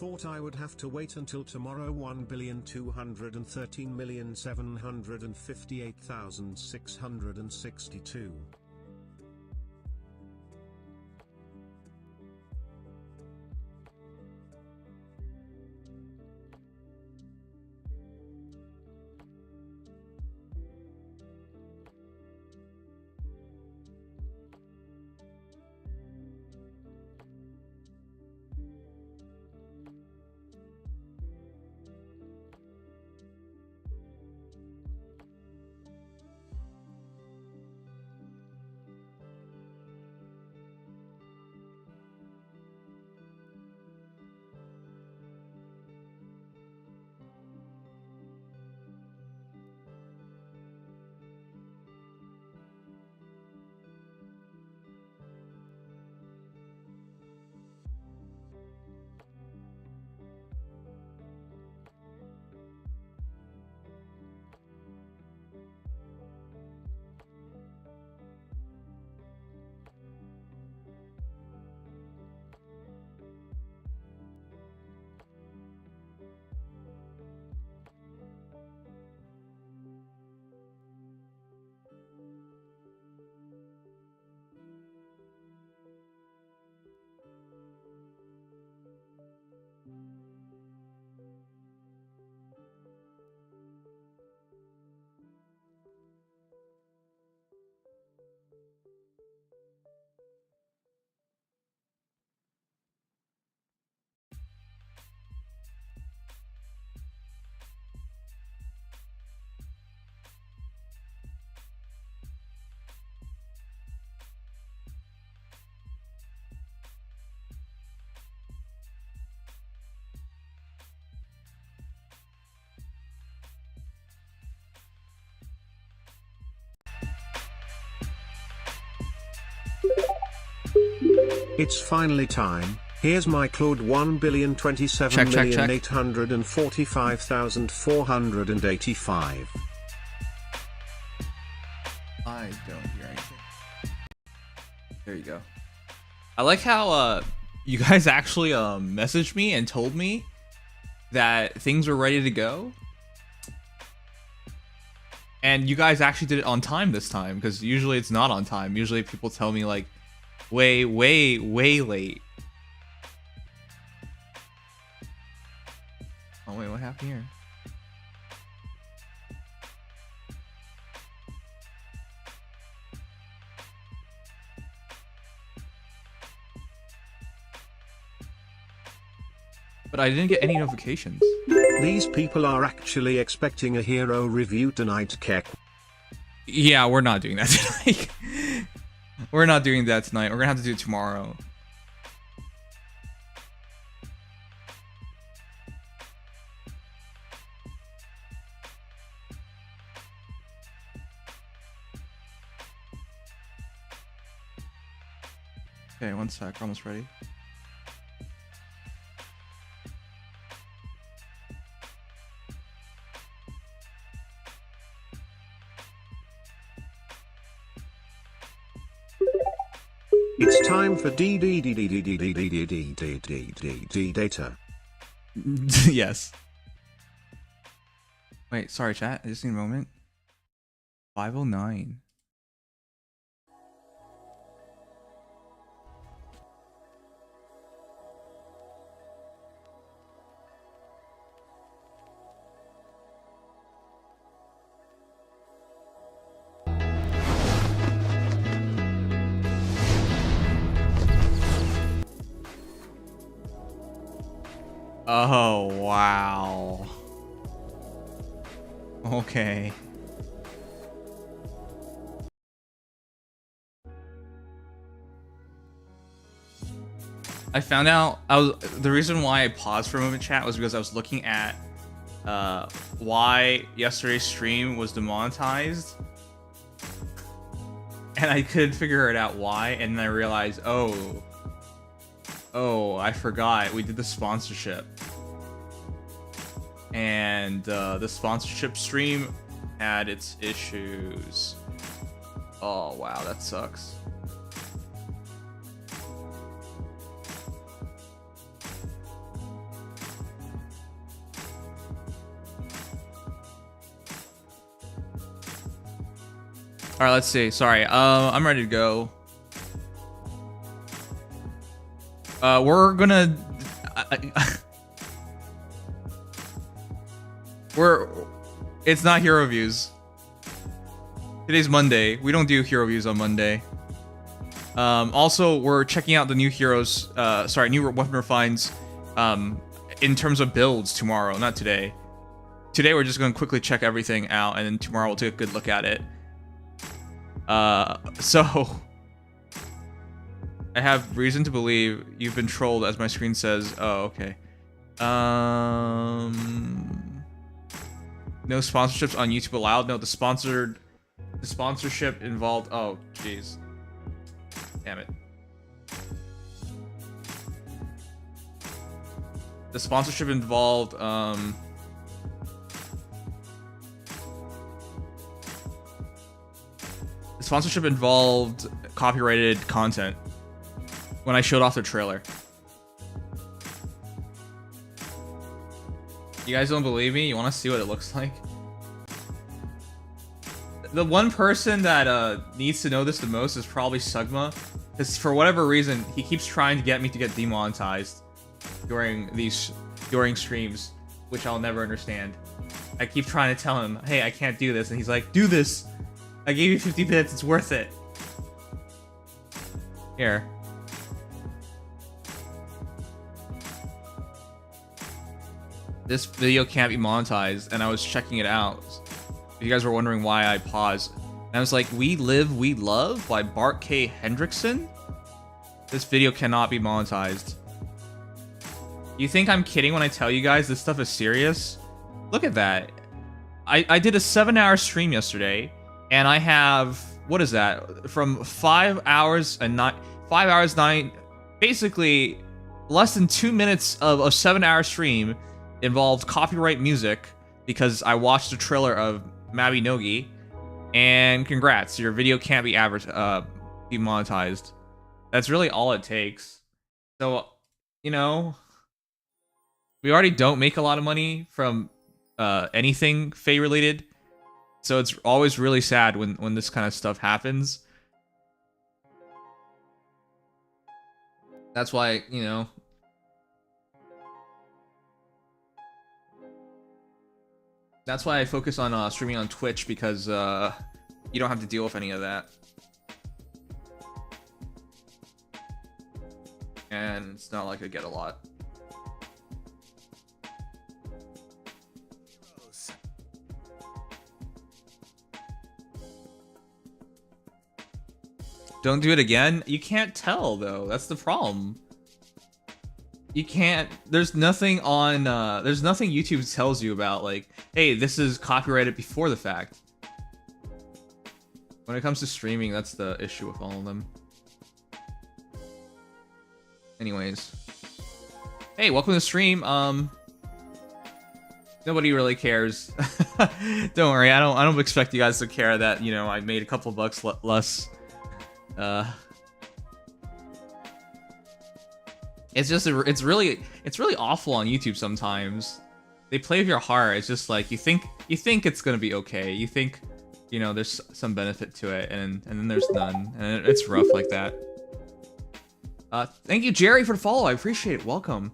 Thought I would have to wait until tomorrow. 1,213,758,662. It's finally time. Here's my Claude 1,027,845,485. I don't hear anything. There you go. I like how you guys actually messaged me and told me that things were ready to go. And you guys actually did it on time this time, because usually it's not on time. Usually people tell me like way late. Oh wait, what happened here? But I didn't get any notifications. These people are actually expecting a hero review tonight, Keck. Yeah, we're not doing that tonight. We're not doing that tonight. We're gonna have to do it tomorrow. Okay, one sec. We're almost ready. It's time for data. Yes. Wait, sorry, chat. I just need a moment. 509. Oh, wow. Okay. I found out the reason why I paused for a moment, chat, was because I was looking at why yesterday's stream was demonetized. And I couldn't figure it out why, and then I realized, oh, I forgot. We did the sponsorship. And the sponsorship stream had its issues. Oh, wow, that sucks. All right, let's see. Sorry, I'm ready to go. We're gonna. It's not hero views. Today's Monday. We don't do hero views on Monday. Also, we're checking out the new heroes. New weapon refines. In terms of builds tomorrow, not today. Today we're just gonna quickly check everything out, and then tomorrow we'll take a good look at it. So I have reason to believe you've been trolled, as my screen says. Oh, okay. No sponsorships on YouTube allowed. No, the sponsorship involved. Oh, jeez. Damn it. The sponsorship involved, the sponsorship involved copyrighted content when I showed off the trailer. You guys don't believe me? You want to see what it looks like? The one person that needs to know this the most is probably Sugma, because for whatever reason he keeps trying to get me to get demonetized during streams, which I'll never understand. I keep trying to tell him, hey, I can't do this, and he's like, do this. I gave you 50 bits, it's worth it. Here. This video can't be monetized, and I was checking it out. You guys were wondering why I paused. And I was like, We Live, We Love by Bart K. Hendrickson? This video cannot be monetized. You think I'm kidding when I tell you guys this stuff is serious? Look at that. I did a 7-hour stream yesterday, and I have, what is that? From 5 hours and 9, basically less than 2 minutes of a 7-hour stream involved copyright music because I watched the trailer of Mabinogi, and congrats, your video can't be monetized. That's really all it takes. So, you know, we already don't make a lot of money from anything Fae related, so it's always really sad when this kind of stuff happens. That's why, you know, that's why I focus on streaming on Twitch, because you don't have to deal with any of that. And it's not like I get a lot. Don't do it again? You can't tell, though. That's the problem. You can't... There's nothing on... there's nothing YouTube tells you about, like, hey, this is copyrighted before the fact. When it comes to streaming, that's the issue with all of them. Anyways. Hey, welcome to the stream. Nobody really cares. Don't worry, I don't expect you guys to care that, you know, I made a couple bucks less. It's just it's really awful on YouTube sometimes. They play with your heart. It's just like you think it's gonna be okay. You think, you know, there's some benefit to it, and then there's none, and it's rough like that. Thank you, Jerry, for the follow. I appreciate it. Welcome.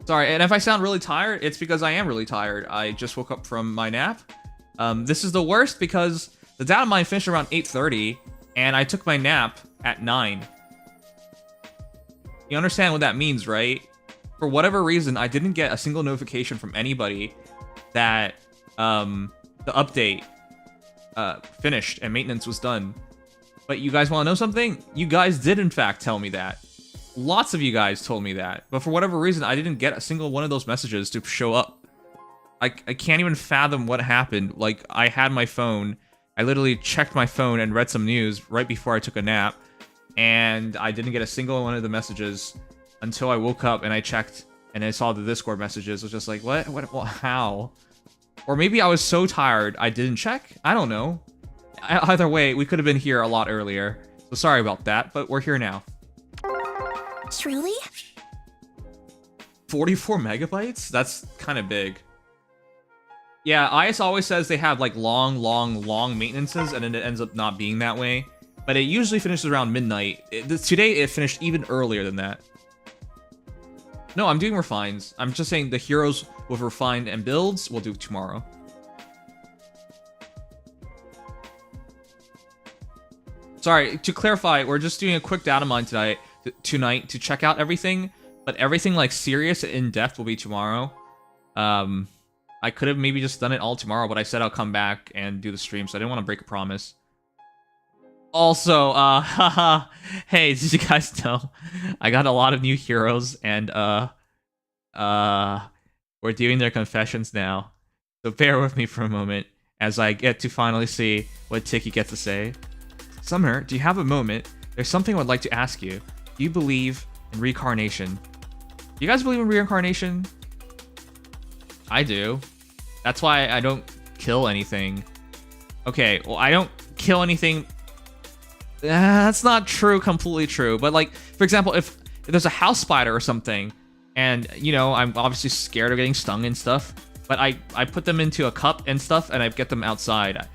Sorry, and if I sound really tired, it's because I am really tired. I just woke up from my nap. This is the worst because the Datamine finished around 8:30. And I took my nap at 9. You understand what that means, right? For whatever reason, I didn't get a single notification from anybody that the update finished and maintenance was done. But you guys want to know something? You guys did, in fact, tell me that. Lots of you guys told me that. But for whatever reason, I didn't get a single one of those messages to show up. I can't even fathom what happened. Like, I had my phone... I literally checked my phone and read some news right before I took a nap, and I didn't get a single one of the messages until I woke up and I checked and I saw the Discord messages. I was just like, what, how? Or maybe I was so tired I didn't check? I don't know. Either way, we could have been here a lot earlier. So sorry about that, but we're here now. Truly? 44 megabytes? That's kind of big. Yeah, IS always says they have like long maintenances, and then it ends up not being that way. But it usually finishes around midnight. Today it finished even earlier than that. No, I'm doing refines. I'm just saying the heroes with refined and builds we'll do tomorrow. Sorry, to clarify, we're just doing a quick data mine tonight to check out everything, but everything like serious and in-depth will be tomorrow. I could have maybe just done it all tomorrow, but I said I'll come back and do the stream, so I didn't want to break a promise. Also, haha, hey, did you guys know? I got a lot of new heroes, and, we're doing their confessions now. So bear with me for a moment, as I get to finally see what Tiki gets to say. Summoner, do you have a moment? There's something I would like to ask you. Do you believe in reincarnation? Do you guys believe in reincarnation? I do. That's why I don't kill anything. Okay, well, I don't kill anything. That's not true, completely true. But like, for example, if there's a house spider or something, and you know, I'm obviously scared of getting stung and stuff, but I put them into a cup and stuff, and I get them outside,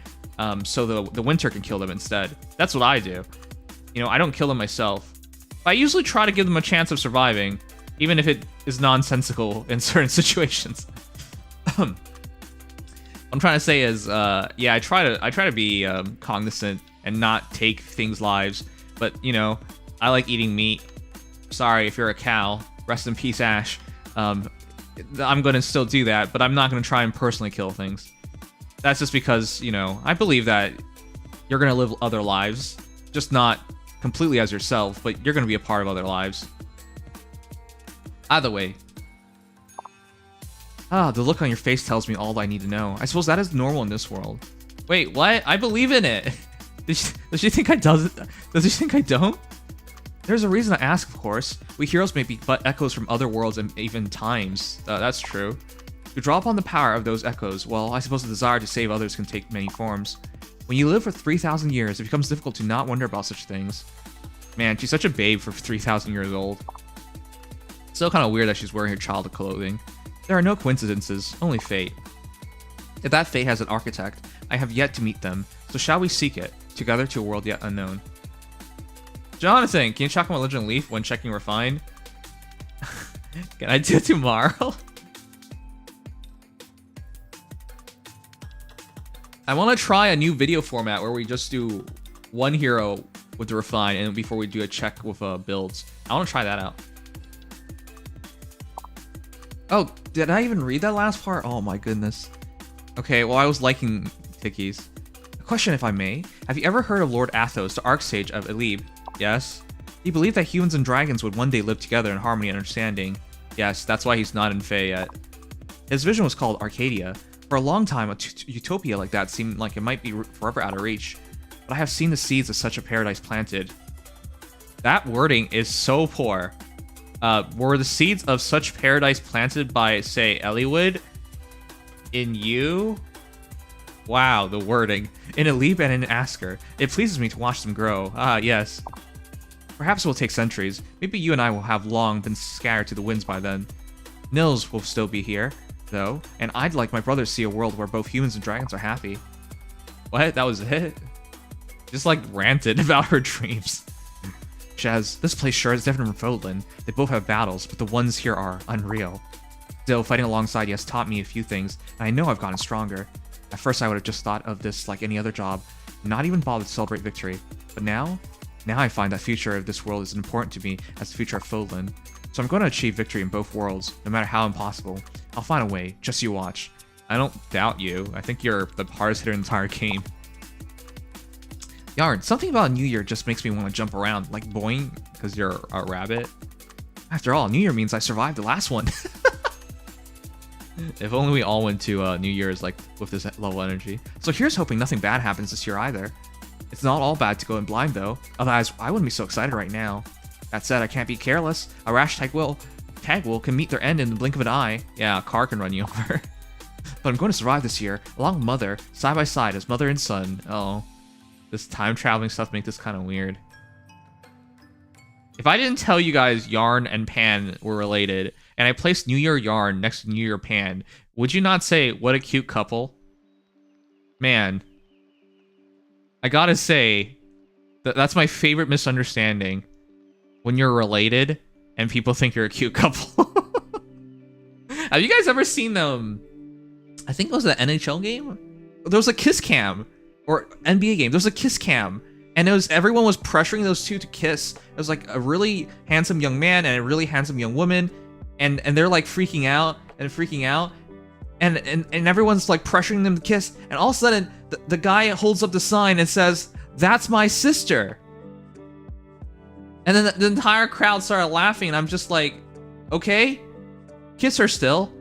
so the winter can kill them instead. That's what I do. You know, I don't kill them myself. I usually try to give them a chance of surviving, even if it is nonsensical in certain situations. What I'm trying to say is, yeah, I try to be cognizant and not take things' lives, but you know, I like eating meat. Sorry if you're a cow. Rest in peace, Ash. I'm gonna still do that, but I'm not gonna try and personally kill things. That's just because, you know, I believe that you're gonna live other lives, just not completely as yourself, but you're gonna be a part of other lives. Either way. Ah, the look on your face tells me all I need to know. I suppose that is normal in this world. Wait, what? I believe in it. Does she think I does it? Does she think I don't? There's a reason I ask, of course. We heroes may be but echoes from other worlds and even times. That's true. To draw upon the power of those echoes, well, I suppose the desire to save others can take many forms. When you live for 3,000 years, it becomes difficult to not wonder about such things. Man, she's such a babe for 3,000 years old. Still kind of weird that she's wearing her childhood clothing. There are no coincidences, only fate. If that fate has an architect, I have yet to meet them, so shall we seek it, together to a world yet unknown. Jonathan, can you check my Legend Leaf when checking Refine? Can I do it tomorrow? I want to try a new video format where we just do one hero with the Refine and before we do a check with builds. I want to try that out. Oh, did I even read that last part? Oh my goodness. Okay, well I was liking Tiki's. A question if I may. Have you ever heard of Lord Athos, the Archsage of Eleb? Yes. He believed that humans and dragons would one day live together in harmony and understanding. Yes, that's why he's not in FEH yet. His vision was called Arcadia. For a long time, a utopia like that seemed like it might be forever out of reach. But I have seen the seeds of such a paradise planted. That wording is so poor. Were the seeds of such paradise planted by, say, Eliwood in you? Wow, the wording. In Eleb and in Asker. It pleases me to watch them grow. Ah, yes. Perhaps it will take centuries. Maybe you and I will have long been scattered to the winds by then. Nils will still be here, though, and I'd like my brother to see a world where both humans and dragons are happy. What? That was it? Just like ranted about her dreams. Shaz, this place sure is different from Fodlan. They both have battles, but the ones here are unreal. Still, fighting alongside you has taught me a few things, and I know I've gotten stronger. At first I would have just thought of this like any other job, not even bothered to celebrate victory. But now I find that future of this world is important to me as the future of Fodlan. So I'm going to achieve victory in both worlds, no matter how impossible. I'll find a way, just you watch. I don't doubt you. I think you're the hardest hitter in the entire game. Yarn, something about New Year just makes me want to jump around, like boing, because you're a rabbit. After all, New Year means I survived the last one. If only we all went to New Year's like with this level of energy. So here's hoping nothing bad happens this year either. It's not all bad to go in blind though, otherwise I wouldn't be so excited right now. That said, I can't be careless. A rash tag will can meet their end in the blink of an eye. Yeah, a car can run you over. But I'm going to survive this year, along with Mother, side by side as mother and son. Oh, this time traveling stuff makes this kind of weird. If I didn't tell you guys Yarn and Pan were related, and I placed New Year Yarn next to New Year Pan, would you not say, what a cute couple? Man. I gotta say, that's my favorite misunderstanding. When you're related, and people think you're a cute couple. Have you guys ever seen them? I think it was an NHL game? There was a kiss cam. Or NBA game. There was a kiss cam. And everyone was pressuring those two to kiss. It was like a really handsome young man and a really handsome young woman. And they're like freaking out. And everyone's like pressuring them to kiss. And all of a sudden, the guy holds up the sign and says, "That's my sister." And then the entire crowd started laughing. And I'm just like, okay, kiss her still.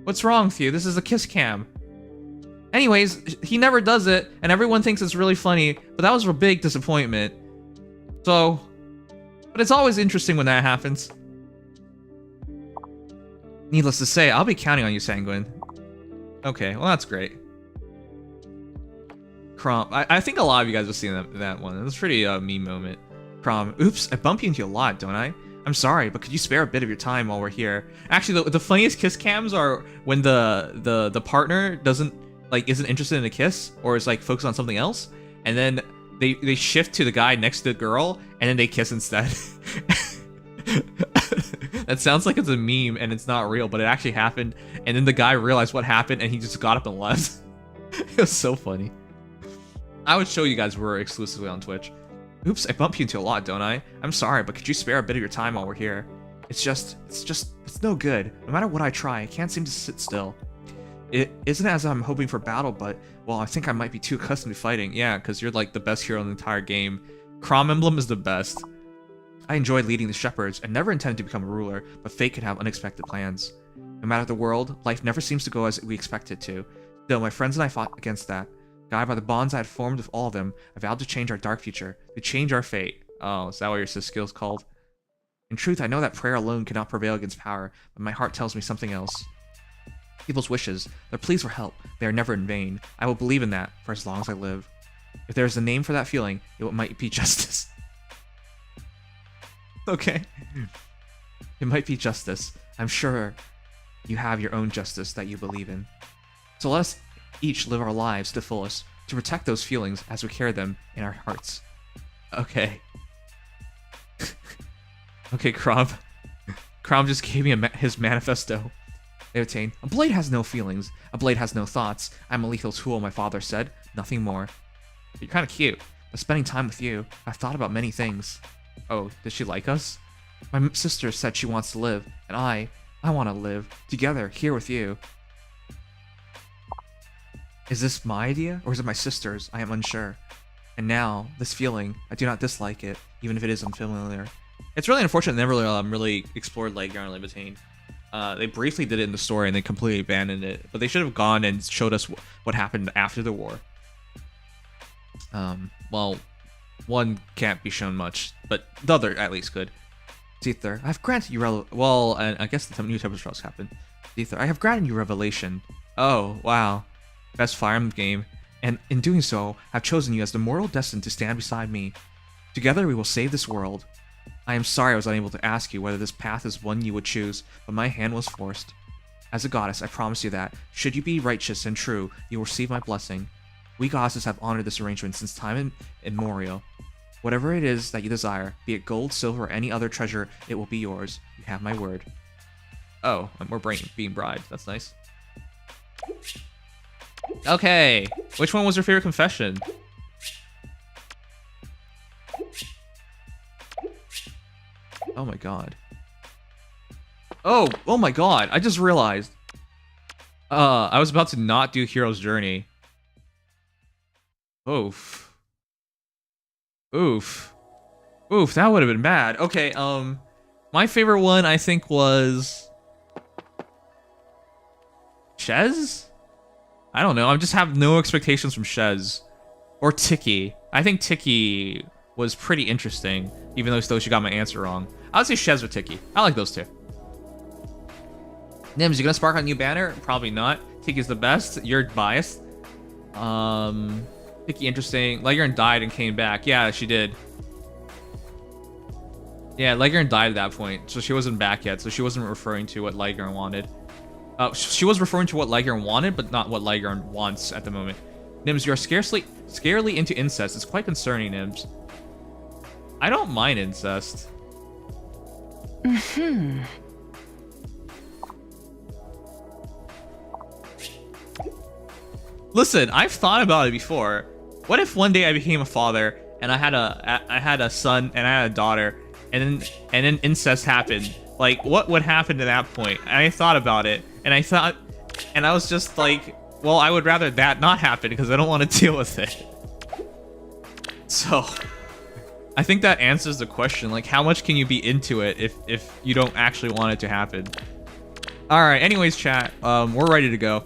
What's wrong with you? This is a kiss cam. Anyways, he never does it, and everyone thinks it's really funny, but that was a big disappointment. So, but it's always interesting when that happens. Needless to say, I'll be counting on you, Sanguine. Okay, well that's great. Crom, I think a lot of you guys have seen that one. It was a pretty meme moment. Crom, oops, I bump you into you a lot, don't I? I'm sorry, but could you spare a bit of your time while we're here? Actually, the funniest kiss cams are when the partner isn't interested in a kiss or is like focused on something else, and then they shift to the guy next to the girl and then they kiss instead. That sounds like it's a meme and it's not real, but it actually happened, and then the guy realized what happened and he just got up and left. It was so funny. I would show you guys we're exclusively on Twitch. Oops, I bump you into a lot, don't I? I'm sorry, but could you spare a bit of your time while we're here? It's no good. No matter what I try, I can't seem to sit still. It isn't as I'm hoping for battle, but, well, I think I might be too accustomed to fighting. Yeah, because you're like the best hero in the entire game. Crom Emblem is the best. I enjoyed leading the shepherds and never intended to become a ruler, but fate can have unexpected plans. No matter the world, life never seems to go as we expect it to. Still, my friends and I fought against that. Guided by the bonds I had formed with all of them, I vowed to change our dark future, to change our fate. Oh, is that what your skill's called? In truth, I know that prayer alone cannot prevail against power, but my heart tells me something else. People's wishes, their pleas for help, they are never in vain. I will believe in that for as long as I live. If there is a name for that feeling, it might be justice. Okay. It might be justice. I'm sure you have your own justice that you believe in. So let us each live our lives to the fullest, to protect those feelings as we carry them in our hearts. Okay. Okay, Crom. Crom just gave me his manifesto. They obtain, a blade has no feelings. A blade has no thoughts. I'm a lethal tool, my father said. Nothing more. You're kind of cute, but spending time with you, I've thought about many things. Oh, does she like us? My sister said she wants to live, and I want to live, together, here with you. Is this my idea, or is it my sister's? I am unsure. And now, this feeling, I do not dislike it, even if it is unfamiliar. It's really unfortunate they never really explored like Yarn Libertine. They briefly did it in the story and they completely abandoned it, but they should have gone and showed us what happened after the war. Well, one can't be shown much, but the other at least could. Zither, I've granted you well, and I guess the new temperature trials happened. Zither, I have granted you revelation. Oh, wow. Best Fire Emblem game, and in doing so, I've chosen you as the mortal destined to stand beside me. Together we will save this world. I am sorry I was unable to ask you whether this path is one you would choose, but my hand was forced. As a goddess, I promise you that, should you be righteous and true, you will receive my blessing. We goddesses have honored this arrangement since time immemorial. Whatever it is that you desire, be it gold, silver, or any other treasure, it will be yours. You have my word. Oh, we're being bribed. That's nice. Okay, which one was your favorite confession? Oh my god. Oh my god, I just realized. I was about to not do Hero's Journey. Oof. Oof. Oof, that would have been bad. Okay, my favorite one I think was Shez? I don't know, I just have no expectations from Shez. Or Tiki. I think Tiki was pretty interesting, even though she got my answer wrong. I would say Shez or Tiki. I like those two. Nims, you gonna spark on a new banner? Probably not. Tiki's the best. You're biased. Tiki interesting. Legrand died and came back. Yeah, she did. Yeah, Leghorn died at that point, so she wasn't back yet, so she wasn't referring to what Leghorn wanted. She was referring to what Leghorn wanted, but not what Leghorn wants at the moment. Nims, you are scarcely into incest. It's quite concerning, Nims. I don't mind incest. Listen, I've thought about it before. What if one day I became a father and I had a son and I had a daughter, and then incest happened? Like, what would happen at that point? And I thought about it, and I was just like, well, I would rather that not happen because I don't want to deal with it. So, I think that answers the question. Like, how much can you be into it if you don't actually want it to happen? All right. Anyways, chat. We're ready to go.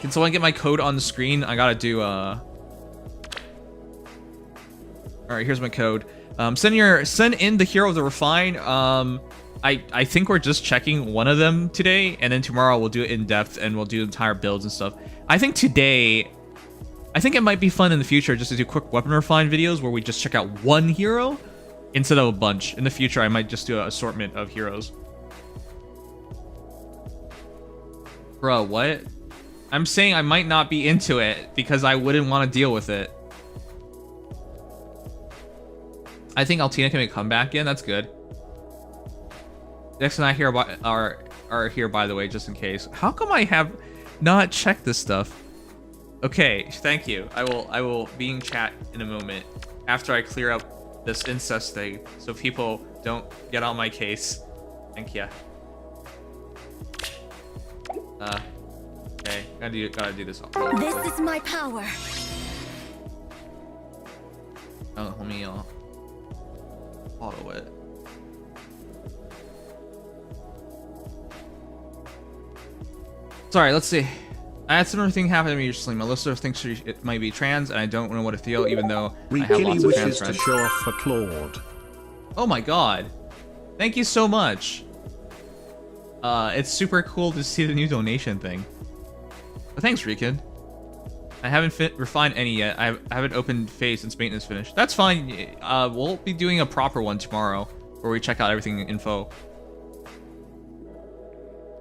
Can someone get my code on the screen? I gotta do All right. Here's my code. Send in the hero of the refine. I think we're just checking one of them today, and then tomorrow we'll do it in depth and we'll do entire builds and stuff. I think it might be fun in the future just to do quick weapon refine videos where we just check out one hero instead of a bunch. In the future, I might just do an assortment of heroes. Bro, what? I'm saying I might not be into it because I wouldn't want to deal with it. I think Altina can make a comeback again. That's good. Dex and I here are here, by the way, just in case. How come I have not checked this stuff? Okay, thank you. I will be in chat in a moment after I clear up this incest thing, so people don't get on my case. Thank you. Okay, gotta do this. This is my power. Oh, let me auto it. Sorry, let's see. I had similar thing happen to me recently. My listener thinks it might be trans, and I don't know what to feel, even though I have lots of trans friends. To show off for Claude. Oh my god. Thank you so much. It's super cool to see the new donation thing. But thanks, Rikin. I haven't refined any yet. I haven't opened phase since maintenance finished. That's fine. We'll be doing a proper one tomorrow where we check out everything in info.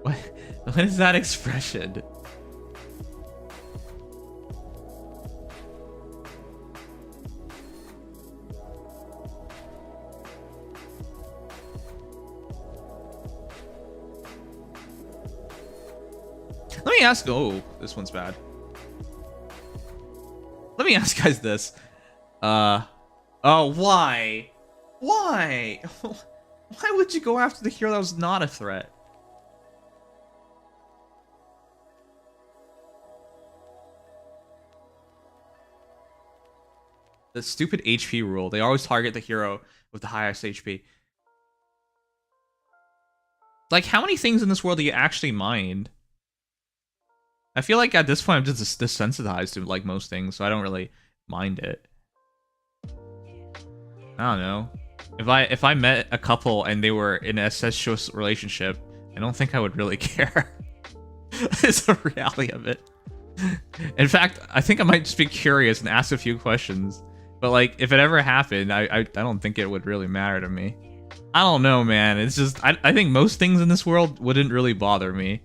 What is that expression? Let me ask. Oh, this one's bad. Let me ask you guys this. Oh, why? Why? Why would you go after the hero that was not a threat? The stupid HP rule. They always target the hero with the highest HP. Like, how many things in this world do you actually mind? I feel like at this point I'm just desensitized to like most things, so I don't really mind it. I don't know. If I met a couple and they were in an incestuous relationship, I don't think I would really care. It's the reality of it. In fact, I think I might just be curious and ask a few questions. But like, if it ever happened, I don't think it would really matter to me. I don't know, man. It's just I think most things in this world wouldn't really bother me.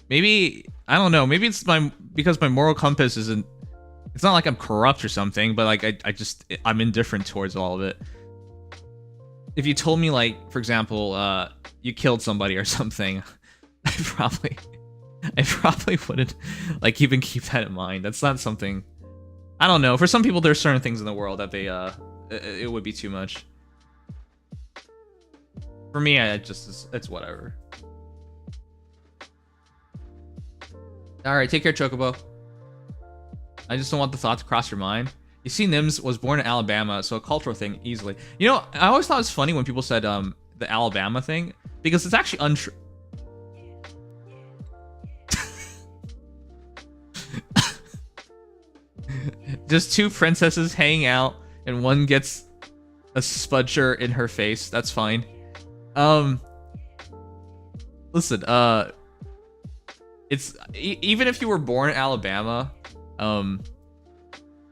Maybe I don't know. Maybe it's because my moral compass isn't. It's not like I'm corrupt or something, but like I'm indifferent towards all of it. If you told me, like, for example, you killed somebody or something, I probably wouldn't like even keep that in mind. That's not something. I don't know. For some people, there's certain things in the world that they it would be too much. For me, it's whatever. Alright, take care, Chocobo. I just don't want the thought to cross your mind. You see, Nims was born in Alabama, so a cultural thing, easily. You know, I always thought it was funny when people said the Alabama thing, because it's actually untrue. Just two princesses hanging out, and one gets a spudger in her face. That's fine. Listen, it's even if you were born in Alabama,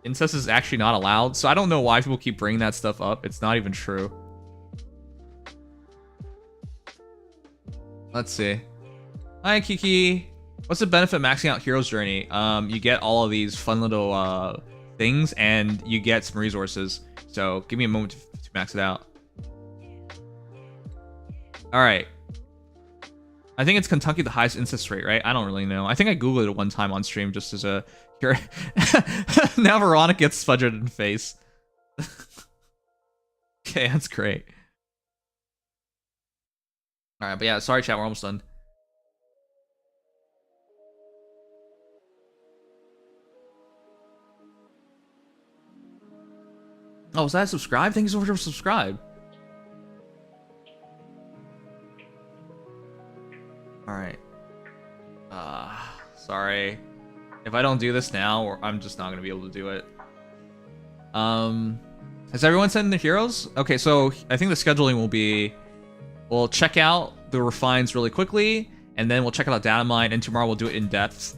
incest is actually not allowed. So I don't know why people keep bringing that stuff up. It's not even true. Let's see. Hi, Kiki. What's the benefit of maxing out Hero's Journey? You get all of these fun little things, and you get some resources. So give me a moment to max it out. All right. I think it's Kentucky the highest incest rate, right? I don't really know. I think I googled it one time on stream just as a... Now Veronica gets spudgered in the face. Okay, that's great. All right, but yeah, sorry chat, we're almost done. Oh, was that subscribe? Thank you so much for subscribe. Alright. Sorry. If I don't do this now, I'm just not gonna be able to do it. Has everyone sent in the heroes? Okay, so I think the scheduling will be... We'll check out the refines really quickly, and then we'll check out Datamine, and tomorrow we'll do it in depth.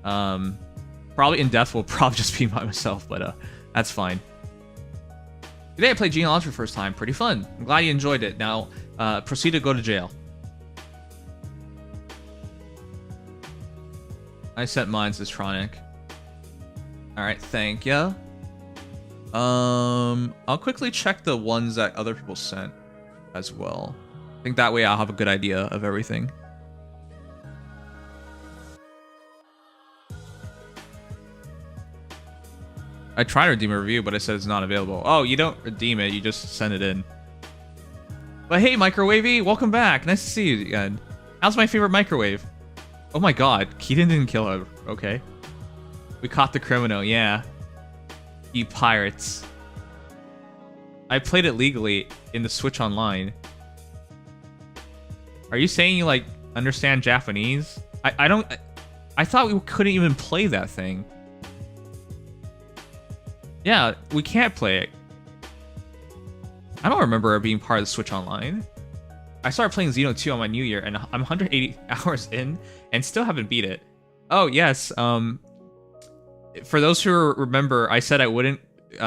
Probably in depth will probably just be by myself, but that's fine. Today I played Genealogy for the first time. Pretty fun. I'm glad you enjoyed it. Now, proceed to go to jail. I sent mine to Tronic. Alright, thank ya. I'll quickly check the ones that other people sent as well. I think that way I'll have a good idea of everything. I tried to redeem a review, but it said it's not available. Oh, you don't redeem it, you just send it in. But hey, Microwavy, welcome back. Nice to see you again. How's my favorite microwave? Oh my god, Keaton didn't kill her. Okay. We caught the criminal, yeah. You pirates. I played it legally in the Switch Online. Are you saying you, like, understand Japanese? I don't... I thought we couldn't even play that thing. Yeah, we can't play it. I don't remember it being part of the Switch Online. I started playing Xeno 2 on my New Year, and I'm 180 hours in, and still haven't beat it. Oh, yes, for those who remember, I said I wouldn't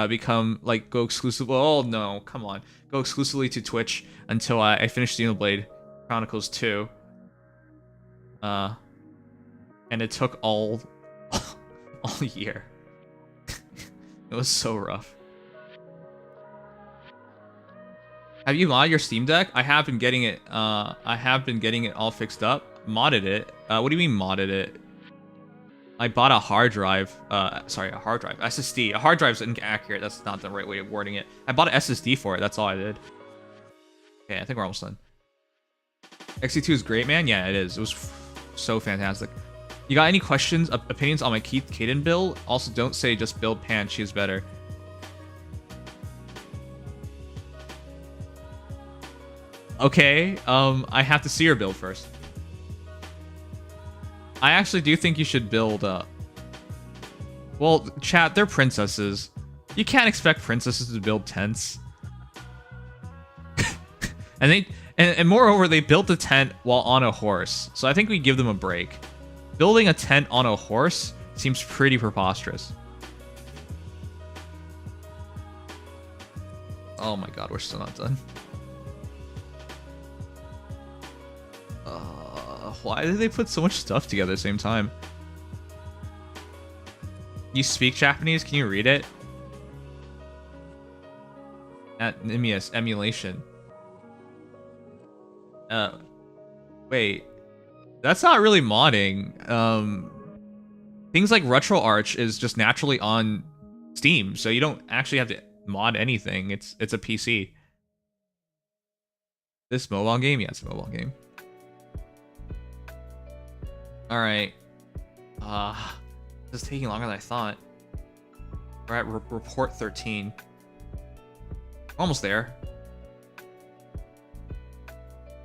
become, like, go exclusive. Oh, no, come on. Go exclusively to Twitch until I finish Xenoblade Chronicles 2. And it took all year. It was so rough. Have you modded your Steam Deck? I have been getting it. I have been getting it all fixed up. Modded it. What do you mean modded it? I bought a hard drive. Sorry, a hard drive. SSD. A hard drive's inaccurate. That's not the right way of wording it. I bought an SSD for it. That's all I did. Okay, I think we're almost done. XC2 is great, man. Yeah, it is. It was so fantastic. You got any questions, opinions on my Kaden build? Also, don't say just build Pan. She's better. Okay, I have to see her build first. I actually do think you should build, well, chat, they're princesses. You can't expect princesses to build tents. And moreover, they built the tent while on a horse. So I think we give them a break. Building a tent on a horse seems pretty preposterous. Oh my god, we're still not done. Why did they put so much stuff together at the same time? You speak Japanese? Can you read it? At Nimious, emulation. Wait. That's not really modding. Things like RetroArch is just naturally on Steam, so you don't actually have to mod anything. It's a PC. This mobile game? Yeah, it's a mobile game. Alright. This is taking longer than I thought. We're at report 13. Almost there.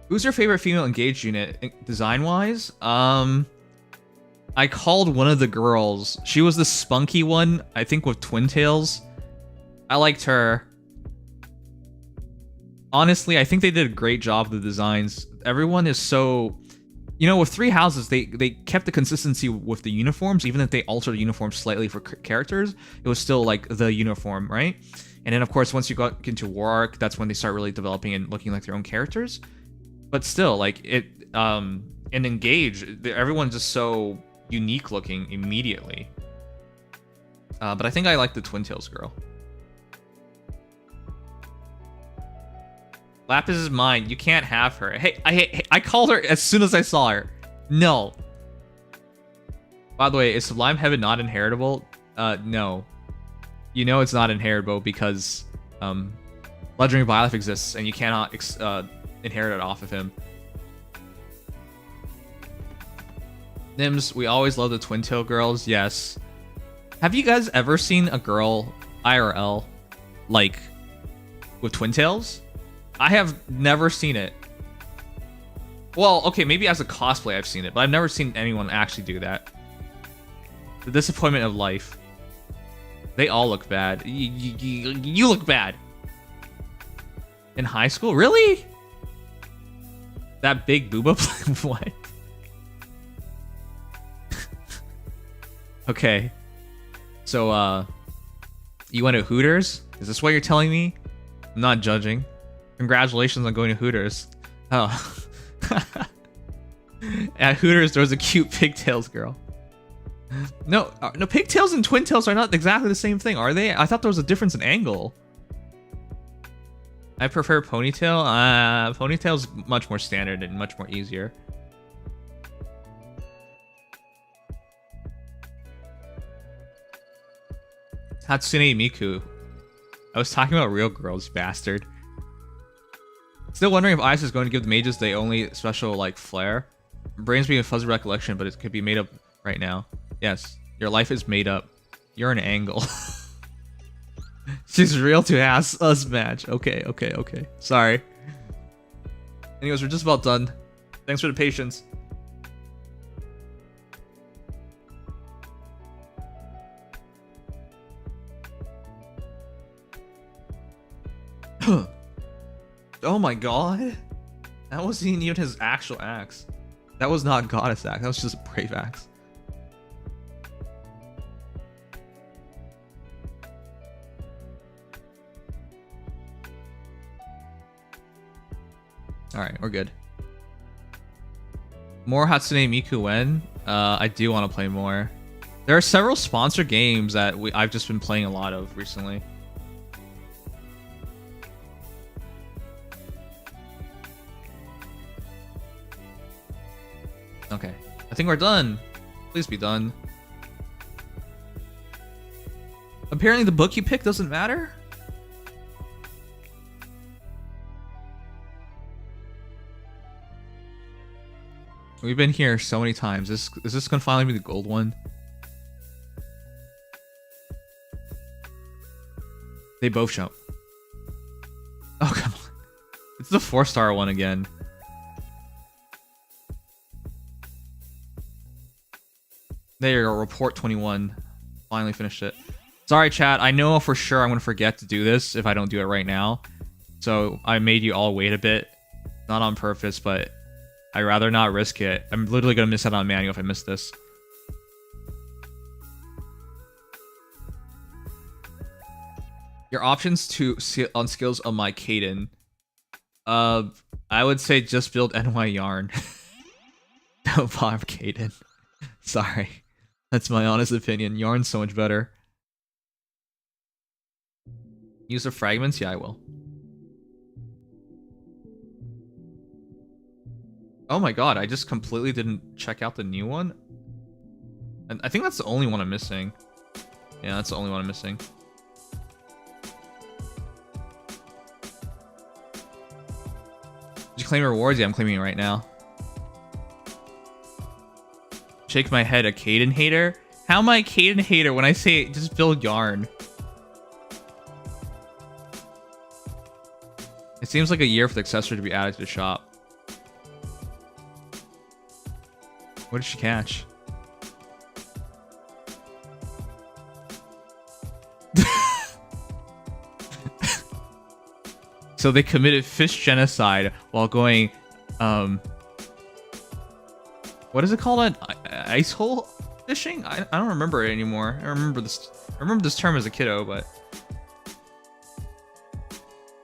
Who's your favorite female engaged unit, design-wise? I called one of the girls. She was the spunky one, I think with twin tails. I liked her. Honestly, I think they did a great job with the designs. Everyone is so... You know, with 3 houses, they kept the consistency with the uniforms, even if they altered the uniforms slightly for characters. It was still like the uniform, right? And then of course, once you got into War Arc, that's when they start really developing and looking like their own characters. But still, like it, and Engage, everyone's just so unique looking immediately. But I think I like the Twin Tails girl. Lapis is mine. You can't have her. Hey, I called her as soon as I saw her. No. By the way, is Sublime Heaven not inheritable? No. You know it's not inheritable because Legendary Byleth exists and you cannot inherit it off of him. Nims, we always love the Twin Tail girls. Yes. Have you guys ever seen a girl IRL like with Twin Tails? I have never seen it. Well, okay, maybe as a cosplay I've seen it, but I've never seen anyone actually do that. The disappointment of life. They all look bad. You look bad. In high school? Really? That big booba? What? Okay. So, you went to Hooters? Is this what you're telling me? I'm not judging. Congratulations on going to Hooters. Oh. At Hooters, there was a cute pigtails girl. No, pigtails and twin tails are not exactly the same thing, are they? I thought there was a difference in angle. I prefer ponytail. Ponytail's much more standard and much more easier. Hatsune Miku. I was talking about real girls, bastard. Still wondering if Ice is going to give the mages the only special, like, flair. Brain's being a fuzzy recollection, but it could be made up right now. Yes, your life is made up. You're an angle. She's real to ask us match. Okay. Sorry. Anyways, we're just about done. Thanks for the patience. Oh my god. That wasn't even his actual axe. That was not Goddess axe. That was just a Brave axe. Alright, we're good. More Hatsune Miku when? I do want to play more. There are several sponsored games that I've just been playing a lot of recently. Okay, I think we're done. Please be done. Apparently the book you pick doesn't matter? We've been here so many times. Is this gonna finally be the gold one? They both jump. Oh, come on. It's the 4-star one again. There you go, report 21. Finally finished it. Sorry, chat. I know for sure I'm going to forget to do this if I don't do it right now. So I made you all wait a bit. Not on purpose, but I'd rather not risk it. I'm literally going to miss out on manual if I miss this. Your options on skills on my Kaden. I would say just build NY Yarn. Don't farm Kaden. Sorry. That's my honest opinion. Yarn's so much better. Use the fragments? Yeah, I will. Oh my god, I just completely didn't check out the new one. And I think that's the only one I'm missing. Yeah, that's the only one I'm missing. Did you claim rewards? Yeah, I'm claiming it right now. Shake my head, a Kaden hater? How am I a Kaden hater when I say just build Yarn? It seems like a year for the accessory to be added to the shop. What did she catch? So they committed fish genocide while going What is it called? Ice hole fishing? I don't remember it anymore. I remember this term as a kiddo, but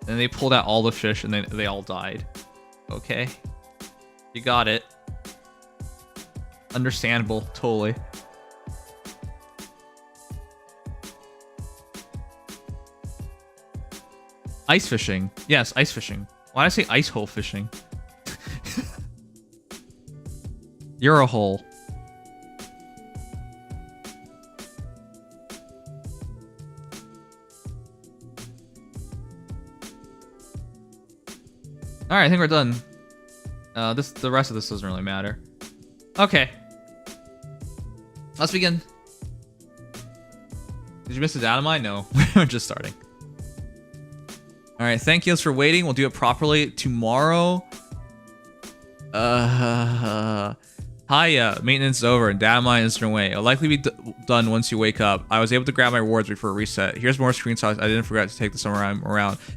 then they pulled out all the fish and then they all died. Okay, you got it. Understandable, totally. Ice fishing. Yes, ice fishing. Why did I say ice hole fishing? You're a hole. Alright, I think we're done. The rest of this doesn't really matter. Okay. Let's begin. Did you miss the Datamine? No, we're just starting. Alright, thank you for waiting. We'll do it properly tomorrow. Hi, maintenance is over and Datamine is underway. It'll likely be done once you wake up. I was able to grab my rewards before reset. Here's more screenshots. I didn't forget to take this around.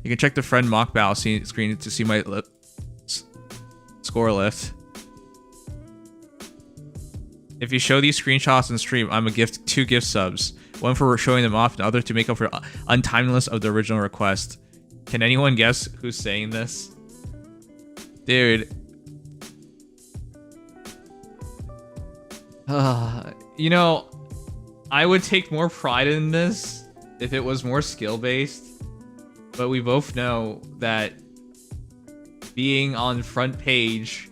You can check the friend mock battle screen to see my score lift. If you show these screenshots in stream, I'm a gift 2 gift subs. One for showing them off, and the other to make up for untimeliness of the original request. Can anyone guess who's saying this? Dude. You know, I would take more pride in this if it was more skill-based, but we both know that being on front page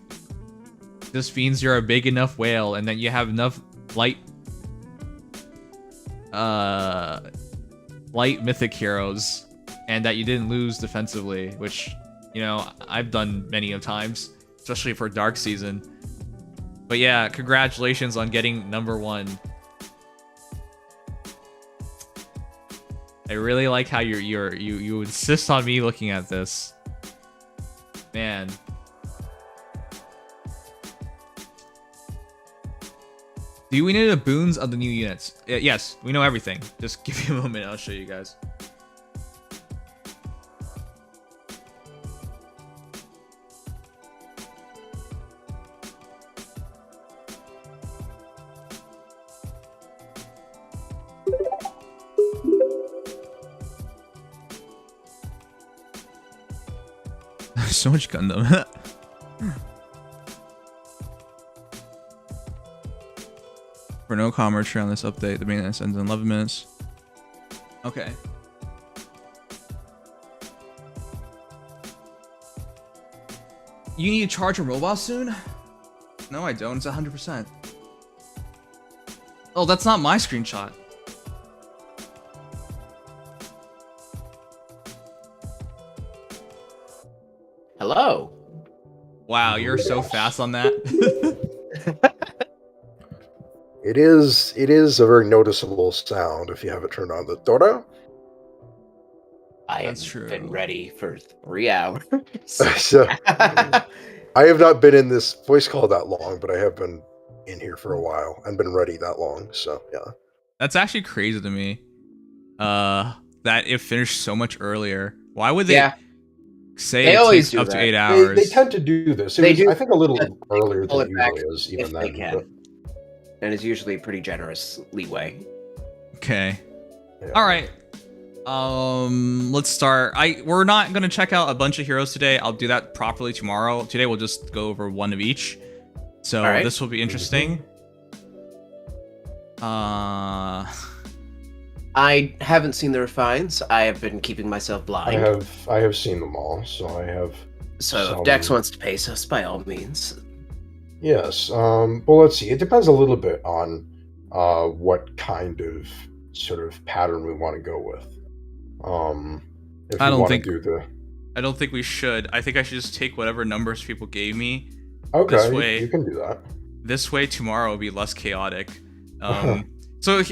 just means you're a big enough whale and that you have enough light mythic heroes and that you didn't lose defensively, which, you know, I've done many of times, especially for Dark Season. But yeah, congratulations on getting #1. I really like how you insist on me looking at this. Man. Do we need the boons of the new units? Yes, we know everything. Just give me a moment, I'll show you guys. So much Gundam. For no commentary on this update, the maintenance ends in 11 minutes. Okay. You need to charge a robot soon? No, I don't. It's 100%. Oh, that's not my screenshot. Hello. Wow, you're so fast on that. It is a very noticeable sound if you have it turned on. The Dora. That's true. Been ready for 3 hours. So, I have not been in this voice call that long, but I have been in here for a while and been ready that long. So yeah. That's actually crazy to me. That it finished so much earlier. Why would they? Yeah. Say they it always takes up do to that. 8 hours. They tend to do this. It They was, do, I think, a little earlier pull than it it back usually is, even if then. they can. But, And it's usually pretty generous leeway. Okay. yeah. All right. Let's start. We're not gonna check out a bunch of heroes today. I'll do that properly tomorrow. Today we'll just go over one of each. So right. This will be interesting. I haven't seen the refines. I have been keeping myself blind. I have seen them all, so I have. So if Dex wants to pace us, by all means. Yes. Well, let's see. It depends a little bit on what kind of sort of pattern we want to go with. If I we don't want think to do the. I don't think we should. I think I should just take whatever numbers people gave me. Okay, This way, you can do that. This way, tomorrow will be less chaotic. So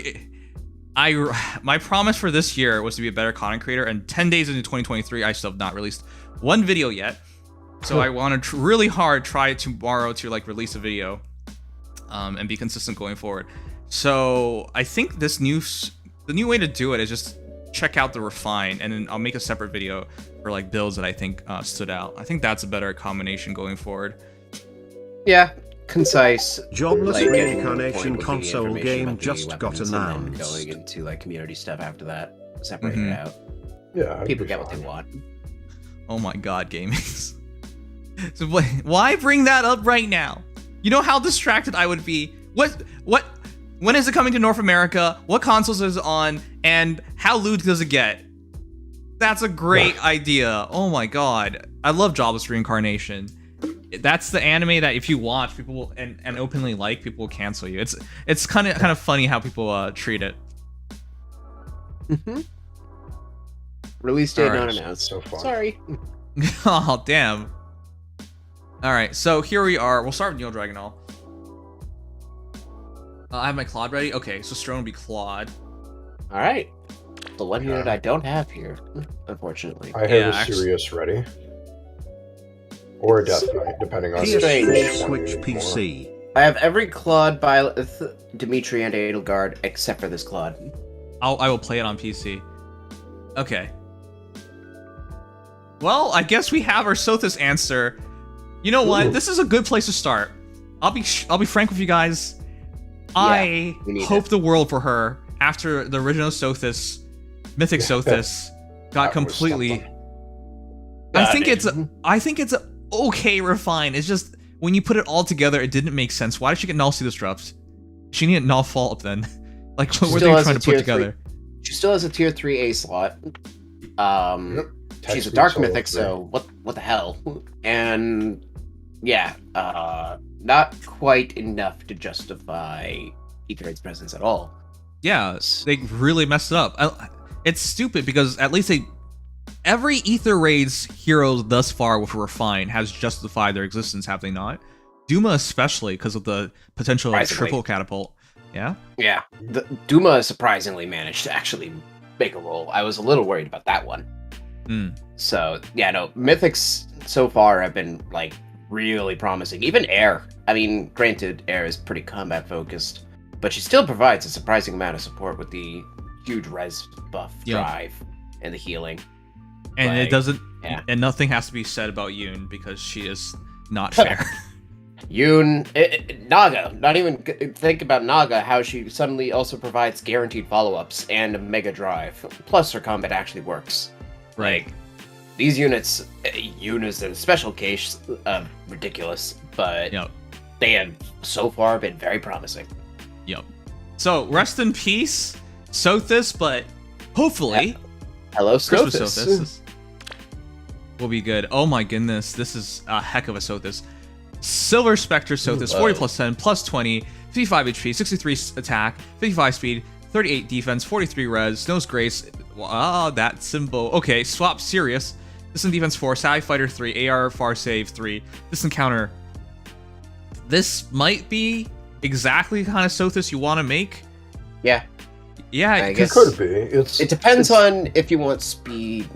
my promise for this year was to be a better content creator, and 10 days into 2023, I still have not released one video yet. So I want to really hard try tomorrow to like release a video, and be consistent going forward. So I think the new way to do it is just check out the refine, and then I'll make a separate video for like builds that I think stood out. I think that's a better combination going forward. Yeah, concise. Jobless like, getting to the reincarnation point with the console information game about the just got weapons and then announced. going into like community stuff after that, separate it out. Yeah, it'd People be get what fine. they want. Oh my god, gaming. So why bring that up right now? You know how distracted I would be. When is it coming to North America? What consoles is it on? And how lewd does it get? That's a great idea. Oh my god. I love Jobless Reincarnation. That's the anime that if you watch, people will and openly like, people will cancel you. It's kind of funny how people treat it. Release date Alright, not announced. so far. Sorry. Oh damn. Alright, so here we are. We'll start with Neo Dragonall. I have my Claude ready. Okay, so Strone will be Claude. All right. The one unit I don't have here, unfortunately. I have Yeah, a actually- Sirius ready. Or a Death Knight, depending on Strange. which one Switch you need more. PC. I have every Claude, Byleth, Dimitri, and Edelgard except for this Claude. I will play it on PC. Okay. Well, I guess we have our Sothis answer. You know what? Ooh. This is a good place to start. I'll be frank with you guys. I we need hope it. the world for her after the original Sothis, Mythic Sothis, got That was completely. something. I think it's a okay refine. It's just when you put it all together, it didn't make sense. Why did she get null disrupt? She needed null fall up then. Like what were Still they has trying a to put tier together? She still has a tier 3A slot. Yep. She's a Text dark speed mythic, solo so what the hell? And yeah, not quite enough to justify Etherraid's presence at all. Yeah, they really messed it up. It's stupid because at least every Ether Raid's heroes thus far with Refine has justified their existence, have they not? Duma especially because of the potential of Surprisingly. triple catapult. Yeah? Yeah, the Duma surprisingly managed to actually make a roll. I was a little worried about that one. Mm. So yeah, no, mythics so far have been like really promising. Even Air. I mean, granted, Air is pretty combat focused, but she still provides a surprising amount of support with the huge res buff Yeah. drive and the healing. And it Like, doesn't, yeah. and nothing has to be said about Yoon because she is not fair. Yoon, Naga, not even think about Naga, how she suddenly also provides guaranteed follow-ups and a mega drive. Plus her combat actually works. Right. Like, these units, Yoon is a special case of ridiculous, but Yep. they have so far been very promising. Yep. So rest in peace, Sothis, but hopefully Hello, Christmas Sothis. Sothis will be good. Oh my goodness, this is a heck of a Sothis. Silver Spectre Sothis, 40 plus 10, plus 20, 55 HP, 63 attack, 55 speed, 38 defense, 43 res, Nose Grace. Wow, that symbol. Okay, swap Sirius. Distant defense 4, Savvy Fighter 3, AR Far Save 3, Distant Counter. This might be exactly the kind of Sothis you want to make. Yeah, Yeah, I It guess- could be. It's it depends it's- on if you want speed,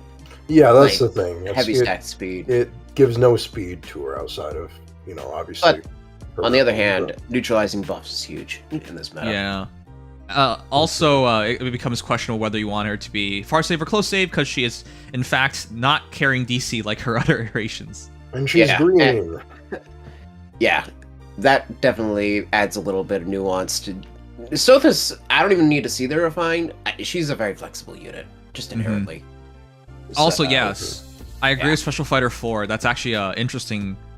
Yeah, that's like, the thing. It's- heavy it, stack speed. It gives no speed to her outside of, obviously. But her On the other level, hand, but- neutralizing buffs is huge in this meta. Yeah. Also, it becomes questionable whether you want her to be far save or close save because she is, in fact, not carrying DC like her other iterations. and she's Yeah, green. Yeah, that definitely adds a little bit of nuance to Sothis. I don't even need to see the refine. She's a very flexible unit, just inherently. Also, So, yes, I agree yeah. with Special Fighter 4. That's actually a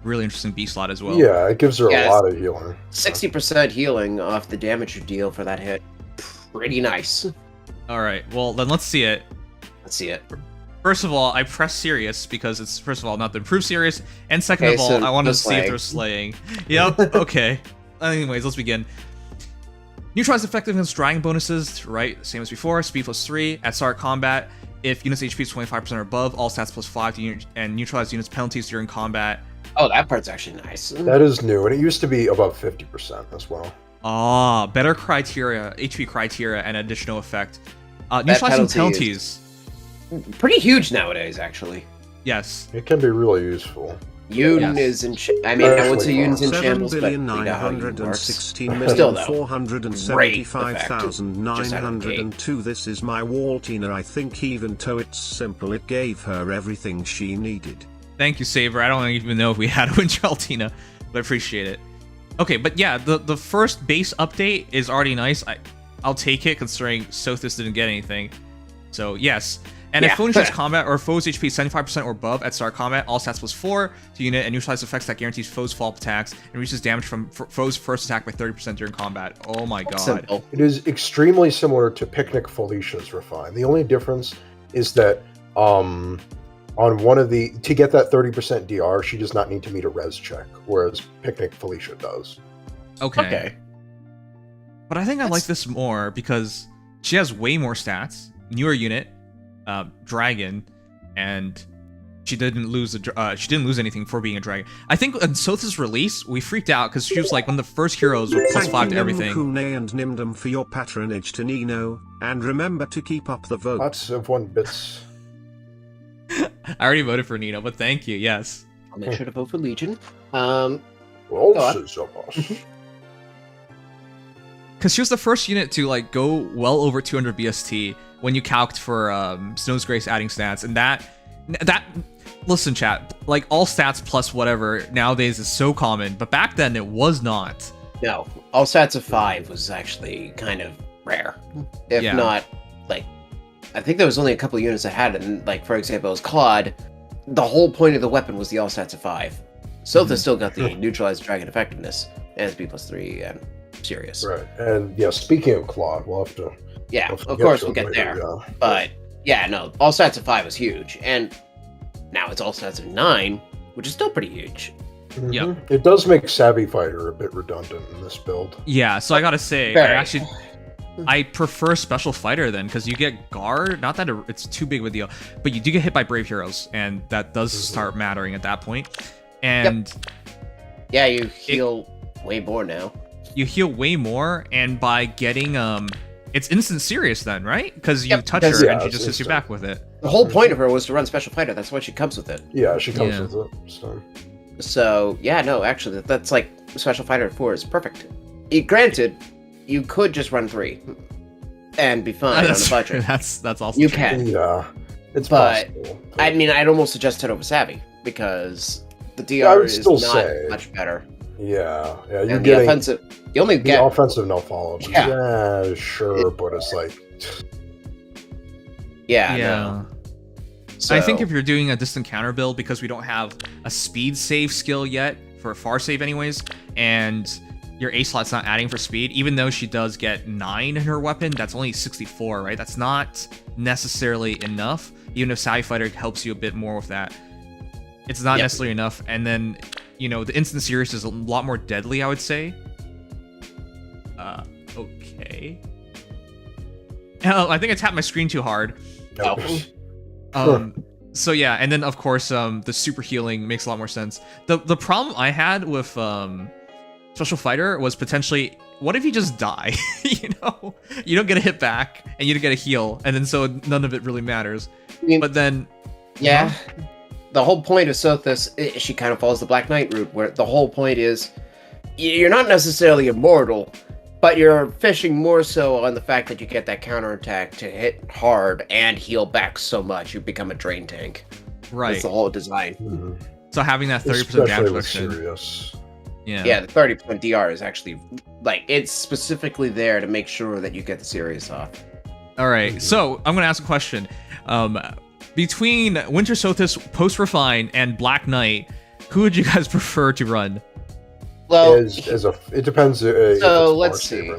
really interesting B slot as well. Yeah, it gives her Yeah, a lot of healing. 60% healing off the damage you deal for that hit. Pretty nice. All right. Well, then let's see it. Let's see it. First of all, I press Sirius because it's first of all not the improved Sirius, and second Okay, of all, so I want to no see if slaying. they're slaying. Yep. Okay. Anyways, let's begin. Neutralize effectiveness dragon bonuses, right? Same as before. Speed +3 at start combat. If units HP is 25% or above, all stats +5 to and neutralize units penalties during combat. Oh, that part's actually nice. That is new, and it used to be above 50% as well. Ah, better criteria, HP criteria, and additional effect. Neutralizing penalty penalties. Pretty huge nowadays, actually. Yes. It can be really useful. Yoon Yes. is in. I mean, I would say Actually, Yoon's in 7 shambles, but billion we know how Yoon works. 916 Still, million though, 475,902. This is my Altina. I think even though it's simple, it gave her everything she needed. Thank you, Saber. I don't even know if we had a Altina, but I appreciate it. Okay, but yeah, the first base update is already nice. I'll take it considering Sothis didn't get anything. So yes. And if foe initiates combat or foe's HP is 75% or above at start combat, all stats +4 to unit and neutralize effects that guarantees foe's follow-up attacks and reduces damage from foe's first attack by 30% during combat. Oh my god. Simple. It is extremely similar to Picnic Felicia's Refine. The only difference is that on one of the to get that 30% DR, she does not need to meet a res check, whereas Picnic Felicia does. Okay. But I think I like this more because she has way more stats, newer unit, dragon, and she didn't lose anything for being a dragon. I think on Sothis' release, we freaked out because she was like one of the first heroes with +5 to everything. Thank you, and Nimdom, for your patronage to Nino, and remember to keep up the vote. Lots of 1 bits. I already voted for Nino, but thank you. Yes. I'll make sure to vote for Legion. Well, Because she was the first unit to like go well over 200 BST when you calced for Snow's Grace adding stats, and that listen, chat, like all stats plus whatever nowadays is so common, but back then it was not. No, all stats of 5 was actually kind of rare, if not like. I think there was only a couple of units that had it, and like for example, it was Claude. The whole point of the weapon was the all stats of 5. Sothis still got the neutralized dragon effectiveness and it's B+3 and serious. Right, and yeah, speaking of Claude, we'll have to. Yeah, of course we'll get there. But yeah, no, all stats of 5 was huge, and now it's all stats of 9, which is still pretty huge. Mm-hmm. Yep. It does make Savvy Fighter a bit redundant in this build. Yeah, so I gotta say, I prefer Special Fighter then, because you get Guard, not that it's too big of a deal, but you do get hit by Brave Heroes, and that does start mattering at that point. And yeah, you heal way more now. You heal way more, and by getting it's instant serious then, right? Because you touch her and she just hits you back with it. The whole point of her was to run Special Fighter. That's why she comes with it. Yeah, she comes with it. So yeah, no, actually, that's like Special Fighter 4 is perfect. Granted, you could just run 3 and be fine on a budget. That's also you true. can. Yeah, it's but possible. I mean, I'd almost suggest it over Savvy because the DR is not much better. Yeah, you're getting the offensive. You only get offensive no follow. Yeah, sure, but it's like. Yeah. No. So I think if you're doing a distant counter build, because we don't have a speed save skill yet for far save anyways, and your A slot's not adding for speed, even though she does get 9 in her weapon, that's only 64, right? That's not necessarily enough, even if Savvy Fighter helps you a bit more with that. It's not necessarily enough, and then, you know, the instant series is a lot more deadly, I would say. Okay. Oh, I think I tapped my screen too hard. So yeah, and then of course the super healing makes a lot more sense. The problem I had with Special Fighter was potentially, what if you just die? You know, you don't get a hit back and you don't get a heal, and then so none of it really matters. But then the whole point of Sothis, she kind of follows the Black Knight route, where the whole point is you're not necessarily immortal, but you're fishing more so on the fact that you get that counterattack to hit hard and heal back so much you become a drain tank. Right. That's the whole design. Mm-hmm. So having that 30% damage reduction. Serious. Yeah, the 30% DR is actually, like, it's specifically there to make sure that you get the serious off. All right, so I'm going to ask a question. Between Winter Sothis, Post Refine, and Black Knight, who would you guys prefer to run? Well, it depends if it's let's see. or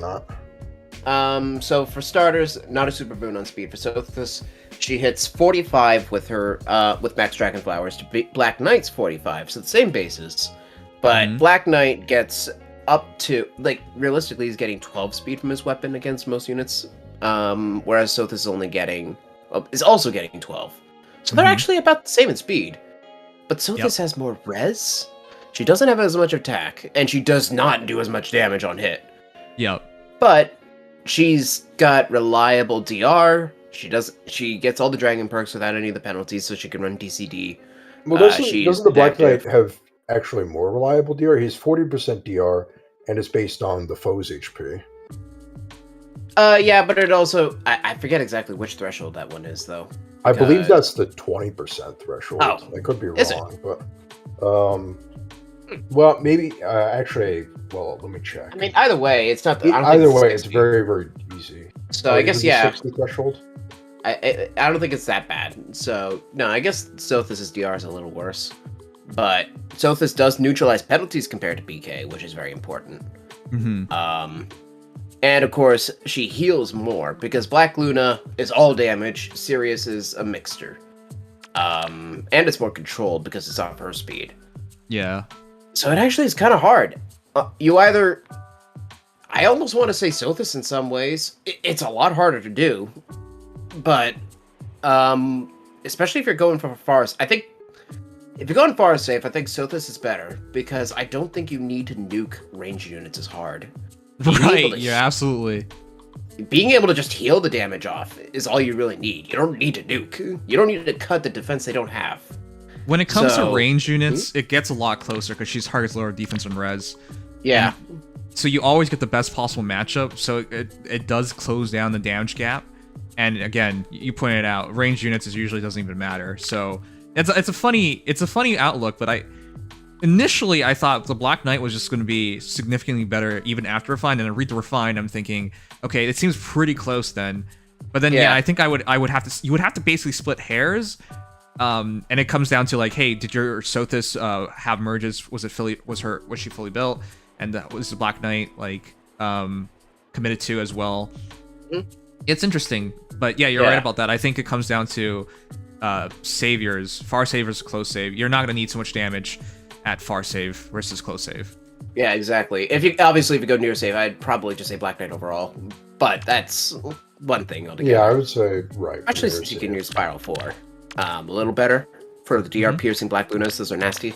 not. So for starters, not a super boon on speed. For Sothis, she hits 45 with her with Max Dragon Flowers to beat Black Knight's 45, so the same basis. But Black Knight gets up to, like, realistically, he's getting 12 speed from his weapon against most units, whereas Sothis is also getting 12. So they're actually about the same in speed. But Sothis has more res. She doesn't have as much attack, and she does not do as much damage on hit. Yep. But she's got reliable DR. She gets all the dragon perks without any of the penalties, so she can run DCD. Well, doesn't the Black Knight have actually more reliable DR? He's 40% DR, and it's based on the foe's HP. Yeah, but it also... I forget exactly which threshold that one is, though. I believe that's the 20% threshold. Oh, I could be wrong, but... Well, maybe actually. Well, let me check. I mean, either way, it's not. I don't Either think way, it's 60. very, very easy. So I guess is it yeah. 60 threshold. I don't think it's that bad. So no, I guess Sothis' DR is a little worse, but Sothis does neutralize penalties compared to BK, which is very important. And of course, she heals more because Black Luna is all damage, Sirius is a mixture. And it's more controlled because it's off her speed. Yeah. So it actually is kind of hard. You either... I almost want to say Sothis in some ways. It's a lot harder to do. But, especially if you're going for far... I think... If you're going far safe, I think Sothis is better. Because I don't think you need to nuke ranged units as hard. Right, yeah, absolutely. Being able to just heal the damage off is all you really need. You don't need to nuke. You don't need to cut the defense they don't have. When it comes to ranged units, it gets a lot closer because she targets lower defense and res. Yeah. And so you always get the best possible matchup, so it does close down the damage gap. And again, you pointed out, ranged units usually doesn't even matter. So it's a funny outlook, but initially, I thought the Black Knight was just going to be significantly better even after Refined, and I read the Refined, I'm thinking, okay, it seems pretty close then. But then, yeah I think you would have to basically split hairs, and it comes down to like, hey, did your Sothis have merges? Was she fully built? And was the Black Knight like committed to as well? Mm-hmm. It's interesting, but yeah, you're right about that. I think it comes down to saviors, far saviors, close save. You're not going to need so much damage at far save versus close save. Yeah, exactly. If you go near save, I'd probably just say Black Knight overall. But that's one thing altogether. Yeah, I would say right. Actually, since you can use Spiral 4, a little better for the DR piercing Black Lunas. Those are nasty.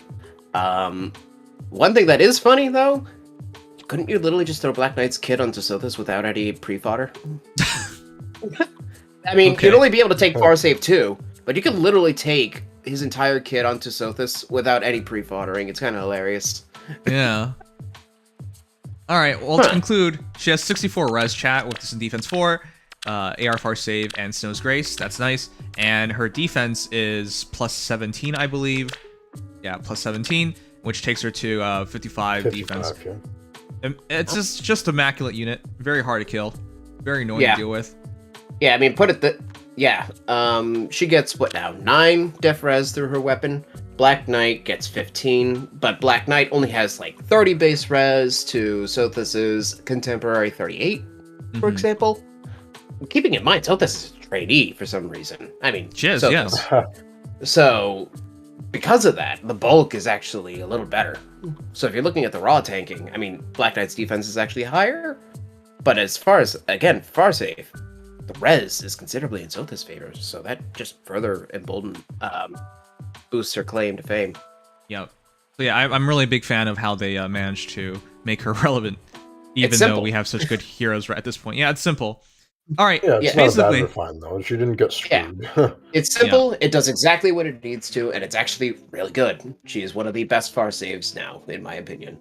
One thing that is funny though, couldn't you literally just throw Black Knight's kid onto Sothis without any pre-fodder? I mean, you'd only be able to take far save too, but you could literally take his entire kit onto Sothis without any pre-foddering. It's kind of hilarious. Yeah. All right, well, to conclude, she has 64 res chat with this in defense 4, AR far save, and Snow's Grace. That's nice. And her defense is plus 17, I believe. Yeah, plus 17, which takes her to 55 defense. Yeah. It's just immaculate unit. Very hard to kill. Very annoying to deal with. Yeah, I mean, she gets, what now, 9 def res through her weapon. Black Knight gets 15, but Black Knight only has, like, 30 base res to Sothis' contemporary 38, for example. Keeping in mind, Sothis is a trainee for some reason. I mean, she is, yes. So, because of that, the bulk is actually a little better. So if you're looking at the raw tanking, I mean, Black Knight's defense is actually higher, but as far as, again, far safe, the res is considerably in Sothis' favor, so that just further boosts her claim to fame. Yep. So yeah, I'm really a big fan of how they managed to make her relevant, even though we have such good heroes right at this point. Yeah, it's simple. All right. Yeah, it's not bad refined though. She didn't get screwed. Yeah. It's simple. It does exactly what it needs to, and it's actually really good. She is one of the best far saves now, in my opinion.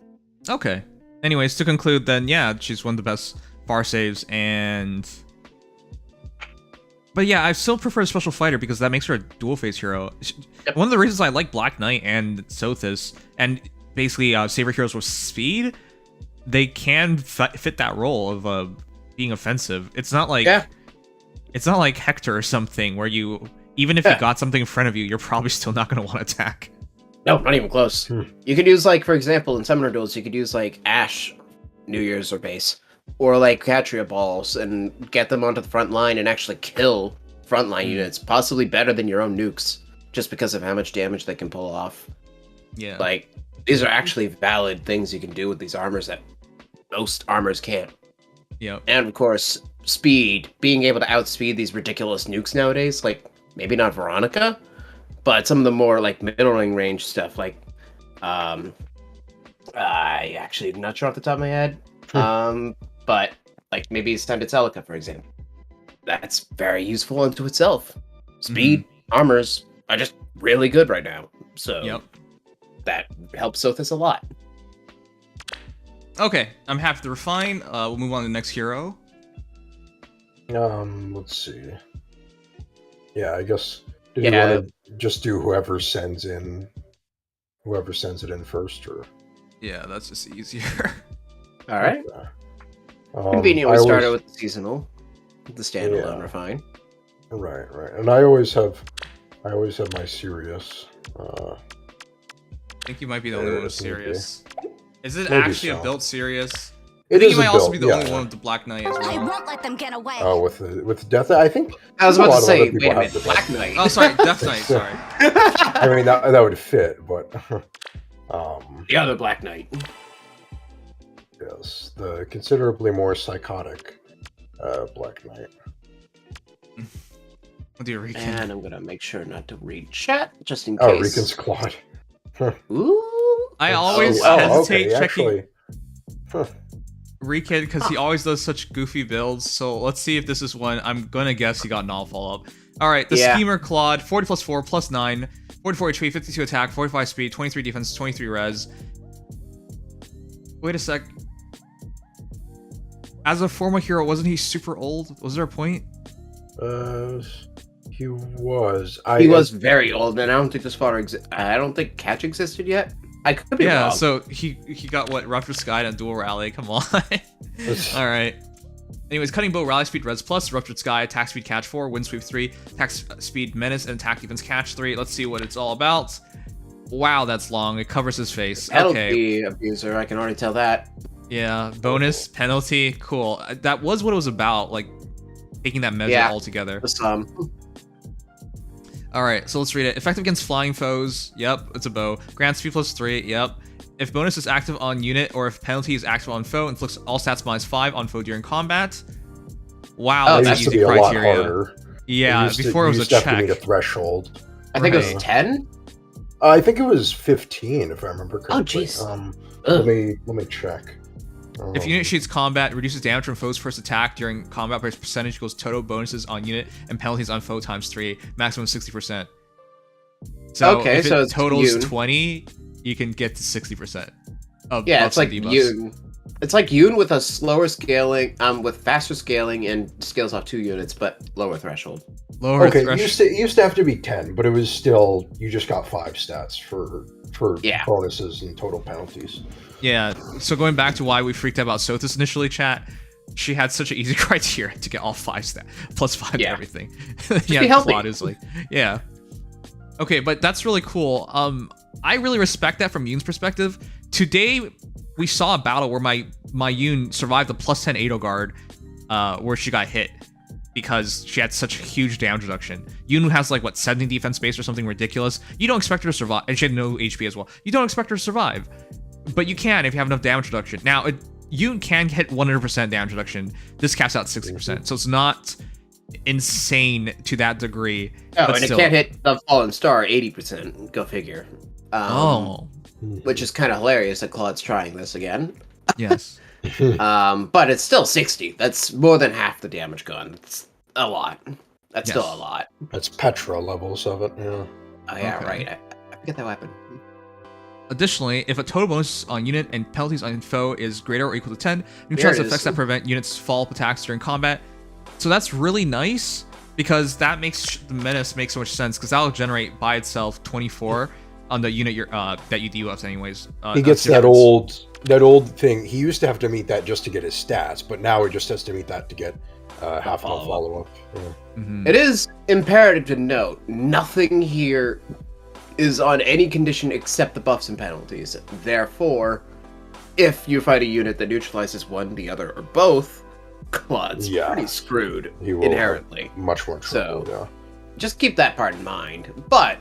Okay. Anyways, to conclude, then yeah, she's one of the best far saves, but yeah, I still prefer Special Fighter because that makes her a dual phase hero. Yep. One of the reasons I like Black Knight and Sothis, and basically saver heroes with speed, they can fit that role of being offensive. It's not like Hector or something where you, even if you got something in front of you, you're probably still not going to want to attack. No, not even close. You could use, like, for example, in Summoner Duels, you could use, like, Ashe New Year's or base, or, like, Catria Balls, and get them onto the front line and actually kill frontline units, possibly better than your own nukes, just because of how much damage they can pull off. Yeah. Like, these are actually valid things you can do with these armors that most armors can't. Yep. And, of course, speed. Being able to outspeed these ridiculous nukes nowadays, like, maybe not Veronica, but some of the more, like, middle range stuff, like, I actually am not sure off the top of my head, but, like, maybe Standard Celica, for example. That's very useful unto itself. Speed, armors are just really good right now, so that helps Sothis a lot. Okay, I'm happy to refine. We'll move on to the next hero. Let's see. Yeah, I guess... Did you want to just do whoever sends it in first, or Yeah, that's just easier. All right. I Convenient. We started always- with the seasonal, the standalone Yeah. refine. Right, and I always have my serious. I think you might be the only one who's maybe. serious. Is it Maybe actually so. a built serious? It I think is you might a also build, be the yeah. only one with the Black Knight as I well. won't let them get away. Oh, with Death, I think. I was a about lot to of say, other people wait a have minute, the Black Death Knight. Oh, sorry, Death Knight. Sorry. I mean, that would fit, but The other Black Knight. yes, the considerably more psychotic Black Knight. What do you reckon? And I'm gonna make sure not to read chat, just in Oh, case. Riken's Claude. Ooh. I always oh, hesitate okay, checking actually. Huh. Riken because he always does such goofy builds. So let's see if this is one. I'm gonna guess he got an all follow up. All right, the Yeah. Schemer Claude, 40 plus 4 plus 9, 44 HP, 52 attack, 45 speed, 23 defense, 23 res. Wait a sec. As a former hero, wasn't he super old? Was there a point? He was. He was very old, and I don't think this fodder I don't think catch existed yet. I could be Yeah, wrong. so he got what, Rupture Sky and Dual Rally. Come on. All right. Anyways, Cutting Bow, Rally Speed, Res Plus, Ruptured Sky, Attack Speed, Catch 4, Wind Sweep 3, Attack Speed, Menace, and Attack Defense, Catch 3. Let's see what it's all about. Wow, that's long. It covers his face. That'll Okay. be abuser. I can already tell that. Yeah, bonus, penalty, cool. That was what it was about, like, taking that measure Yeah. altogether. The sum. Alright, so let's read it. Effective against flying foes. Yep, it's a bow. Grants speed plus 3. Yep. If bonus is active on unit or if penalty is active on foe, inflicts all stats -5 on foe during combat. Wow, Oh, It that's used to easy be a lot criteria. harder. Yeah, before it was a used to have to check. meet a threshold. I think it Right. was 10. I think it was 15, if I remember correctly. Oh, jeez. Let me check. If unit shoots combat, reduces damage from foe's first attack during combat by percentage equals total bonuses on unit and penalties on foe ×3, maximum 60%. So Okay, if so it it's totals Yoon. 20, you can get to 60%. Of Yeah, buffs it's like and debuffs. Yoon. It's like Yoon with a slower scaling, with faster scaling and scales off 2 units, but lower threshold. Lower Okay, threshold. it used to have to be 10, but it was still, you just got 5 stats for Yeah. bonuses and total penalties. Yeah, so going back to why we freaked out about Sothis initially, chat, she had such an easy criteria to get all 5 stat, plus 5 to Yeah. everything. be Yeah, healthy. Claude is like, yeah. Okay, but that's really cool. I really respect that from Yoon's perspective. Today, we saw a battle where my Yoon survived the +10 Ado guard, where she got hit because she had such a huge damage reduction. Yoon has like what 70 defense base or something ridiculous. You don't expect her to survive, and she had no HP as well. You don't expect her to survive, but you can if you have enough damage reduction. Now, Yoon can hit 100% damage reduction. This caps out 60%, so it's not insane to that degree. Oh, but and still. it can't hit the Fallen Star 80%. Go figure. Oh, Which is kind of hilarious that Claude's trying this again. yes. But it's still 60. That's more than half the damage gun. It's a lot. That's Yes. still a lot. That's Petra levels of it, yeah. Oh, yeah, Okay. right. I forget that weapon. Additionally, if a total bonus on unit and penalties on foe is greater or equal to 10, There neutralize it effects is. that prevent units' follow-up attacks during combat. So that's really nice because that makes the menace make so much sense because that'll generate by itself 24 on the unit that you debuff anyways. He gets that old thing. He used to have to meet that just to get his stats, but now he just has to meet that to get half health follow-up. Yeah. Mhm. It is imperative to note, nothing here is on any condition except the buffs and penalties. Therefore, if you fight a unit that neutralizes one, the other, or both, Claude's Yeah. pretty screwed He will inherently. much more trouble, So- yeah. Just keep that part in mind. But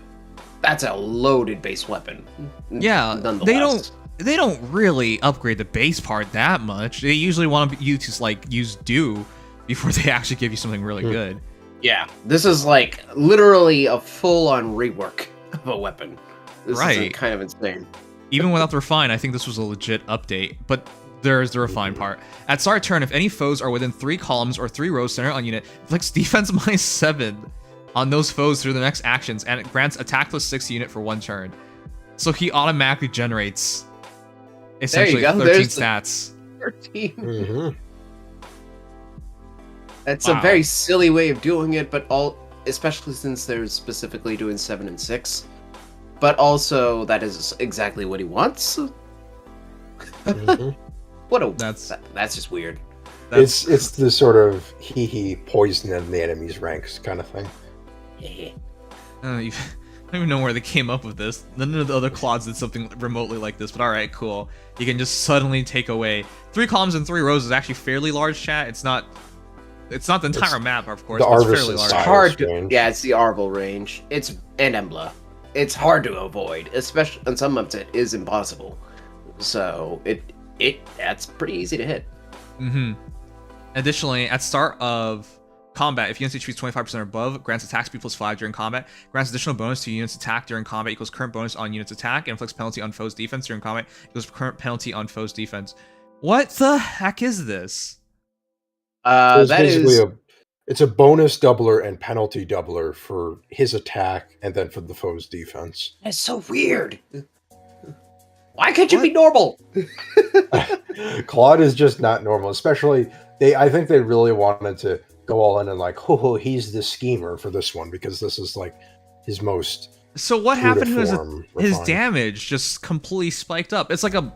that's a loaded base weapon. Yeah, nonetheless. they don't really upgrade the base part that much. They usually want you to like use do before they actually give you something really good. Yeah, this is like literally a full-on rework of a weapon. This Right. is kind of insane. Even without the refine, I think this was a legit update, but there's the refine part. At start turn, if any foes are within 3 columns or 3 rows centered on unit, inflicts defense -7 on those foes through the next actions, and it grants attack +6 unit for 1 turn. So he automatically generates essentially go. 13 There's the- stats. 13. Mm-hmm. That's Wow. a very silly way of doing it, but especially since they're specifically doing 7 and 6. But also, that is exactly what he wants. Mhm. What a That's that's just weird. It's the sort of hee poison in the enemy's ranks kind of thing. Yeah. I don't even know where they came up with this. None of the other Claudes did something remotely like this, but alright, cool. You can just suddenly take away 3 columns and 3 rows is actually fairly large, chat. It's not the entire map, of course, the but it's Arvis fairly is large. size. Hard to, range. yeah, it's the Arval range. It's an Emblem. It's hard to avoid, especially on some maps it is impossible. So that's pretty easy to hit. Mm-hmm. Additionally, at start of combat, if units HP is 25% or above, grants attack speed +5 during combat, grants additional bonus to units attack during combat equals current bonus on units attack, and inflicts penalty on foes defense during combat equals current penalty on foes defense. What the heck is this? So it's That basically is it's a bonus doubler and penalty doubler for his attack and then for the foe's defense. that's so weird. Why can't you be normal? Claude is just not normal, especially I think they really wanted to go all in and like, he's the schemer for this one because this is like his most So what happened to uniform, his refined. damage just completely spiked up? It's like a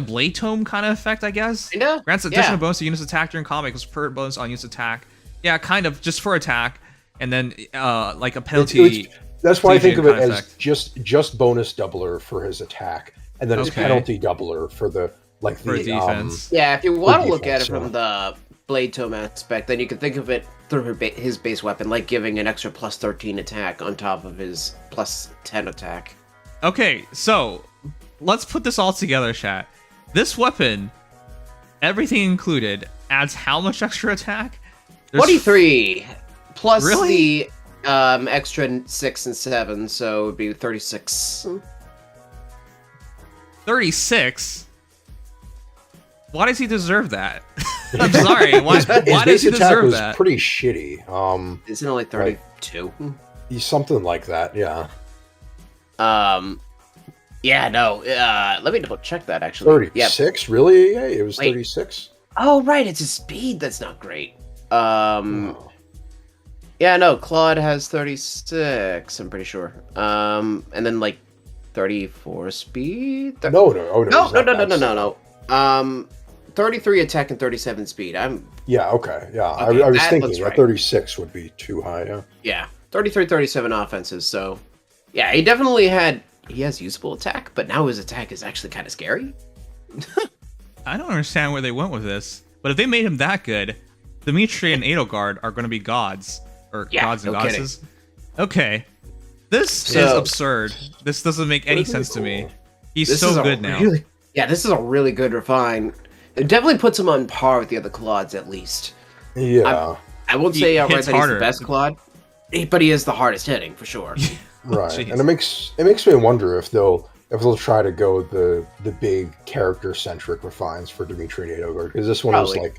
blade tome kind of effect, I guess. Kinda? Grants additional Yeah. bonus to units attack during combat equals per bonus on units attack. Yeah, kind of just for attack, and then like a penalty. That's why I think of it kind of as effect. just bonus doubler for his attack, and then it's Okay. penalty doubler for the For defense. Yeah, if you want to look at defense, it from the Blade Tome aspect, then you can think of it through his base weapon, like giving an extra +13 attack on top of his +10 attack. Okay, so let's put this all together, chat. This weapon, everything included, adds how much extra attack? There's 23 plus Really? the extra 6 and 7, so it would be 36. 36. Why does he deserve that? I'm sorry. Why His does base he attack deserve was that? pretty shitty. Isn't it only 32? He's something like that, yeah. Yeah, no. Let me double check that actually. 36, really? Yeah, it was Wait. 36. Oh, right, it's his speed that's not great. Oh. Yeah, no, Claude has 36, I'm pretty sure. And then like 34 speed? No, oh, No, it's not that, so- no. 33 attack and 37 speed. Yeah, okay, yeah. Okay, I was that thinking looks that right. 36 would be too high, yeah. Yeah, 33, 37 offenses, so... Yeah, he definitely he has usable attack, but now his attack is actually kind of scary. I don't understand where they went with this. But if they made him that good, Dimitri and Edelgard are going to be gods. Or Yeah, gods and no kidding. goddesses. Okay. This is So- absurd. This doesn't make any Pretty sense to me. cool. He's This so is a good now. Yeah, this is a really good refine. It definitely puts him on par with the other Claudes, at least. Yeah, I won't He say outright hits that he's harder. the best Claude, but he is the hardest hitting, for sure. right. jeez. And it makes me wonder if they'll try to go the big character centric refines for Dimitri and Edelgard, because this one Probably.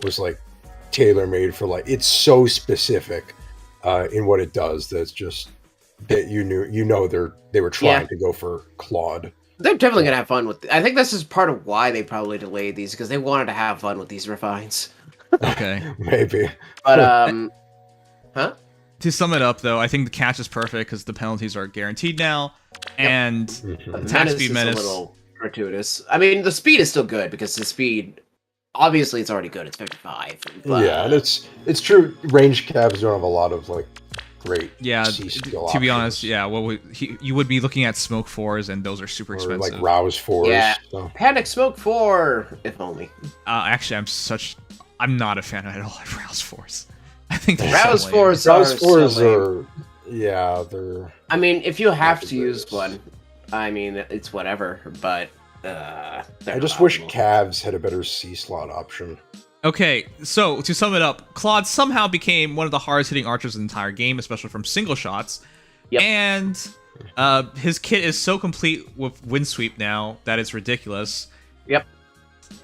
was like tailor made for like, it's so specific in what it does that it's just that they were trying Yeah. to go for Claude. They're definitely gonna have fun with I think this is part of why they probably delayed these, because they wanted to have fun with these refines. Okay. Maybe. But, huh? To sum it up, though, I think the catch is perfect because the penalties are guaranteed now. And Mhm. The attack speed is menace. a little gratuitous. I mean, the speed is still good, because the speed... Obviously, it's already good. It's 55. But, Yeah, and it's true. Ranged cabs don't have a lot of like great Yeah, C skill to be options. honest, yeah, you would be looking at smoke 4s, and those are super or expensive. like rouse fours. Yeah. So. Panic Smoke 4, if only. Actually, I'm not a fan of Rouse 4s. I think they're Rouse so lame. 4s Rouse are fours so lame. are they're I mean, if you have Not the to use greatest. one, I mean, it's whatever, but... I just wish Cavs had a better C slot option. Okay, so to sum it up, Claude somehow became one of the hardest hitting archers in the entire game, especially from single shots. Yep. And his kit is so complete with wind sweep now that it's ridiculous. Yep.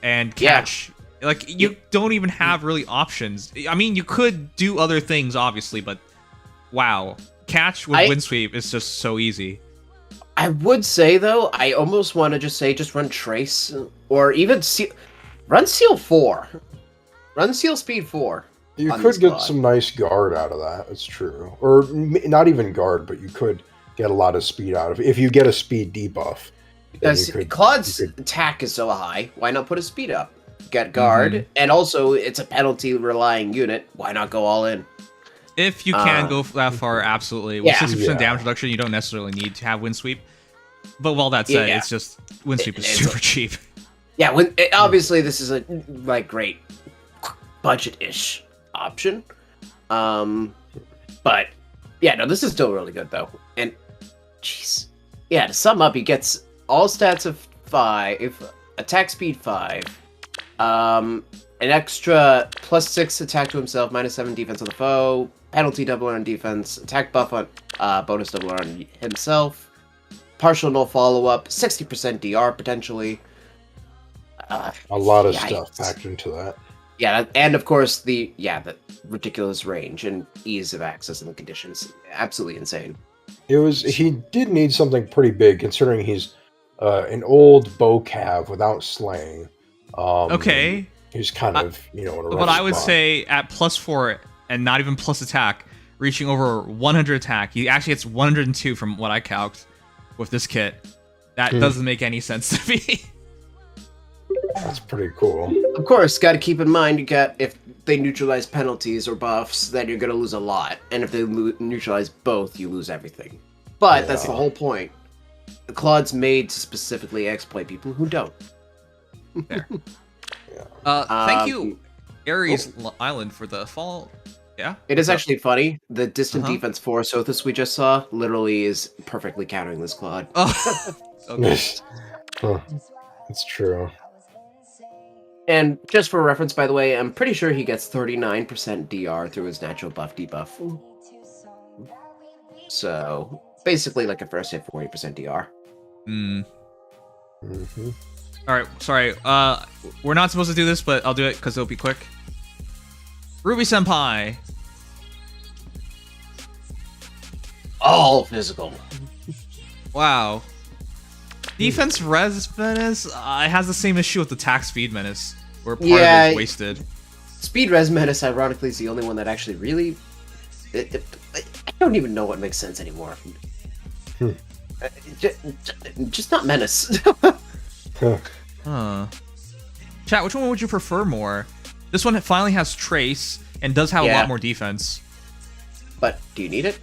And Yeah. catch. Like, you don't even have really options. I mean, you could do other things, obviously, but wow. Catch with wind sweep is just so easy. I would say, though, I almost want to just run Trace, or even run Seal 4. Run Seal Speed 4. You on could this get Claude. some nice guard out of that. It's true, or not even guard, but you could get a lot of speed out of it if you get a speed debuff. Because you could- Claude's you could- attack is so high, why not put a speed up? Get guard, and also it's a penalty relying unit. Why not go all in? If you can go that far, absolutely. With Yeah. 60% Yeah. damage reduction, you don't necessarily need to have wind sweep. But while that said, Yeah. it's just wind sweep is It's super cheap. Yeah, obviously this is a like great budget-ish option. But yeah, no, this is still really good though. And jeez. Yeah, to sum up, he gets all stats of 5, attack speed 5, an extra +6 attack to himself, -7 defense on the foe, penalty doubler on defense, attack buff on bonus doubler on himself, partial null follow-up, 60% DR potentially. A lot of Yikes. stuff packed into that. Yeah, and of course the ridiculous range and ease of access and the conditions. Absolutely insane. He did need something pretty big, considering he's an old bow cav without slaying. Okay. He's kind of, in a rough But I would spot. say at +4 and not even plus attack, reaching over 100 attack, he actually hits 102 from what I calced with this kit. That doesn't make any sense to me. That's pretty cool. Of course, got to keep in mind if they neutralize penalties or buffs, then you're gonna lose a lot, and if they neutralize both, you lose everything. But that's the Yeah. whole point. The Claude's made to specifically exploit people who don't. There. Thank you, Um, Ares Island, for the fall. Yeah. It is What's up? actually funny. The distant Uh-huh. defense 4 Sothis we just saw literally is perfectly countering this Claude. Oh. Okay. Huh. It's true. And just for reference, by the way, I'm pretty sure he gets 39% DR through his natural buff debuff. So basically like a first hit 40% DR. Hmm. Hmm. All right. Sorry. We're not supposed to do this, but I'll do it because it'll be quick. Ruby Senpai. All physical. Wow. Defense res menace has the same issue with the attack speed menace, where part of it is wasted. Speed Res Menace, ironically, is the only one that actually really... I don't even know what makes sense anymore. Just not Menace. Huh. Chat, which one would you prefer more? This one finally has Trace and does have a Yeah. lot more defense. But do you need it?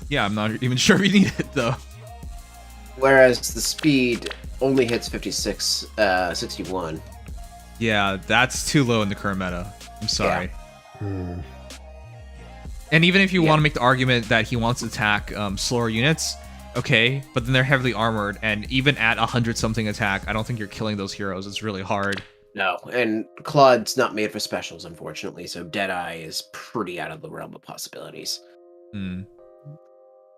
Yeah, I'm not even sure if you need it though. Whereas the speed only hits 61. Yeah, that's too low in the current meta. I'm sorry. Hmm. And even if you Yeah. want to make the argument that he wants to attack slower units, okay, but then they're heavily armored, and even at 100-something attack, I don't think you're killing those heroes. It's really hard. No, and Claude's not made for specials, unfortunately, so Deadeye is pretty out of the realm of possibilities. Hmm.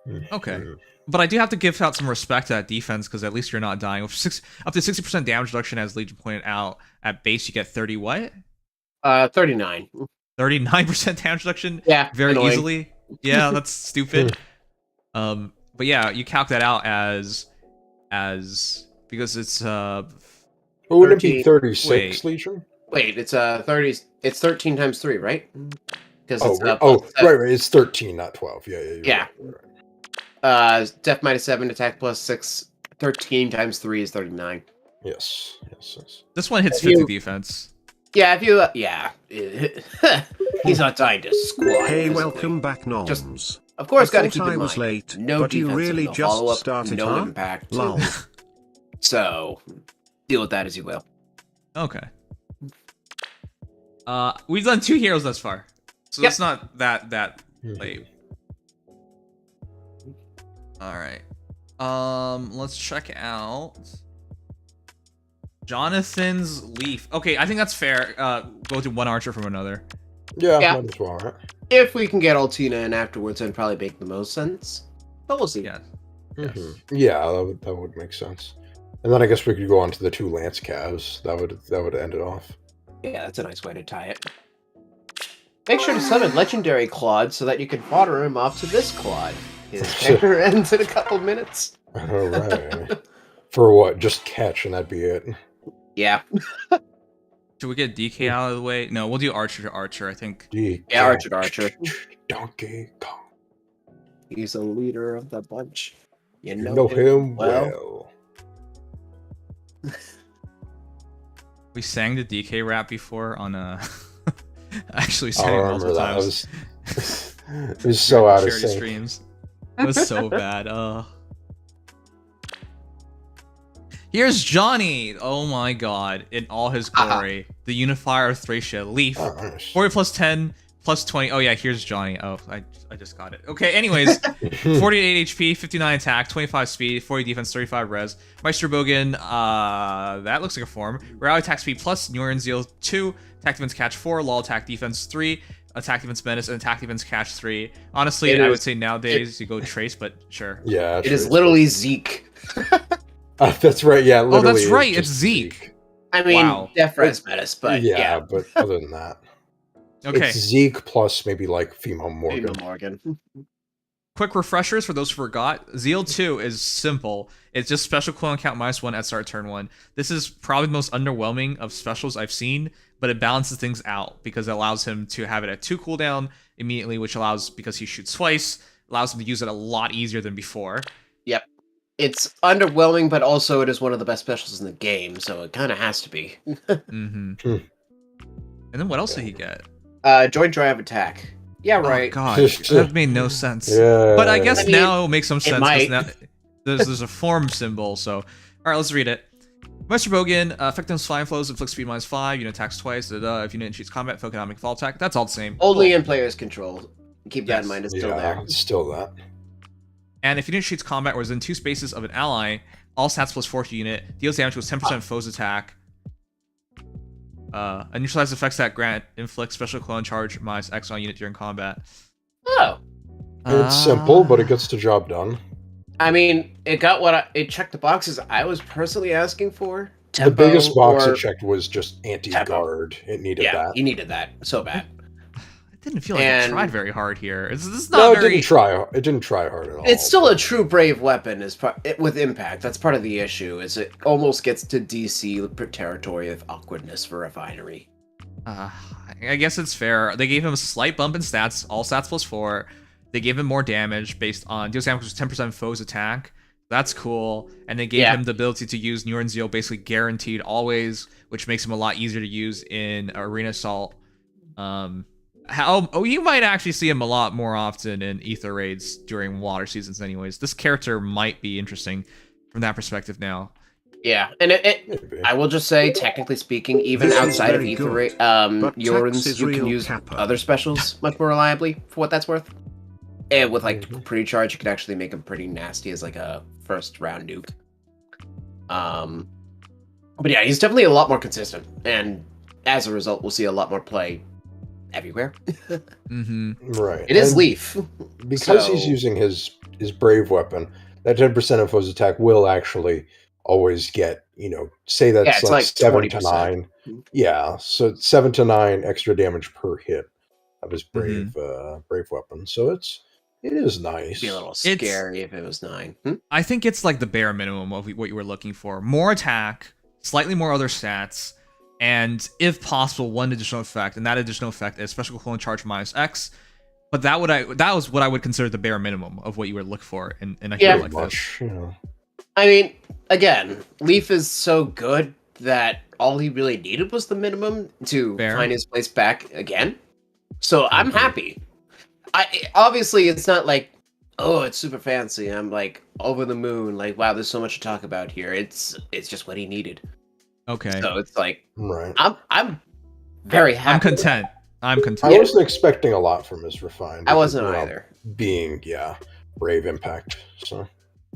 Hmm. Okay. But I do have to give out some respect to that defense, because at least you're not dying. With up to 60% damage reduction, as Legion pointed out, at base you get 30 what? 39. 39% damage reduction? Yeah, Very annoying. easily. Yeah, that's stupid. But yeah, you calc that out as because it's But wouldn't it be 13 36, Legion? Wait, it's 30. It's 13 times 3, right? Because Oh, it's right. It's 13, not 12. Yeah. You're Yeah. right. Def -7, attack +6. 13 times 3 is 39. Yes. this one hits If you- 50 defense. Yeah, if you he's not dying to squat. Hey, physically. welcome back, Noms. Of course, I got to thought keep I in was mind. late, No but you defensive, really no just follow-up, started, no huh? impact. Lol. So deal with that as you will. Okay. We've done 2 heroes thus far, so Yep. that's not that late. All right. Let's check out Jonathan's Leaf. Okay, I think that's fair. Go to one archer from another. Yeah, Yeah. might as well, right? If we can get Altina in afterwards, then probably make the most sense. But we'll see. Yeah. Mhm. Yeah, that would make sense. And then I guess we could go on to the 2 Lance calves. That would end it off. Yeah, that's a nice way to tie it. Make sure to summon Legendary Claude so that you can fodder him off to this Claude. His character ends in a couple minutes. All right. For what? Just catch, and that'd be it. Yeah. Should we get DK out of the way? No, we'll do archer to archer. I think. Yeah, Archer to Archer. Donkey Kong. He's a leader of the bunch. You know him well. We sang the DK rap before on actually I sang it remember multiple that. times. It was so out of Charity sync. streams. It was so bad. Here's Johnny. Oh my god, in all his glory. The Unifier of Thracia. Leaf. Oh, nice. 40 plus 10 plus 20. Oh yeah, here's Johnny. Oh, I just got it. Okay, anyways. 48 HP, 59 attack, 25 speed, 40 defense, 35 res. Meister Bogan, that looks like a form. Rally attack speed plus, Neuron Zeal 2, attack defense catch 4, law attack defense 3, attack defense menace, and attack defense catch 3. Honestly, I would say nowadays you go trace, but sure. Yeah, It is literally Zeke. that's right. Yeah, Oh, literally, that's right. just It's Zeke. I mean, Wow. Def Res Menace, but yeah, but other than that, Okay. it's Zeke plus maybe like female Morgan. Female Morgan. Quick refreshers for those who forgot. Zeal 2 is simple. It's just special cooldown count -1 at start turn 1. This is probably the most underwhelming of specials I've seen, but it balances things out because it allows him to have it at 2 cooldown immediately, which allows, because he shoots twice, allows him to use it a lot easier than before. Yep. It's underwhelming, but also it is one of the best specials in the game, so it kind of has to be. Mm-hmm. Hmm. And then what else did he get? Joint Drive Attack. Yeah, right. Oh god, that made no sense. Yeah, But I guess I mean, now it'll make some sense might. because now there's a form symbol. So, all right, let's read it. Meister Bogan, effectiveness flying flows, inflicts speed -5, unit attacks twice. If unit cheats combat, focus economic fall attack. That's all the same. Only Cool. in player's control. Keep that in mind, it's still there. It's still that. And if unit cheats combat or is in 2 spaces of an ally, all stats +4 to unit, deals damage with 10% foe's attack. A neutralized effects that grant inflict special clone charge -X on unit during combat. Oh. It's simple, but it gets the job done. I mean, it got it checked the boxes I was personally asking for. The biggest box or- it checked was just anti-guard. It needed Yeah, that. you needed that so bad. I didn't feel like And- it tried very hard here. This is No, not it very. didn't try. It didn't try hard at all. It's still a true brave weapon with impact. That's part of the issue. Is it almost gets to DC territory of awkwardness for Refinery. I guess it's fair. They gave him a slight bump in stats, all stats +4. They gave him more damage based on deals damage with 10% foe's attack. That's cool. And they gave him the ability to use Neuron Zeal basically guaranteed always, which makes him a lot easier to use in Arena Assault. You might actually see him a lot more often in Ether raids during water seasons anyways. This character might be interesting from that perspective now. Yeah, and I will just say, technically speaking, even This is outside of very Ether good, Raid, but Yorins, Tax is you can real use Kappa. other specials much more reliably, for what that's worth. And with, like, pre-charge, you could actually make him pretty nasty as, like, a first-round nuke. But yeah, he's definitely a lot more consistent, and as a result, we'll see a lot more play everywhere. Right. It is And Leaf. because he's so- using his brave weapon. That 10% of foe's attack will actually always get, say that's Yeah, it's like 7 to 20%. 9. Yeah, so 7 to 9 extra damage per hit of his brave weapon. So it is nice. Be a little scary if it was 9. I think it's like the bare minimum of what you were looking for. More attack, slightly more other stats, and if possible, one additional effect. And that additional effect is special clone charge -X. But that was what I would consider the bare minimum of what you would look for in a hero like this. I mean, again, Leaf is so good that all he really needed was the minimum to find his place back again. So I'm happy. Obviously, it's not like, oh, it's super fancy. I'm like over the moon. Like, wow, there's so much to talk about here. It's just what he needed. Okay. So it's like, right. I'm very happy. I'm content. I'm content. I wasn't expecting a lot from his refined. I wasn't either. Being, brave impact. So.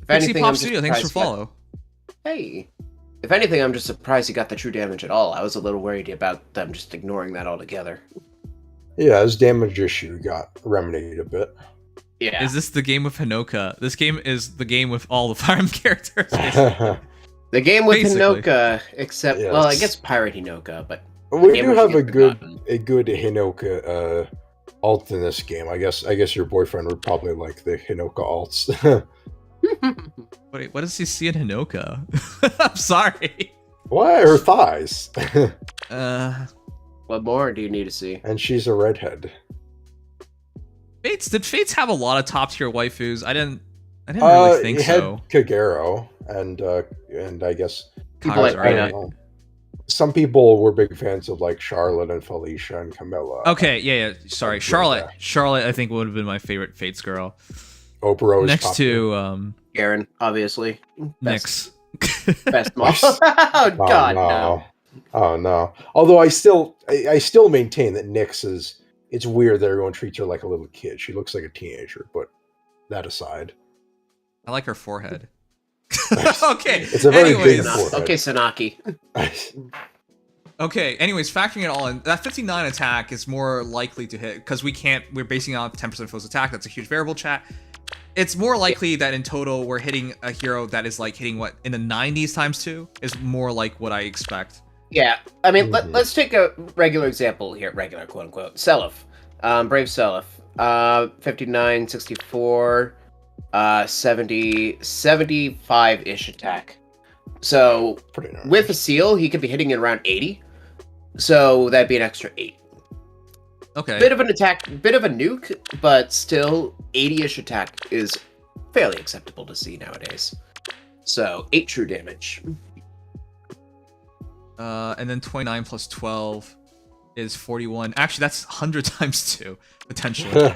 If Pixie anything, Pop I'm just Studio, thanks for surprised follow. Hey. If anything, I'm just surprised he got the true damage at all. I was a little worried about them just ignoring that altogether. Yeah, his damage issue got remedied a bit. Yeah. Is this the game with Hinoka? This game is the game with all the Fire Emblem characters. The game with Basically. Hinoka, except, Yes. well, I guess Pirate Hinoka, but We game do which have you a get good forgotten. Hinoka alt in this game. I guess your boyfriend would probably like the Hinoka alts. Wait, what does he see in Hinoka? I'm sorry. Why? Her thighs. What more do you need to see? And she's a redhead. Did Fates have a lot of top tier waifus? I didn't really think it had so. Kagero and I guess Kagura's like right. I don't know. some people were big fans of like Charlotte and Felicia and Camilla. Okay, yeah. Sorry, Yeah. Charlotte. Charlotte, I think would have been my favorite Fates girl. Oprah always Next popped to Garen, obviously. Nyx. Best mom. Oh in. God, no. Oh no! Although I still maintain that Nyx is. It's weird that everyone treats her like a little kid. She looks like a teenager. But that aside, I like her forehead. Okay. It's a very big anyways, forehead. Okay, Sanaki. Okay. Anyways, factoring it all in, that 59 attack is more likely to hit because we're basing it on 10% foe's attack. That's a huge variable, chat. It's more likely that in total we're hitting a hero that is like hitting what in the 90s times 2 is more like what I expect. Yeah, I mean, let's take a regular example here, regular quote unquote. Seliph, Brave Seliph, 59, 64, 70, 75-ish attack. So Pretty nice. with a seal, he could be hitting it around 80. So that'd be an extra 8. Okay. Bit of an attack, bit of a nuke, but still 80-ish attack is fairly acceptable to see nowadays. So 8 true damage. And then 29 plus 12 is 41. Actually, that's 100 times 2, potentially.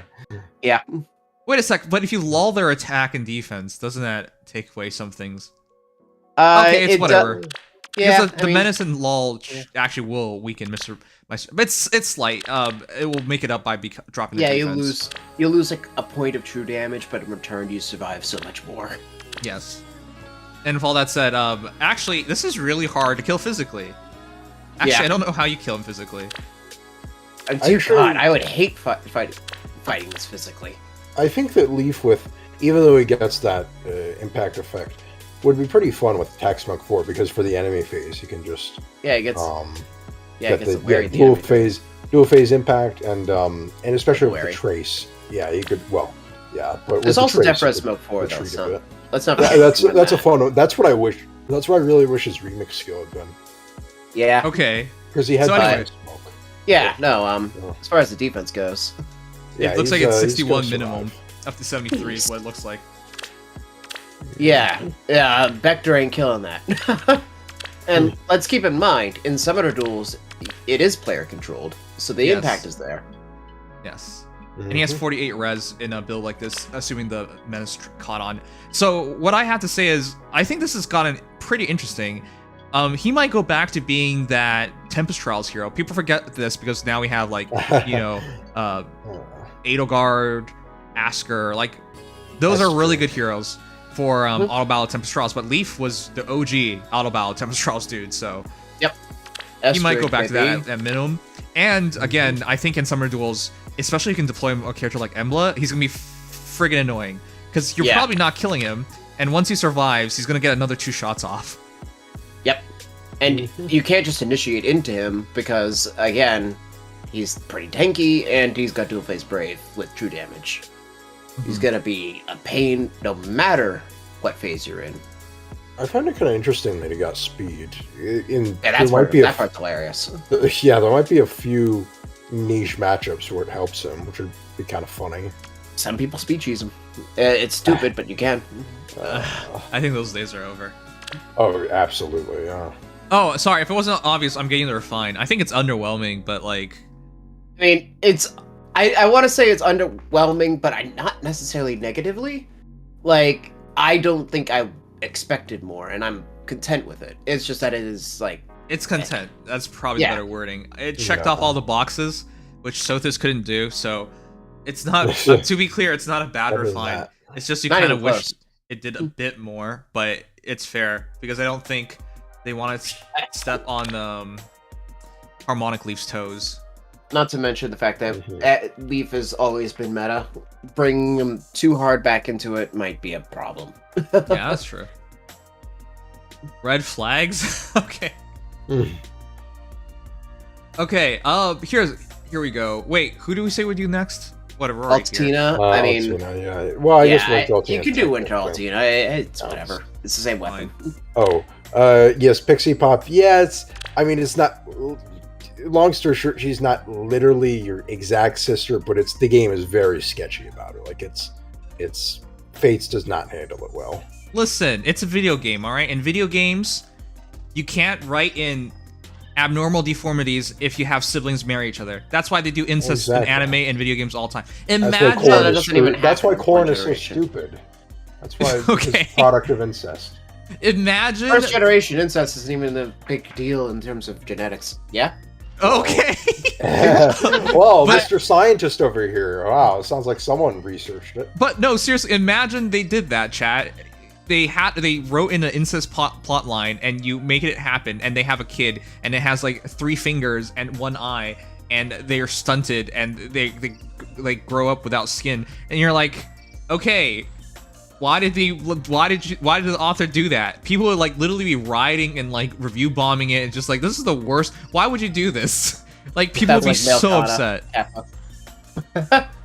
Yeah. Wait a sec, but if you lull their attack and defense, doesn't that take away some things? Okay, it's whatever. Yeah, Because the menace and lull actually will weaken Mr. But it's slight. It will make it up by dropping the defense. you lose like a point of true damage, but in return you survive so much more. Yes. And with all that said, actually, this is really hard to kill physically. Actually, Yeah. I don't know how you kill him physically. Dear sure- God, I would hate fighting this physically. I think that Leaf, even though he gets that impact effect, would be pretty fun with Attack Smoke 4 because for the enemy phase, he can just Yeah, it gets get the the wary dual damage. phase impact and especially with Wary. the trace. Yeah, you could but with There's the also trace, Defra you could Smoke 4 though, retreat a so bit. let's not. That's a fun one. That's what I wish. That's what I really wish his remix skill had been Yeah, Okay. because he had So Defense anyway. Smoke. yeah, no. Yeah. As far as the defense goes, Yeah, It looks like he's, it's he's 61 gonna minimum. survive. Up to 73 is what it looks like. yeah, Vector ain't killing that. And let's keep in mind, in Summoner duels, it is player controlled, so the Yes. impact is there. Yes. And he has 48 res in a build like this, assuming the menace caught on. So what I have to say is, I think this has gotten pretty interesting. He might go back to being that Tempest Trials hero. People forget this because now we have like, you know, Edelgard, Asker, like those That's are really true. good heroes for Auto Battle Tempest Trials. But Leaf was the OG Auto Battle Tempest Trials dude, so he might go back to that at minimum. And again, I think in Summer Duels, especially if you can deploy a character like Emblem, he's gonna be friggin' annoying because you're Yeah. probably not killing him. And once he survives, he's gonna get another 2 shots off. Yep. And you can't just initiate into him because, again, he's pretty tanky and he's got dual phase brave with true damage. He's gonna be a pain no matter what phase you're in. I find it kind of interesting that he got speed. Yeah, that's that part's hilarious. Yeah, there might be a few niche matchups where it helps him, which would be kind of funny. Some people speed cheese him. It's stupid, but you can. I think those days are over. Oh, absolutely, yeah. Oh, sorry, if it wasn't obvious, I'm getting the refine. I think it's underwhelming, but like, I mean, it's. I want to say it's underwhelming, but not necessarily negatively. Like, I don't think I expected more, and I'm content with it. It's just that it is like. it's content. That's probably Yeah. better wording. It checked Yeah. off all the boxes, which Sothis couldn't do, so it's not, to be clear, it's not a bad Better than refine. that. It's just you Not kind of even wish close. it did a bit more, but it's fair, because I don't think they want to step on Harmonic Leaf's toes. Not to mention the fact that Leaf has always been meta. Bringing him too hard back into it might be a problem. Yeah, that's true. Red flags? Okay. Mm. Okay, here we go. Wait, who do we say would do next? Whatever. Right here. Altina, I mean, Altina, yeah. Well, I guess Winter Altina. you can do Winter Altina. It's whatever. It's the same weapon. Oh, yes, Pixie Pop. Yeah, it's not. Long story short, she's not literally your exact sister, but the game is very sketchy about her. Like it's Fates does not handle it well. Listen, it's a video game, all right? In video games, you can't write in abnormal deformities if you have siblings marry each other. That's why they do incest in anime and video games all the time. Imagine That's why corn is so stupid. That's why it's a product of incest. Imagine first generation incest isn't even a big deal in terms of genetics. Yeah. Okay. Well, Mr. Scientist over here. Wow, it sounds like someone researched it. But no, seriously, imagine they did that, chat. They wrote in an incest plot line, and you make it happen, and they have a kid, and it has like 3 fingers and 1 eye, and they are stunted, and they like grow up without skin, and you're like, okay, why did the author do that? People would like literally be rioting and like review bombing it, and just like, this is the worst. Why would you do this? Like, people would be so upset.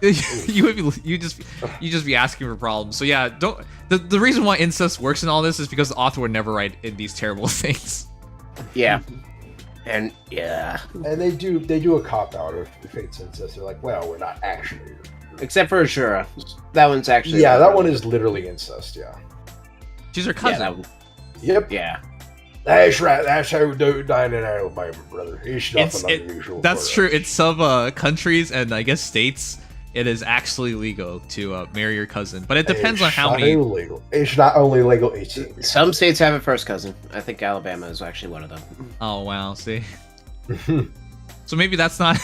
you just be asking for problems. So yeah, the reason why incest works in all this is because the author would never write in these terrible things. Yeah. And they do a cop out if it's incest. They're like, well, we're not actually. Except for Azura. That one's actually. Yeah, that one is literally incest. Yeah. She's her cousin. Yep. Yeah. That's right. That's how we do dynamite with my brother. It's nothing unusual. That's true. In some countries and I guess states, it is actually legal to marry your cousin, but it depends on how many. Illegal. It's not only legal. It's illegal. Some states have a first cousin. I think Alabama is actually one of them. Oh wow! See, so maybe that's not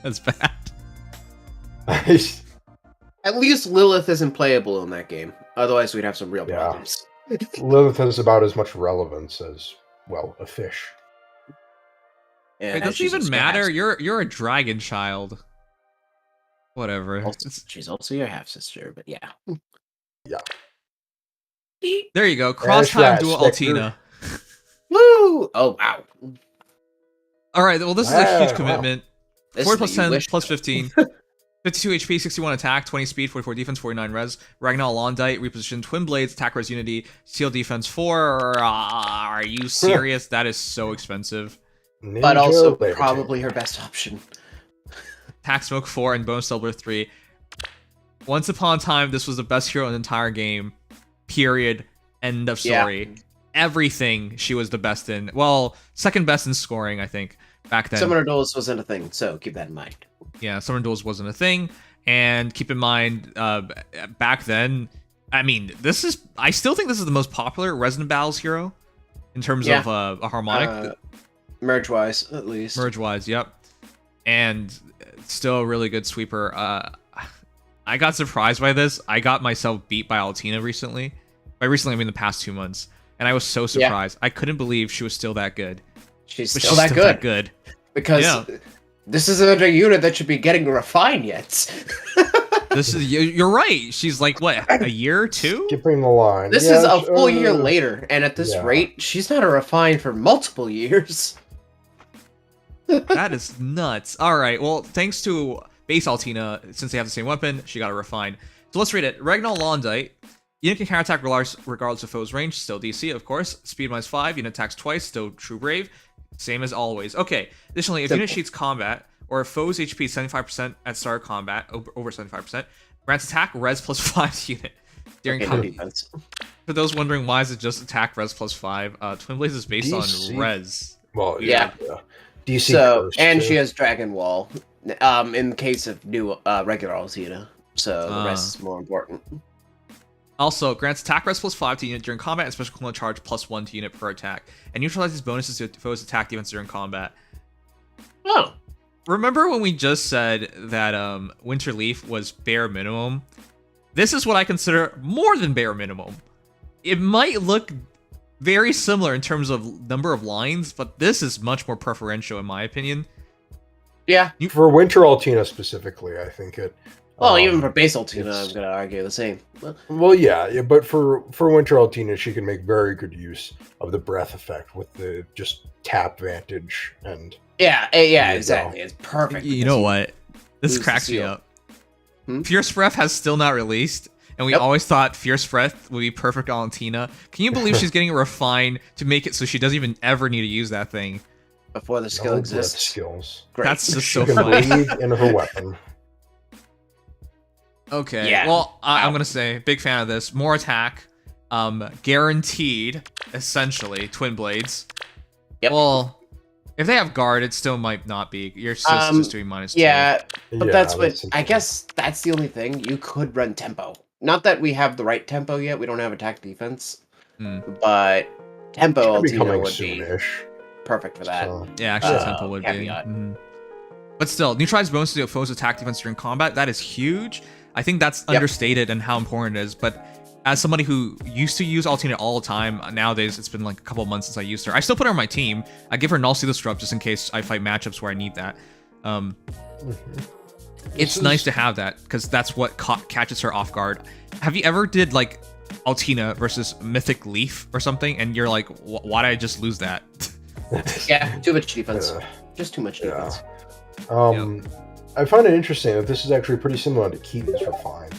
as bad. At least Lilith isn't playable in that game. Otherwise, we'd have some real problems. Lilith has about as much relevance as, well, a fish. Yeah, it doesn't even matter. You're a dragon child. Whatever. She's also your half sister, but yeah. Yeah. There you go. Cross time duel Altina. Woo! Oh wow. All right. Well, this is a huge commitment. 40 plus 10 plus 15. 52 HP, 61 attack, 20 speed, 44 defense, 49 res. Ragnar Londite, reposition Twin Blades, attack res unity, steel defense 4. Are you serious? That is so expensive. But also probably her best option. Attack smoke 4 and bonus doubler 3. Once upon a time, this was the best hero in the entire game. Period. End of story. Yeah. Everything she was the best in. Well, second best in scoring, I think, back then. Summoner Duels wasn't a thing, so keep that in mind. Yeah, Summoner Duels wasn't a thing, and keep in mind, back then, I mean, I still think this is the most popular Resonant Battles hero, in terms of a harmonic. Merge-wise, at least. Merge-wise, yep. And still a really good sweeper. I got surprised by this. I got myself beat by Altina recently. By recently, I mean the past 2 months. And I was so surprised. I couldn't believe she was still that good. She's still that good. Because this isn't a unit that should be getting refined yet. You're right. She's like, what, a year or 2? Skipping the line. This is a full year later, and at this rate, she's not a refined for multiple years. That is nuts. All right, well, thanks to base Altina, since they have the same weapon, she got a refined. So let's read it. Ragnar Londite. Unit can counterattack regardless of foe's range, still DC, of course. Speed -5, unit attacks twice, still true brave. Same as always. Okay, additionally, if unit cheats combat, or if foe's HP is 75% at start of combat, over 75%, grants attack res +5 to unit during combat. For those wondering why is it just attack res +5, Twin Blades is based on res. Well, yeah. DC so, and she has Dragon Wall, in the case of new regular Altina, so the rest is more important. Also, grants attack res +5 to unit during combat and special equivalent charge +1 to unit per attack, and neutralizes bonuses to foes' attack defense during combat. Oh. Remember when we just said that Winterleaf was bare minimum? This is what I consider more than bare minimum. It might look very similar in terms of number of lines, but this is much more preferential in my opinion. Yeah. For Winter Altina specifically, I think it... Well, even for base Altina, I'm going to argue the same. Well, yeah, but for Winter Altina, she can make very good use of the breath effect with the just tap vantage and... Yeah, exactly. It's perfect. You know what? This cracks me up. Fierce Breath has still not released, and we always thought Fierce Breath would be perfect on Altina. Can you believe she's getting it refined to make it so she doesn't even ever need to use that thing? Before the skill exists. Skills. Great. That's just so funny. She can bleed in her weapon. Okay, well, I'm going to say, big fan of this. More attack. Guaranteed, essentially, Twin Blades. Yep. Well, If they have guard, it still might not be. You're just doing -2. Yeah, but Yeah, that's what that's I guess. That's the only thing you could run tempo. Not that we have the right tempo yet. We don't have attack defense, Hmm. but tempo Should be Altina coming would be soonish. perfect for that. So, Yeah, actually, Uh, tempo would caveat. be. But still, neutralize bonus to the foe's attack defense during combat. That is huge. I think that's understated and how important it is. But as somebody who used to use Altina all the time, nowadays it's been like a couple of months since I used her. I still put her on my team. I give her null seal disrupt just in case I fight matchups where I need that. It's nice to have that because that's what catches her off guard. Have you ever did like Altina versus Mythic Leaf or something, and you're like, why did I just lose that? Yeah, too much defense. Just too much defense. I find it interesting that this is actually pretty similar to Keaton's Refine.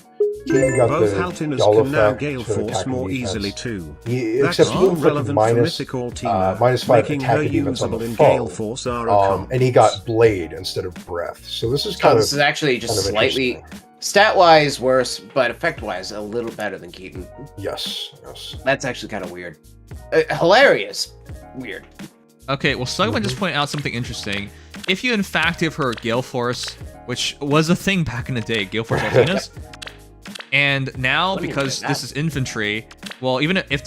Keaton got Both the Altinas dull can now effect Gale to Force attack and more defense. easily too. Except That's he more inflicted relevant for minus, Mythic Altina, -5 making attack her and defense on usable the in foe. Gale Force Arrow And he got Blade instead of Breath. So this is So kind this is of actually just kind of slightly interesting. stat-wise worse, but effect-wise a little better than Keaton. Yes. That's actually kind of weird. Hilarious. Weird. Okay, well, Slugman just pointed out something interesting. If you in fact give her Gale Force, which was a thing back in the day, Gale Force Altinas, and now What do you because mean by this is infantry, well, even if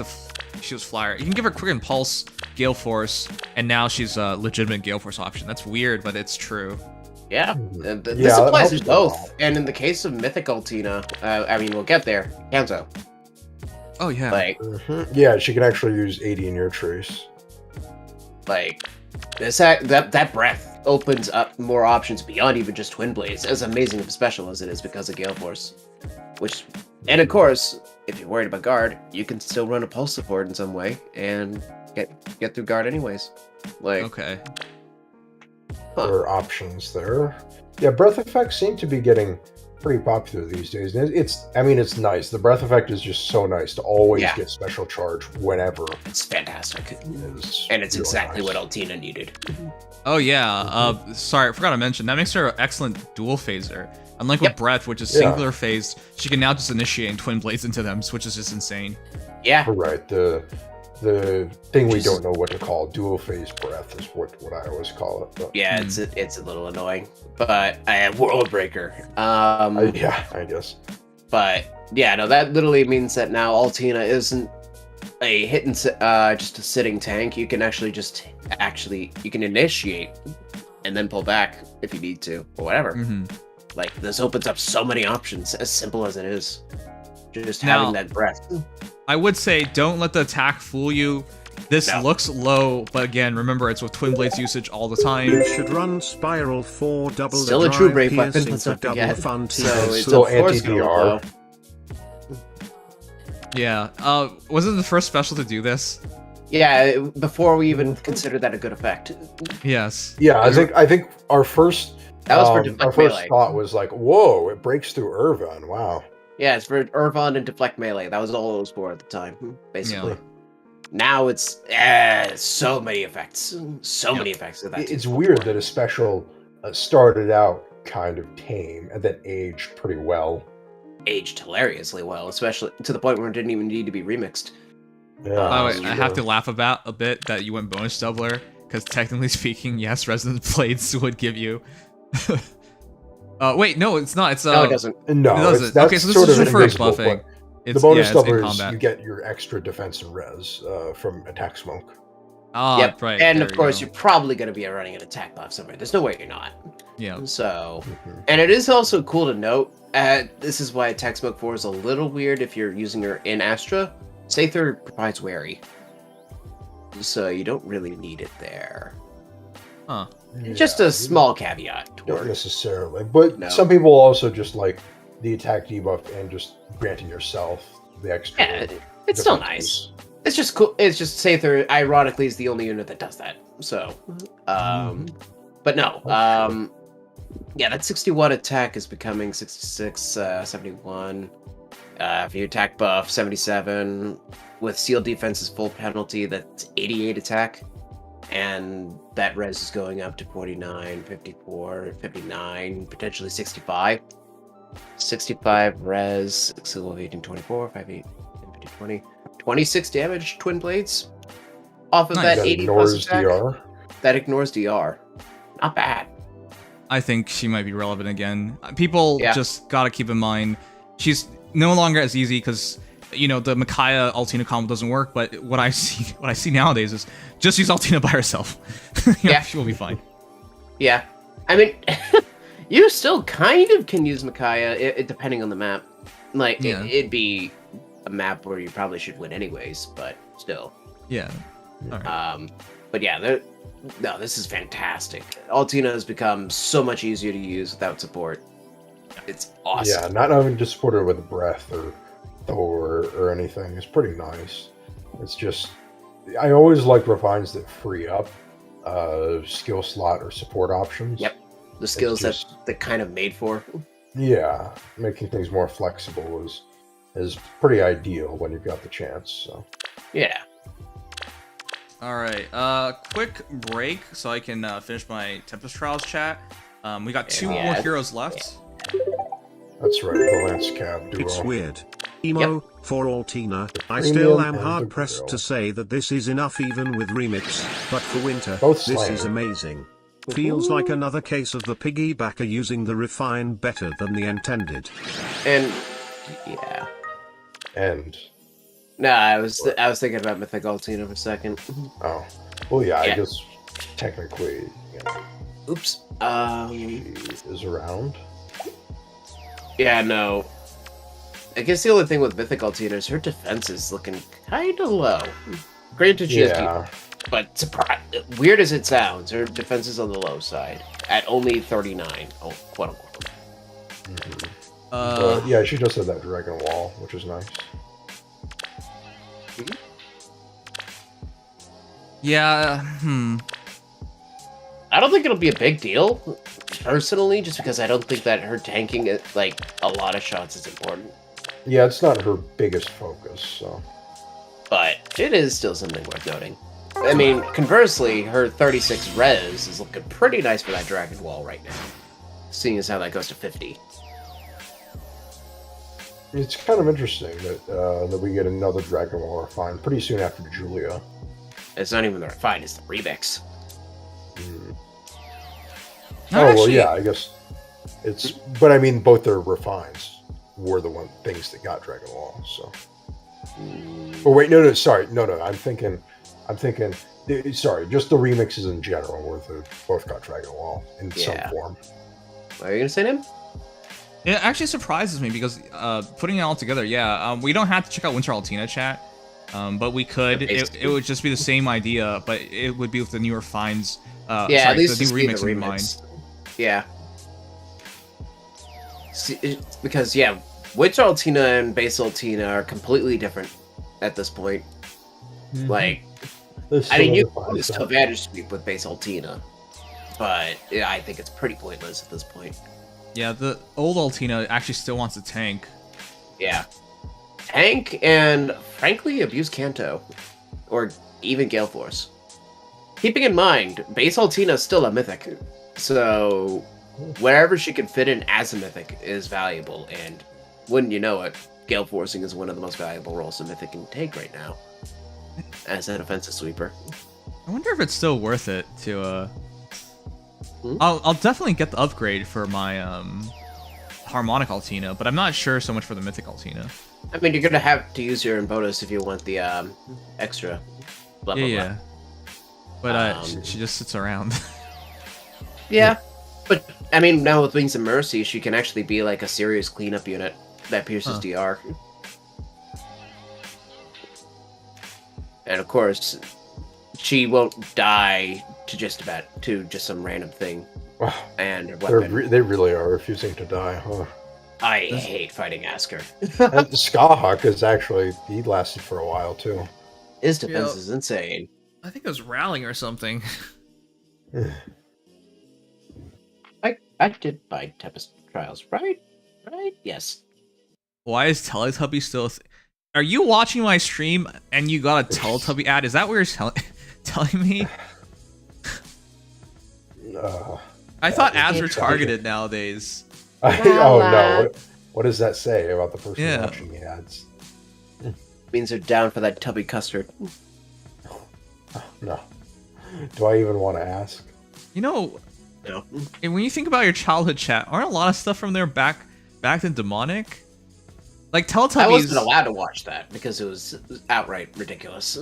she was flyer, you can give her Quick Impulse, Gale Force, and now she's a legitimate Gale Force option. That's weird, but it's true. Yeah, Yeah, this that applies to helps a lot. both. And in the case of Mythic Altina, I mean, we'll get there. Kanto. Oh yeah. Like, Yeah, she can actually use 80 in your trace. this that breath opens up more options beyond even just Twin Blades, as amazing of a special as it is because of Gale Force. And of course, if you're worried about guard, you can still run a pulse support in some way and get through guard anyways. Like, Okay. Huh. There are options there. Yeah, breath effects seem to be getting pretty popular these days. And it's nice. The breath effect is just so nice to always Yeah. get special charge whenever. it's fantastic. Is And it's really exactly nice. what Altina needed. Oh yeah. Sorry, I forgot to mention that makes her an excellent dual phaser. Unlike with Breath, which is Yeah. singular phased, she can now just initiate Twin Blades into them, which is just insane. Yeah. Right. The thing we Just- don't know what to call dual phase breath is what I always call it. But, Yeah, it's a little annoying, but World Breaker. I guess. But yeah, no, that literally means that now Altina isn't a hit and just a sitting tank. You can actually you can initiate and then pull back if you need to or whatever. Mm-hmm. Like, this opens up so many options, as simple as it is. Just Now- having that breath. I would say don't let the attack fool you. This No. looks low, but again, remember it's with Twin Blades usage all the You time. should run Spiral 4 double Still the a true drive brave weapon, piercing let's for not double forget. the fun So TS. it's still of course gonna anti-DR. low. Yeah. Wasn't the first special to do this? Yeah, before we even consider that a good effect. Yes. Yeah, I think our first That was for our deflect first melee. thought was like, whoa, it breaks through Irvine. Wow. Yeah, it's for Irvine and deflect melee. That was all it was for at the time, basically. Yeah. Now it's so many effects. So many effects of that. It's weird that a special started out kind of tame and then aged pretty well. aged hilariously well, especially to the point where it didn't even need to be remixed. Yeah, By the way, that's I have to true. laugh about a bit that you went bonus doubler, because technically speaking, yes, Resonant Blades would give you. Wait, no, it's not. It's No, it doesn't. No, it doesn't. it's, that's Okay, so this sort is of just for invisible, buffing. but the bonus it's in doublers, combat. you get your extra defense and res from attack smoke. Ah, Yep. right. And there of we course, go. you're probably going to be running an attack buff somewhere. There's no way you're not. Yeah. So, Mhm. and it is also cool to note. This is why attack smoke 4 is a little weird if you're using her in Astra. Sather provides wary, so you don't really need it there. Huh. Just Yeah, a small caveat. Not Toward. necessarily, but No. some people also just like the attack debuff and just granting yourself the extra. Yeah, it's still defense nice. boost. It's just cool. It's just Sather, ironically, is the only unit that does that. So, but no. Yeah, that 61 attack is becoming 66, 71. If you attack buff, 77. With sealed defense's full penalty, that's 88 attack. And that res is going up to 49, 54, 59, potentially 65. 65 res, 6 18, 24, 5, 8, 50, 20. 26 damage, Twin Blades. Off of Nice. that Got 80 Nor's plus attack. DR. that ignores DR. Not bad. I think she might be relevant again. People Yeah. just gotta keep in mind she's no longer as easy because you know the Micaiah Altina combo doesn't work. But what I see nowadays is just use Altina by herself. Yeah. She will be fine. Yeah, I mean, you still kind of can use Micaiah, depending on the map. Like, Yeah. it'd be a map where you probably should win anyways, but still. Yeah. All right. But yeah, no, this is fantastic. Altina has become so much easier to use without support. It's awesome. Yeah, not having to support it with breath or Thor or anything is pretty nice. It's just, I always like refines that free up skill slot or support options. Yep. The skills just- that they're kind of made for. Yeah, making things more flexible is pretty ideal when you've got the chance. So Yeah. All right. Quick break so I can finish my Tempest Trials chat. We got two Yeah. more heroes left. that's right, the Lance Cab duo. It's weird. Emo, for Altina, I still Premium am and hard the pressed grill. to say that this is enough even with remix, but for winter, Both this slaying. is amazing. Feels like another case of the piggybacker using the refine better than the intended. And yeah. And No, I was thinking about Mythic Altina for a second. oh, well, yeah, Yeah. I guess technically, you know, Oops. she is around. Yeah, no. I guess the only thing with Mythic Altina is her defense is looking kind of low. Granted, she has Yeah, but weird as it sounds, her defense is on the low side at only 39. Oh, quote unquote. but yeah, she does have that dragon wall, which is nice. Yeah. I don't think it'll be a big deal, personally, just because I don't think that her tanking like a lot of shots is important. Yeah, it's not her biggest focus, so But it is still something worth noting. I mean, conversely, her 36 res is looking pretty nice for that dragon wall right now, seeing as how that goes to 50. it's kind of interesting that we get another dragon wall refine pretty soon after Julia. It's not even the refine, it's the remix. Oh well, yeah, I guess it's. But I mean, both their refines were the things that got Dragon Wall. So. Oh wait, no, sorry, no. I'm thinking. Sorry, just the remixes in general were both got Dragon Wall in some Yeah. form. What are you gonna say, Nim? It actually surprises me because putting it all together, we don't have to check out Winter Altina chat, but we could. It would just be the same idea, but it would be with the newer finds. At least the just new be the remix in mind. remix. Yeah. See, because Winter Altina and Base Altina are completely different at this point. Like, I mean, you can use Advantage Sweep with Base Altina, but I think it's pretty pointless at this point. Yeah, the old Altina actually still wants to tank. Yeah. Tank and, frankly, abuse Kanto. Or even Gale Force. Keeping in mind, Base Altina is still a mythic. So, wherever she can fit in as a mythic is valuable. And wouldn't you know it, Gale Forcing is one of the most valuable roles a mythic can take right now. As an offensive sweeper. I wonder if it's still worth it to. I'll definitely get the upgrade for my Harmonic Altina, but I'm not sure so much for the Mythic Altina. I mean, you're gonna have to use your bonus if you want the extra. Blah, blah, Yeah. But she just sits around. Yeah, but I mean, now with Wings of Mercy, she can actually be like a serious cleanup unit that pierces DR. And of course, she won't die to just some random thing. Wow. And her weapon. They really are refusing to die, huh? I hate fighting Asker. And Skahawk is actually, he lasted for a while too. His defense is insane. I think it was Rowling or something. I did buy Tempest Trials, right? Right? Yes. Why is Teletubby still? Are you watching my stream and you got a Teletubby ad? Is that what you're telling me? I thought ads were targeted nowadays. Oh no! What does that say about the person watching the ads? Means they're down for that tubby custard. No. Do I even want to ask? You know, No. and when you think about your childhood chat, aren't a lot of stuff from there back in demonic? Like Teletubbies. I wasn't allowed to watch that because it was outright ridiculous.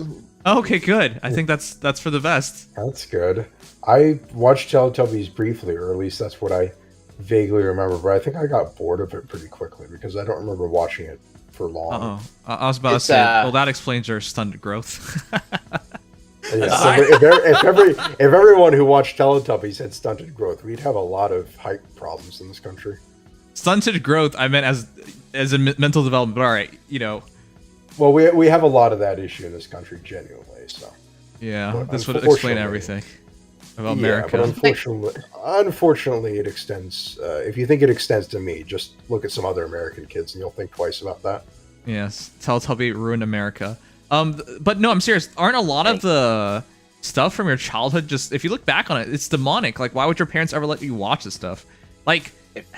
Okay, good. I think that's for the best. That's good. I watched Teletubbies briefly, or at least that's what I vaguely remember, but I think I got bored of it pretty quickly because I don't remember watching it for long. I was about to say, well, that explains your stunted growth. Yeah, so if everyone who watched Teletubbies had stunted growth, we'd have a lot of height problems in this country. Stunted growth, I meant as a mental development, but all right, you know. Well, we have a lot of that issue in this country, genuinely. So yeah, but this would explain everything about America. But unfortunately, it extends. If you think it extends to me, just look at some other American kids, and you'll think twice about that. Yes, Teletubby ruined America. But no, I'm serious. Aren't a lot of the stuff from your childhood just, if you look back on it, it's demonic. Like, why would your parents ever let you watch this stuff? Like,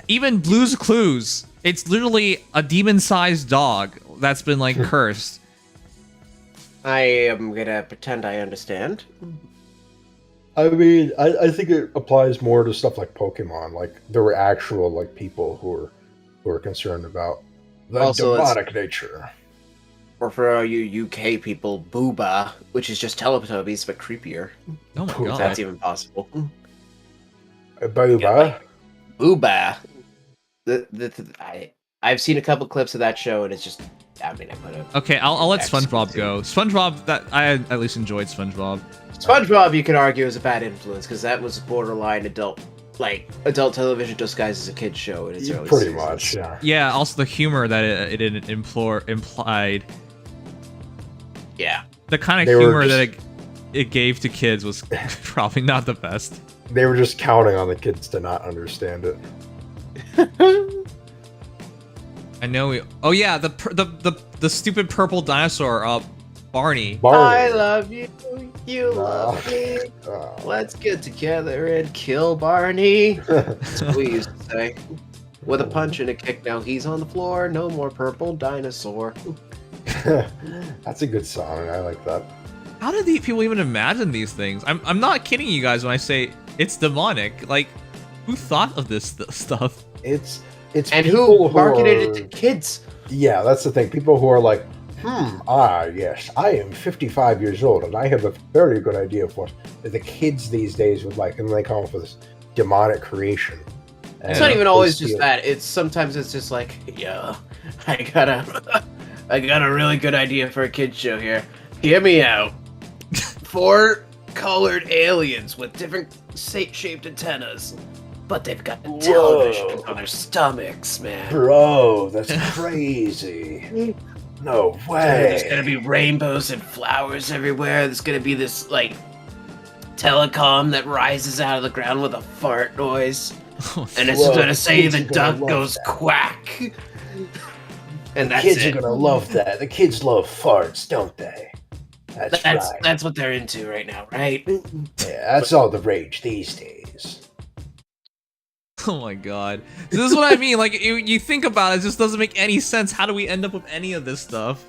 even Blue's Clues, it's literally a demon-sized dog that's been, like, cursed. I am gonna pretend I understand. I mean, I think it applies more to stuff like Pokemon. Like, there were actual, like, people who were concerned about the Also, demonic nature. Or for all you UK people, Booba, which is just Teletubbies but creepier. Oh my If god. That's even possible. Booba? Booba. I've seen a couple clips of that show, and it's just. I mean, I put it. Okay, I'll let SpongeBob go. SpongeBob, that I at least enjoyed SpongeBob. SpongeBob, you could argue, is a bad influence because that was borderline adult television disguised as a kid's show in its early Pretty seasons. much, yeah. Yeah, also the humor that it implied. Yeah. The kind of They were humor just- that it gave to kids was probably not the best. They were just counting on the kids to not understand it. I know. Oh yeah, the stupid purple dinosaur, Barney. I love you. You love me. Oh. Let's get together and kill Barney. That's what we used to say. With a punch and a kick, now he's on the floor. No more purple dinosaur. That's a good song. I like that. How did the people even imagine these things? I'm not kidding you guys when I say it's demonic. Like, who thought of this stuff? It's And people who marketed are- it to kids? Yeah, that's the thing. People who are like, yes, I am 55 years old and I have a very good idea of what the kids these days would like, and then they come up with this demonic creation. It's not even always just that. Sometimes it's just like, yeah, I got a really good idea for a kid's show here. Hear me out. 4 colored aliens with different shaped antennas, but they've got the television on their stomachs, man. Bro, that's crazy. No way. There's gonna be rainbows and flowers everywhere. There's gonna be this like telecom that rises out of the ground with a fart noise, and it's Whoa, gonna say kids the are gonna duck love goes that. quack. And that's Kids it. are gonna love that. The kids love farts, don't they? That's right. That's what they're into right now, right? Yeah, that's all the rage these days. Oh my god. This is what I mean. Like, you think about it, it just doesn't make any sense. How do we end up with any of this stuff?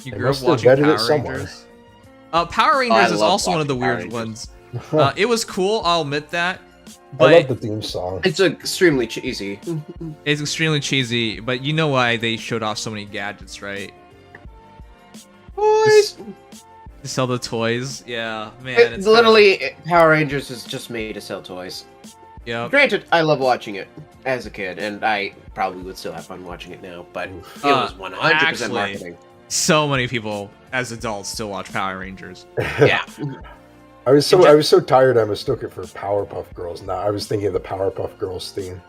You grew up must have watching vetted it Power somewhere. Rangers. Power I Rangers is love also one of the watching Power weird Rangers. ones. It was cool, I'll admit that. I But love the theme song. It's extremely cheesy. it's extremely cheesy, but you know why they showed off so many gadgets, right? Boys, To sell the toys. Yeah, man. it's literally Power Rangers is just made to sell toys. Yeah. Granted, I love watching it as a kid, and I probably would still have fun watching it now. But it was 100% actually- marketing. So many people as adults still watch Power Rangers. Yeah, I was so tired I mistook it for Powerpuff Girls. Now I was thinking of the Powerpuff Girls theme.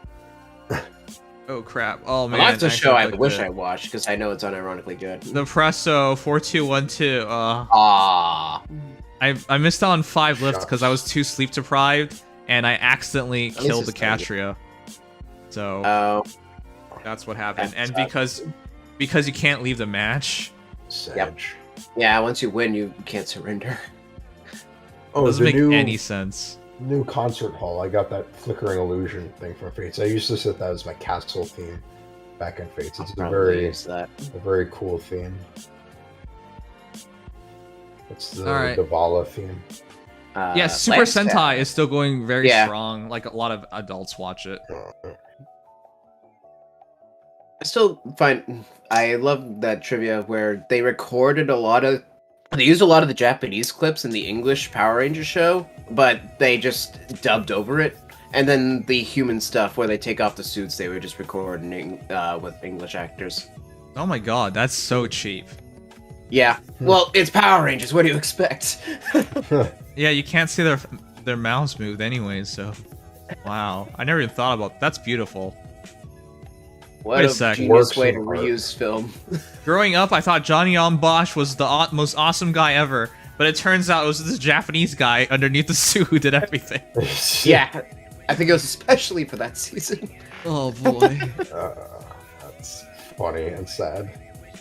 Oh crap. Oh man. well, that's a show I clicked wish it. I watched because I know it's unironically good. The Presso 4212. Ah, I missed out on 5 lifts Shucks. because I was too sleep deprived and I accidentally least killed the it's not good. Catria. So oh, that's what happened. That's And because you can't leave the match, Sedge. yeah. Once you win, you can't surrender. Oh, doesn't the make new any sense. new concert hall. I got that flickering illusion thing from Fates. I used to set that as my castle theme back in Fates. It's a Probably very use that. a very cool theme. It's the All right. the Vala theme. Yeah, Super Lance Sentai tab. is still going very Yeah. strong. Like a lot of adults watch it. I still find I love that trivia where they recorded they used a lot of the Japanese clips in the English Power Rangers show, but they just dubbed over it. And then the human stuff where they take off the suits, they were just recording with English actors. Oh my god, that's so cheap. Yeah. Well, it's Power Rangers. What do you expect? Yeah, you can't see their mouths moved anyways, so... Wow. I never even thought about... That's beautiful. What Wait a a sec. genius Works way in to art. reuse film. Growing up, I thought Johnny on Bosch was the most awesome guy ever, but it turns out it was this Japanese guy underneath the suit who did everything. Yeah. I think it was especially for that season. Oh boy. That's funny and sad.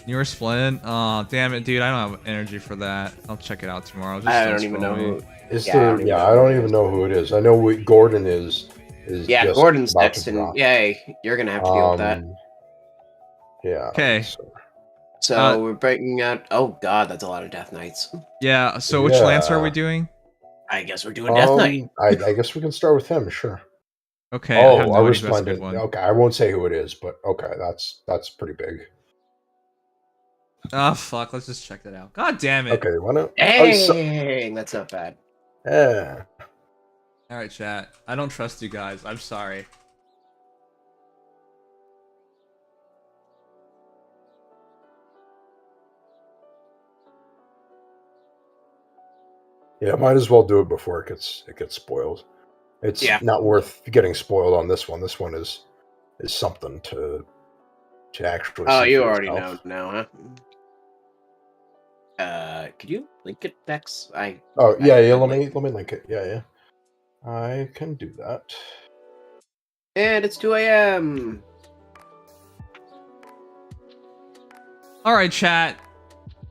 You're Resplendent? Oh, damn it, dude. I don't have energy for that. I'll check it out tomorrow. Just I don't even know scroll me. who. Is Yeah, I there? don't even Yeah, know I who don't it even is. know who it is. I know what Gordon is. Yeah, just Gordon's about next, to and drop. yay, you're gonna have to deal with that. Yeah. Okay. So we're breaking out. Oh god, that's a lot of Death Knights. Yeah, so which Lancer are we doing? I guess we're doing Death Knight. I guess we can start with him. Sure. Okay, I have Oh, no a idea if that's a good Resplendent. one. Okay, I won't say who it is, but okay, that's pretty big. Oh, fuck. Let's just check that out. God damn it. Okay, why not? Dang, that's not bad. Yeah. Alright, chat. I don't trust you guys. I'm sorry. Yeah, might as well do it before it gets spoiled. It's Yeah. not worth getting spoiled on this one. This one is something to actually. Oh, see you for already know yourself. now, huh? Could you link it, Dex? Oh yeah, yeah. don't Let me link it. Yeah, yeah. I can do that. And it's 2 a.m. Alright, chat.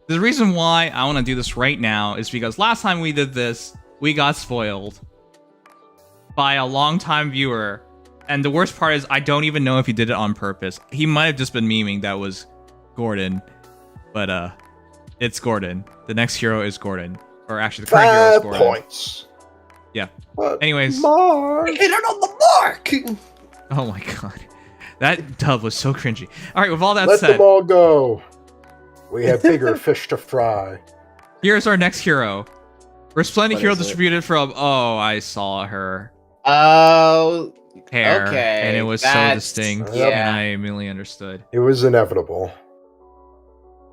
The reason why I want to do this right now is because last time we did this, we got spoiled by a longtime viewer. And the worst part is I don't even know if he did it on purpose. He might have just been memeing that was Gordon. But it's Gordon. The next hero is Gordon. Or actually the current hero is 5 Gordon. points. Yeah. But Anyways. Mark. Hit it on the mark. Oh my god. That dub was so cringy. Alright, with all that Let said, them all go. We have bigger fish to fry. here's our next hero. Resplendent What hero is it? distributed from... Oh, I saw her Oh, hair. Okay, And it was so that's- distinct. yeah. And I immediately understood. It was inevitable.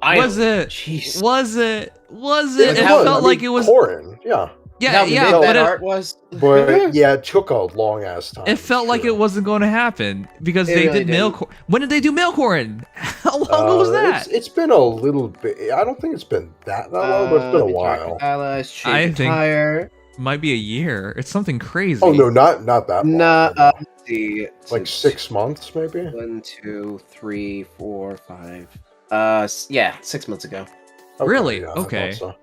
Was it? Jeez. Was it? Was it? It It was. felt like it was... Corin, yeah. Yeah, How yeah, big but that it, art was. But yeah, it took a long ass time. it felt like it wasn't going to happen because It they really did male. didn't. When did they do male Corin? How long ago was that? It's been a little bit. I don't think it's been that long, but it's been a while. Allies, I change think- tire. Might be a year. It's something crazy. Oh no, not that long. Nah, no. let's see. Like 6 months maybe. 1, 2, 3, 4, 5. Yeah, 6 months ago. Okay, Really? yeah, I Okay. thought so.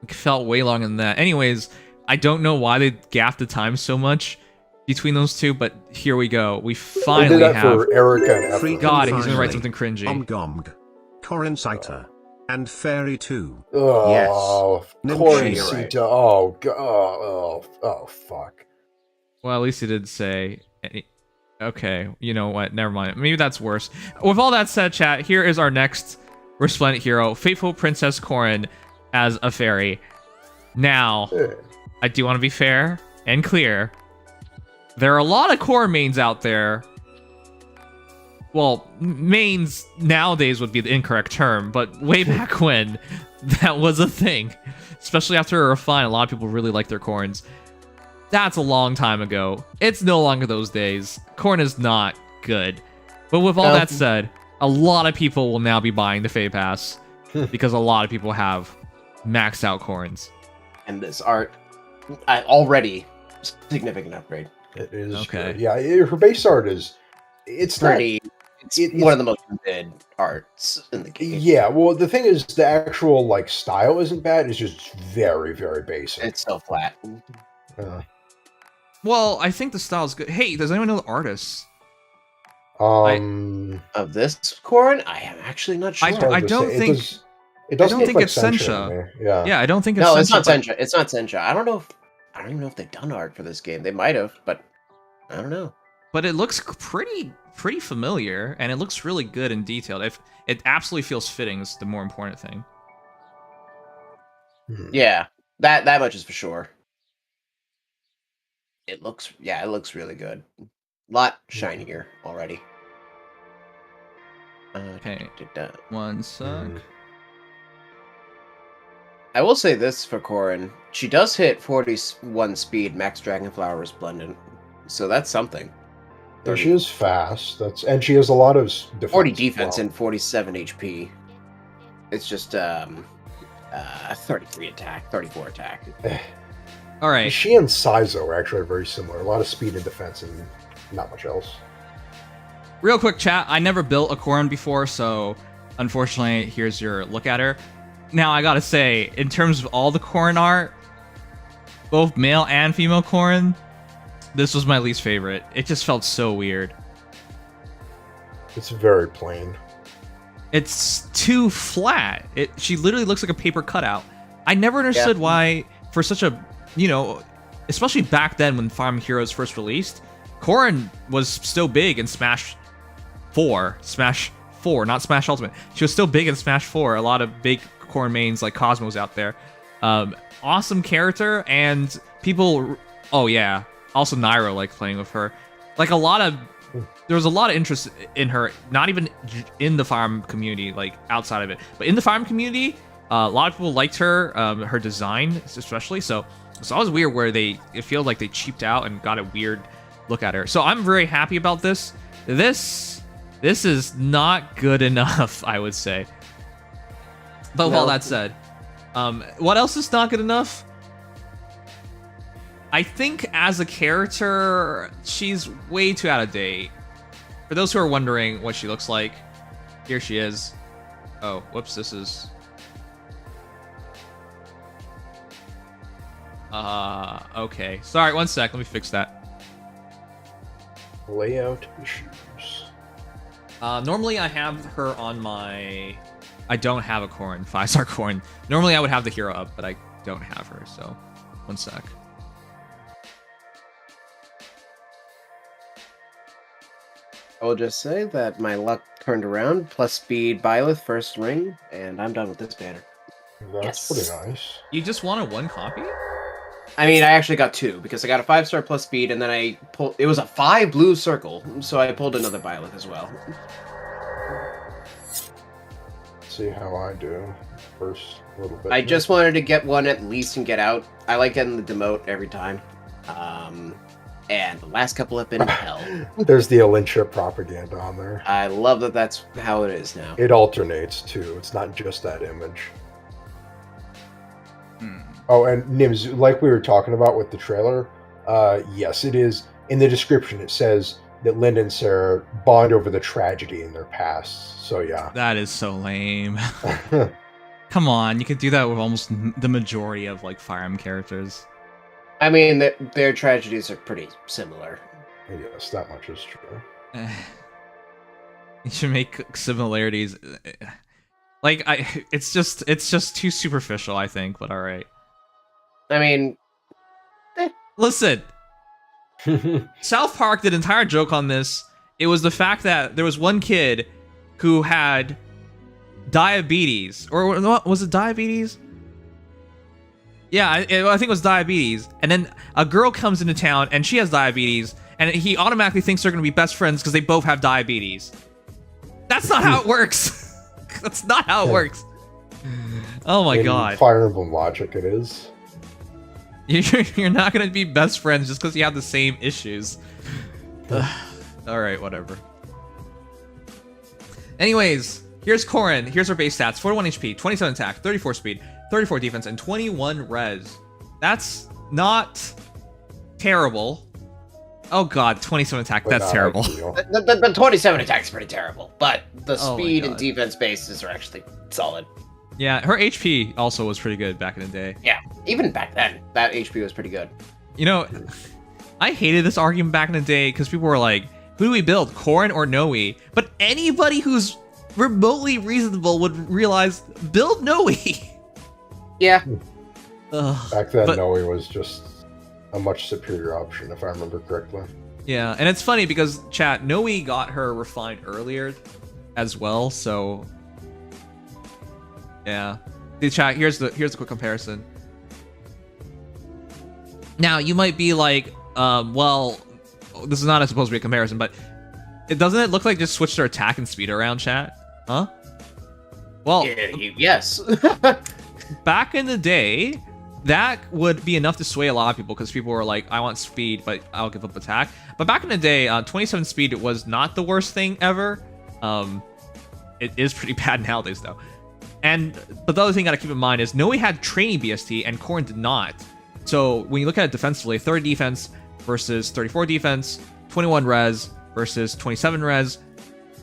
It felt way longer than that. Anyways, I don't know why they gapped the time so much between those two, but here we go. We We finally did that have. for Erica and Free Efren. God, he's gonna write Finally. something cringy. Omgomg. Corin Saiter. And Fairy 2. Oh, Yes. Corin Nimdom. Sita. Oh, oh, fuck. Well, at least he did say. Okay, you know what? Never mind. Maybe that's worse. With all that said, chat, here is our next Resplendent hero, Faithful Princess Corin as a fairy. Now, Yeah. I do want to be fair and clear. There are a lot of core mains out there. Well, mains nowadays would be the incorrect term, but way back when, that was a thing. Especially after a refine, a lot of people really like their corns. That's a long time ago. It's no longer those days. Corn is not good. But with all No. that said, a lot of people will now be buying the Fey Pass because a lot of people have maxed out corns. And this art, already significant upgrade. It is. Okay. Yeah, her base art is. It's not. Pretty. It's it's- one of the most good arts in the game. Yeah, well, the thing is, the actual like style isn't bad. It's just very, very basic. It's so flat. Well, I think the style's good. Hey, does anyone know the artists? Um, Of this Corin, I am actually not sure. I hard to don't say. It think- does- It doesn't don't look think like it's Sencha Sencha. to me. Yeah. Yeah, I don't think it's No, Sencha. it's not but- Sencha. It's not Sencha. I don't even know if they've done art for this game. They might have, but I don't know. But it looks pretty familiar, and it looks really good and detailed. It absolutely feels fitting is the more important thing. Yeah, that much is for sure. It looks really good. A lot shinier already. Okay. da. One sec. I will say this for Corin. She does hit 41 speed, max Dragonflower Resplendent. So that's something. Yeah, she is fast. And she has a lot of defense. 40 defense as well. and 47 HP. It's just 33 attack, 34 attack. All right. She and Saizo actually are very similar. A lot of speed and defense and not much else. Real quick chat, I never built a Corrin before, so unfortunately, here's your look at her. Now, I gotta say, in terms of all the Corrin art, both male and female Corrin, this was my least favorite. It just felt so weird. It's very plain. It's too flat. She literally looks like a paper cutout. I never understood why, for such a, especially back then when Fire Emblem Heroes first released, Corrin was still big in Smash 4, not Smash Ultimate. She was still big in Smash 4. A lot of big Corrin mains like Cosmo's out there. Awesome character, and people. Oh yeah, also Nairo like playing with her. Like there was a lot of interest in her, not even in the Fire Emblem community, like outside of it, but in the Fire Emblem community, a lot of people liked her, her design especially. So it's always weird where it feels like they cheaped out and got a weird look at her. So I'm very happy about this. This is not good enough, I would say. But with all that said, what else is not good enough? I think as a character, she's way too out of date. For those who are wondering what she looks like, here she is. Oh, whoops, this is... okay. Sorry, one sec, let me fix that. Layout issues. Normally I have her on my... I don't have a Corrin, 5-star Corrin. Normally I would have the hero up, but I don't have her, so... One sec. I'll just say that my luck turned around, plus speed Byleth first ring, and I'm done with this banner. That's pretty nice. You just wanted one copy? I mean, I actually got two, because I got a 5-star plus speed, and then I pulled... It was a 5 blue circle, so I pulled another Byleth as well. Let's see how I do. First little bit. I just wanted to get one at least and get out. I like getting the demote every time. And the last couple have been hell. There's the Alintia propaganda on there. I love that that's how it is now. It alternates, too. It's not just that image. Oh, and Nims, like we were talking about with the trailer, yes, it is. In the description, it says that Linda and Sarah bond over the tragedy in their past. So, yeah. That is so lame. Come on, you could do that with almost the majority of like Fire Emblem characters. I mean, their tragedies are pretty similar. Yes, that much is true. You should make similarities. Like it's just too superficial, I think. But all right. I mean, listen. South Park did an entire joke on this. It was the fact that there was one kid who had diabetes, or was it diabetes? Yeah, I think it was diabetes. And then a girl comes into town and she has diabetes, and he automatically thinks they're going to be best friends because they both have diabetes. That's not how it works. That's not how it works. Oh my god. Fire Emblem logic, it is. You're not going to be best friends just because you have the same issues. Alright, whatever. Anyways, here's Corrin. Here's her base stats. 41 HP, 27 attack, 34 speed, 34 defense, and 21 res. That's not terrible. Oh god, 27 attack, that's terrible. The 27 attack is pretty terrible, but the Oh my speed and God. defense bases are actually solid. Yeah, her HP also was pretty good back in the day. Yeah, even back then, that HP was pretty good. You know, I hated this argument back in the day because people were like, who do we build, Corrin or Noe? But anybody who's remotely reasonable would realize build Noe. Yeah. Ugh, Back then, but- Noe was just a much superior option, if I remember correctly. Yeah, and it's funny because chat, Noe got her refined earlier as well, so yeah. See, chat, here's the quick comparison. Now you might be like, well, this is not supposed to be a comparison, but doesn't it look like just switched their attack and speed around, chat? Huh? Well, Yes. back in the day, that would be enough to sway a lot of people because people were like, I want speed, but I'll give up attack. But back in the day, 27 speed was not the worst thing ever. It is pretty bad nowadays, though. But the other thing you gotta keep in mind is Noe had training BST and Corrin did not. So when you look at it defensively, 30 defense versus 34 defense, 21 res versus 27 res,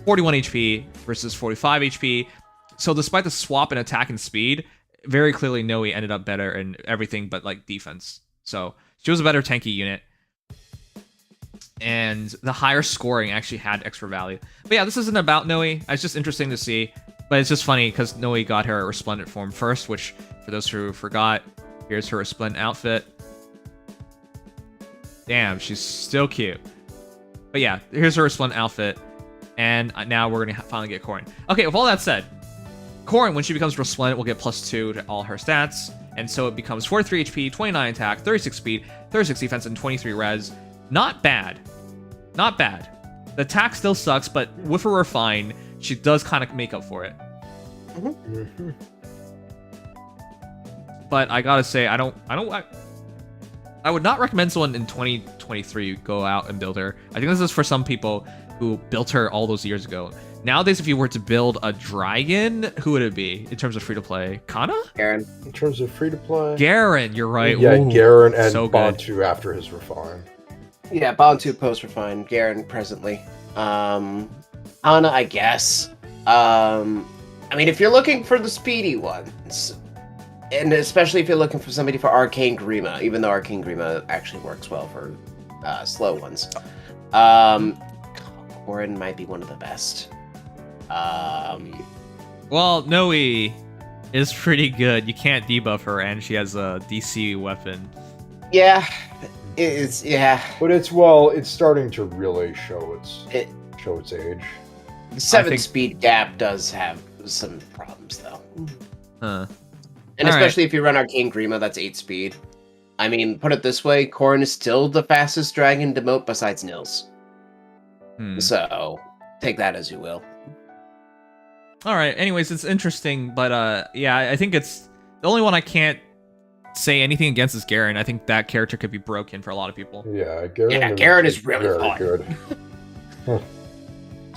41 HP versus 45 HP. So despite the swap in attack and speed, very clearly Noe ended up better in everything but like defense. So she was a better tanky unit. And the higher scoring actually had extra value. But yeah, this isn't about Noe. It's just interesting to see. But it's just funny because Noe got her Resplendent form first, which for those who forgot, here's her Resplendent outfit. Damn, she's still cute. But yeah, here's her Resplendent outfit. And now we're going to finally get Corrin. Okay, with all that said, Corrin, when she becomes Resplendent, will get +2 to all her stats. And so it becomes 43 HP, 29 attack, 36 speed, 36 defense, and 23 res. Not bad. Not bad. The attack still sucks, but with her refine, she does kind of make up for it. Mm-hmm. But I gotta say, I would not recommend someone in 2023 go out and build her. I think this is for some people who built her all those years ago. Nowadays, if you were to build a dragon, who would it be in terms of free to play? Kana? Garen. In terms of free to play, Garen, you're right. yeah, Ooh, Garen and so good. Bantu after his refine. Yeah, Bond 2 post refine. Garen presently. Ana, I guess. I mean, if you're looking for the speedy ones, and especially if you're looking for somebody for Arcane Grima, even though Arcane Grima actually works well for slow ones, Corrin might be one of the best. Well, Noe is pretty good. You can't debuff her, and she has a DC weapon. Yeah, yeah. But it's starting to really show its age. The 7 think- speed gap does have some problems, though. Huh. And All especially if you run Arcane Grima, that's 8 speed. I mean, put it this way, Corrin is still the fastest dragon to moat besides Nils. So, take that as you will. All right. Anyways, it's interesting, but yeah, I think it's the only one I can't say anything against is Garen. I think that character could be broken for a lot of people. Yeah, Garen. Yeah, Garen is really very fun. good.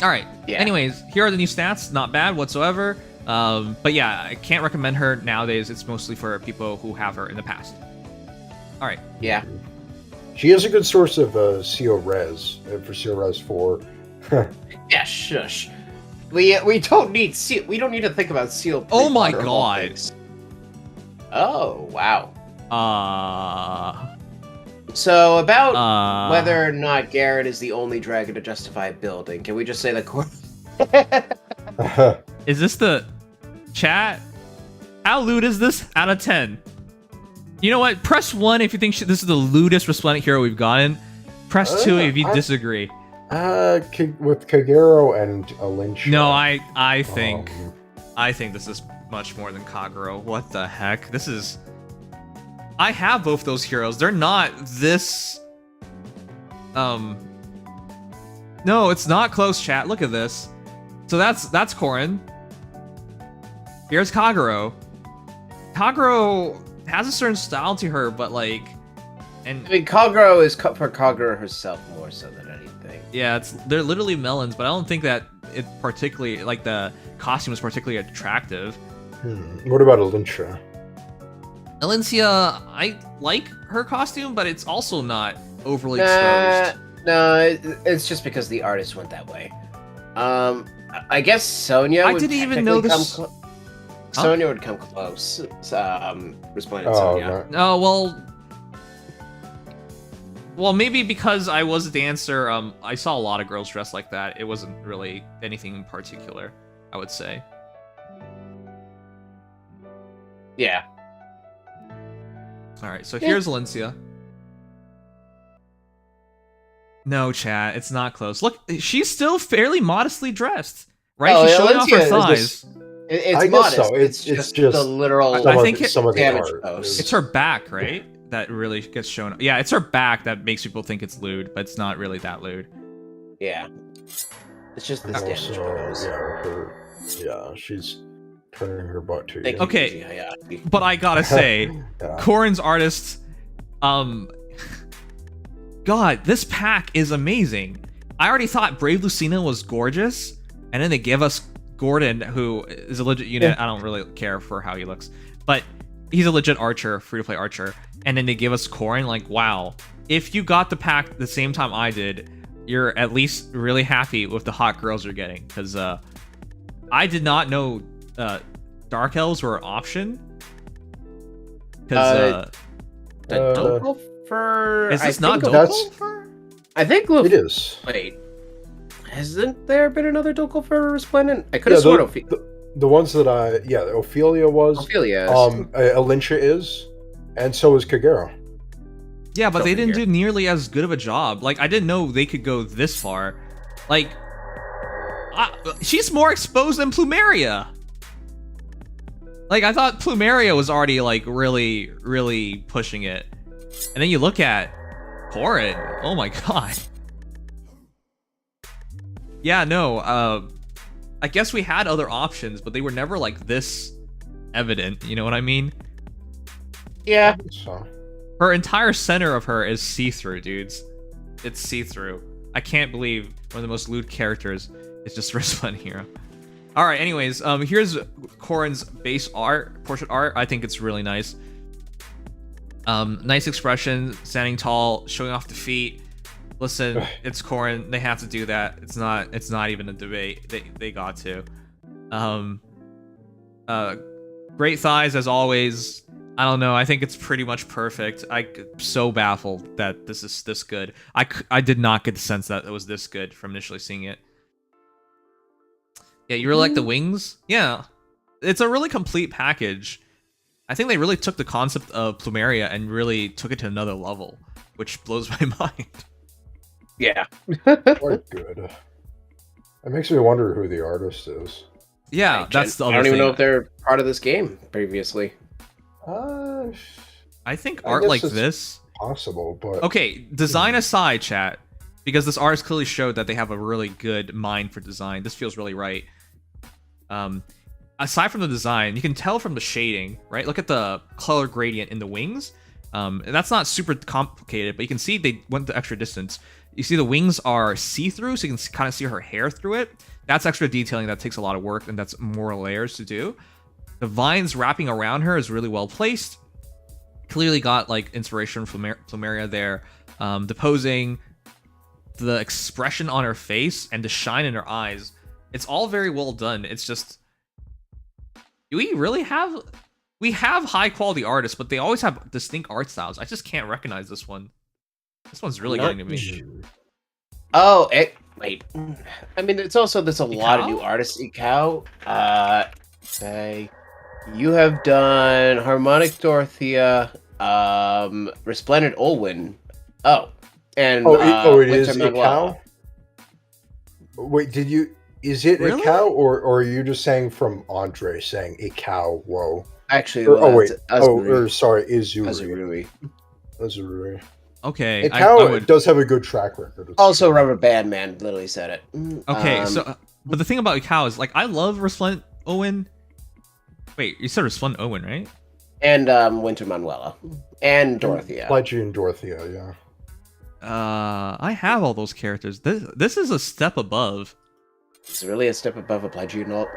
All right. Yeah. Anyways, here are the new stats. Not bad whatsoever. But yeah, I can't recommend her nowadays. It's mostly for people who have her in the past. All right. Yeah. She is a good source of CO res for CO res 4. Yeah, shush. We don't need seal. We don't need to think about seal. Oh my pre-water God. things. Oh wow. So about whether or not Garen is the only dragon to justify building, can we just say that Is this the chat? How lewd is this out of 10? You know what? Press 1 if you think this is the lewdest Resplendent hero we've gotten. Press 2 if you disagree. With Kagero and Lynch. No, I think this is much more than Kagero. What the heck? This is... I have both those heroes. They're not this... No, it's not close, chat. Look at this. So that's Corrin. Here's Kagero. Kagero has a certain style to her, but like... I mean, Kagero is cut for Kagero herself more so than anything. Yeah, they're literally melons, but I don't think that it particularly, like, the costume is particularly attractive. What about Alincia? Alincia, I like her costume, but it's also not overly exposed. No, it's just because the artist went that way. I guess Sonya. I didn't even know this. Sonya would come close. Resplendent Oh, Sonya. right. Oh well, maybe because I was a dancer. I saw a lot of girls dressed like that. It wasn't really anything in particular. I would say. Yeah. All right, so here's Valencia. No, chat, it's not close. Look, she's still fairly modestly dressed, right? Oh, She's showing off her Valencia is thighs. It's I guess modest. so. It's just the literal. some I of think the- some of the damage art post. is- It's her back, right? That really gets shown. Yeah, it's her back that makes people think it's lewd, but it's not really that lewd. Yeah. It's just this damage Also, pose. she's turning her butt to Thank you. you, Okay. yeah. But I gotta say, Yeah. Corin's artist, God, this pack is amazing. I already thought Brave Lucina was gorgeous, and then they give us Gordon, who is a legit unit. Yeah. I don't really care for how he looks, but he's a legit archer, free-to-play archer. And then they give us Corin. Like, wow, if you got the pack the same time I did, you're at least really happy with the hot girls you're getting. Because I did not know Dark Elves were an option. Because The Doppelfer. is this not that's- Doppelfer? I think It is. Wait, hasn't there been another Doppelfer Resplendent? I could have sworn The ones that Ophelia was. Ophelia. Alintia is, and so is Kagero. Yeah, but they Something didn't here. do nearly as good of a job. Like, I didn't know they could go this far. Like, she's more exposed than Plumeria. Like, I thought Plumeria was already, like, really, really pushing it. And then you look at Corin. Oh my god. Yeah, no, I guess we had other options, but they were never, like, this evident. You know what I mean? Yeah. So Her entire center of her is see-through, dudes. It's see-through. I can't believe one of the most lewd characters is just Resplendent Hero. Alright, anyways, here's Corin's base art, portrait art. I think it's really nice. Nice expression, standing tall, showing off the feet. Listen, it's Corin. They have to do that. It's not even a debate. They got to. Great thighs as always. I don't know. I think it's pretty much perfect. I'm so baffled that this is this good. I did not get the sense that it was this good from initially seeing it. Yeah, you really like the wings? Yeah. It's a really complete package. I think they really took the concept of Plumeria and really took it to another level, which blows my mind. Yeah. quite good. It makes me wonder who the artist is. Yeah, that's the other I don't even thing. know if they're part of this game previously. I think I art guess like it's this. Possible, but Okay, design aside, chat, because this artist clearly showed that they have a really good mind for design. This feels really right. Aside from the design, you can tell from the shading, right? Look at the color gradient in the wings. And that's not super complicated, but you can see they went the extra distance. You see the wings are see-through, so you can kind of see her hair through it. That's extra detailing that takes a lot of work, and that's more layers to do. The vines wrapping around her is really well placed. Clearly got like inspiration from Plumeria there. The posing, the expression on her face, and the shine in her eyes. It's all very well done. It's just, do we really have? We have high quality artists, but they always have distinct art styles. I just can't recognize this one. This one's really getting to me. Oh, wait. I mean, it's also there's a lot of Ikao? new artists. Ikao. You have done Harmonic Dorothea, Resplendent Olwyn. Oh, and it is Winter a Manuela. cow. Wait, did you? Is it Really? a cow, or are you just saying from Andre saying a cow? Whoa. Actually, Sorry, Izuri. Azurui. Azuri. Okay, A I cow would. does have a good track record. It's Also, true. Rubber Band Man literally said it. Okay, but the thing about Cow is, like, I love Resplendent Owen. Wait, you said Resplendent Owen, right? And Winter Manuela and Dorothea. Pledgy and Dorothea, yeah. I have all those characters. This is a step above. It's really a step above a Pledgeunal.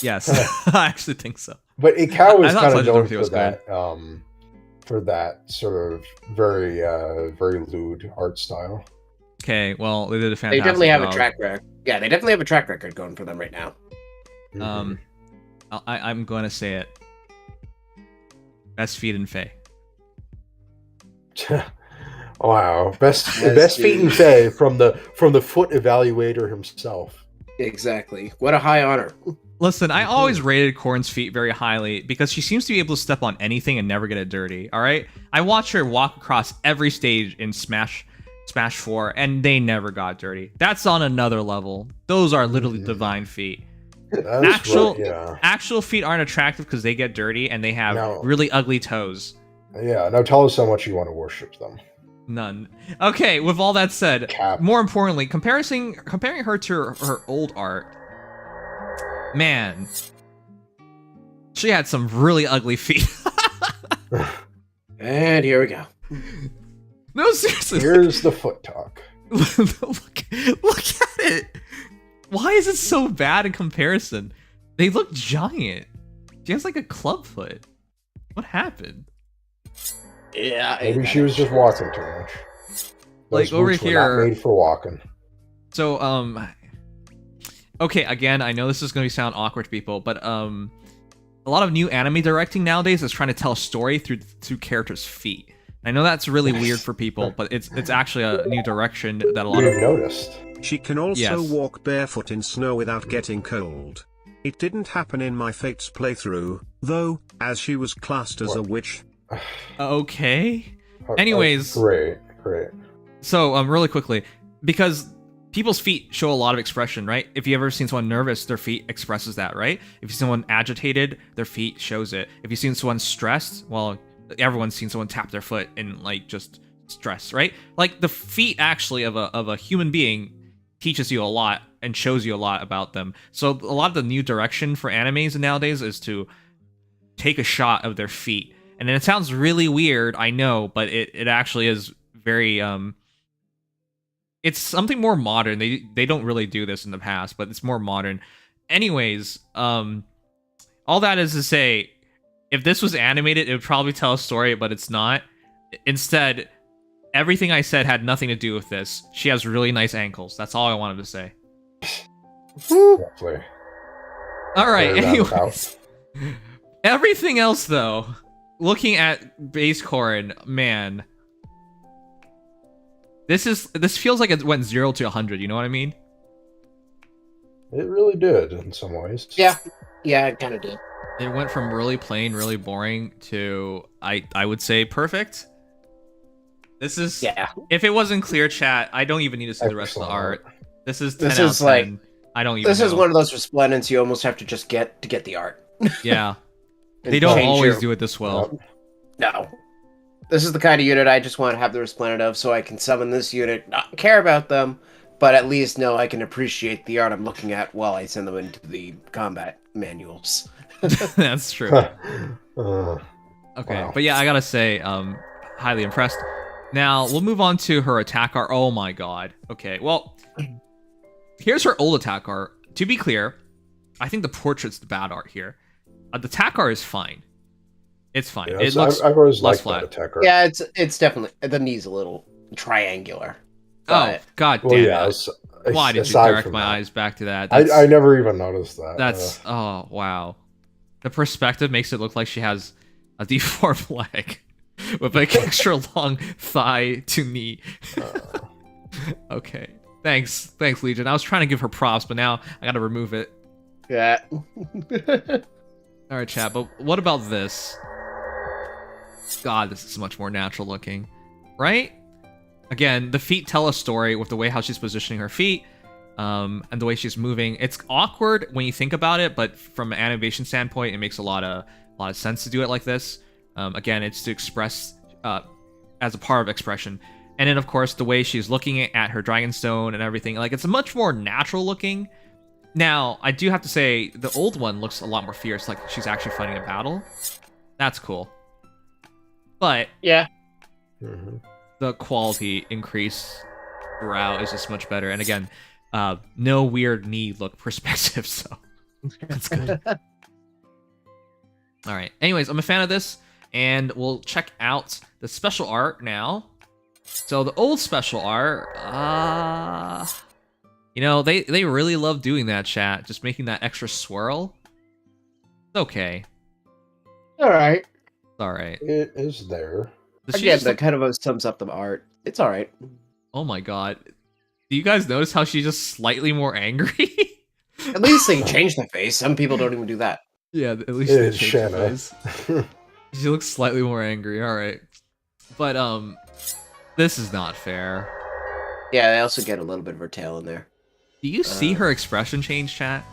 Yes, I actually think so. But a cow I is thought kind of Pledgy known Dorothea for was good. that, for that sort of very, very lewd art style. Okay, well, they did a They fantastic definitely have a job. track record. Yeah, they definitely have a track record going for them right now. Mhm. I'm going to say it. Best feet in Fae. Wow, best Yes, best feet dude. in Fae from the foot evaluator himself. Exactly. What a high honor. Listen, I always rated Corrin's feet very highly because she seems to be able to step on anything and never get it dirty. All right, I watched her walk across every stage in Smash 4, and they never got dirty. That's on another level. Those are literally divine feet. Actual feet aren't attractive because they get dirty and they have really ugly toes. Yeah. Now tell us how much you want to worship them. None. Okay. With all that said, more importantly, comparing her to her old art. Man, she had some really ugly feet. And here we go. No, seriously. Here's the foot talk. look at it. Why is it so bad in comparison? They look giant. She has like a club foot. What happened? Yeah. Maybe she was just walking too much. Like over here, not made for walking. So okay, again, I know this is going to sound awkward to people, but a lot of new anime directing nowadays is trying to tell a story through characters' feet. I know that's really weird for people, but it's actually a new direction that a lot of noticed. She can also walk barefoot in snow without getting cold. It didn't happen in my Fates playthrough, though, as she was classed as a witch. Okay. Anyways, great. So really quickly, because people's feet show a lot of expression, right? If you ever seen someone nervous, their feet expresses that, right? If you see someone agitated, their feet shows it. If you've seen someone stressed, well, everyone's seen someone tap their foot in like just stress, right? Like the feet actually of a human being teaches you a lot and shows you a lot about them. So a lot of the new direction for animes nowadays is to take a shot of their feet. And then it sounds really weird, I know, but it actually is very it's something more modern. They don't really do this in the past, but it's more modern. Anyways, all that is to say, if this was animated, it would probably tell a story, but it's not. Instead, everything I said had nothing to do with this. She has really nice ankles. That's all I wanted to say. Definitely. All right, anyways. Everything else, though, looking at base Corrin, man, this feels like it went 0 to 100. You know what I mean? It really did in some ways. Yeah, it kind of did. It went from really plain, really boring to I would say perfect. This is If it wasn't clear, chat, I don't even need to see the rest of the art. This is 10 out of 10. Like, I don't even. This is one of those Resplendents you almost have to just get to get the art. Yeah, they don't always do it this well. No, this is the kind of unit I just want to have the Resplendent of, so I can summon this unit, not care about them, but at least know I can appreciate the art I'm looking at while I send them into the combat manuals. That's true. Okay, wow. But yeah, I gotta say, highly impressed. Now, we'll move on to her attack art. Oh my god. Okay, well, here's her old attack art. To be clear, I think the portrait's the bad art here. The attack art is fine. It's fine. Yeah, it looks I've always less liked flat. That attack art. Yeah, it's definitely, the knee's a little triangular. Oh, god damn it. Why did you direct my eyes back to that? I never even noticed that. That's, oh, wow. The perspective makes it look like she has a deformed leg with like extra long thigh to knee. Okay. Thanks, Legion. I was trying to give her props, but now I gotta remove it. Yeah. Alright, chat, but what about this? God, this is much more natural looking. Right? Again, the feet tell a story with the way how she's positioning her feet, and the way she's moving. It's awkward when you think about it, but from an animation standpoint, it makes a lot of sense to do it like this. Again, it's to express as a part of expression. And then, of course, the way she's looking at her Dragonstone and everything, like, it's much more natural looking. Now, I do have to say, the old one looks a lot more fierce, like she's actually fighting a battle. That's cool. But yeah, the quality increase throughout is just much better. And again, no weird knee look perspective, so that's good. All right. Anyways, I'm a fan of this, and we'll check out the special art now. So the old special art, you know, they really love doing that, chat. Just making that extra swirl. It's okay. All right. It's all right. It is there. Again, that kind of sums up the art. It's all right. Oh my god. Do you guys notice how she's just slightly more angry? At least they changed the face. Some people don't even do that. Yeah, at least It they is changed the Shanna. face. She looks slightly more angry. All right, but this is not fair. Yeah, they also get a little bit of her tail in there. Do you see her expression change, chat?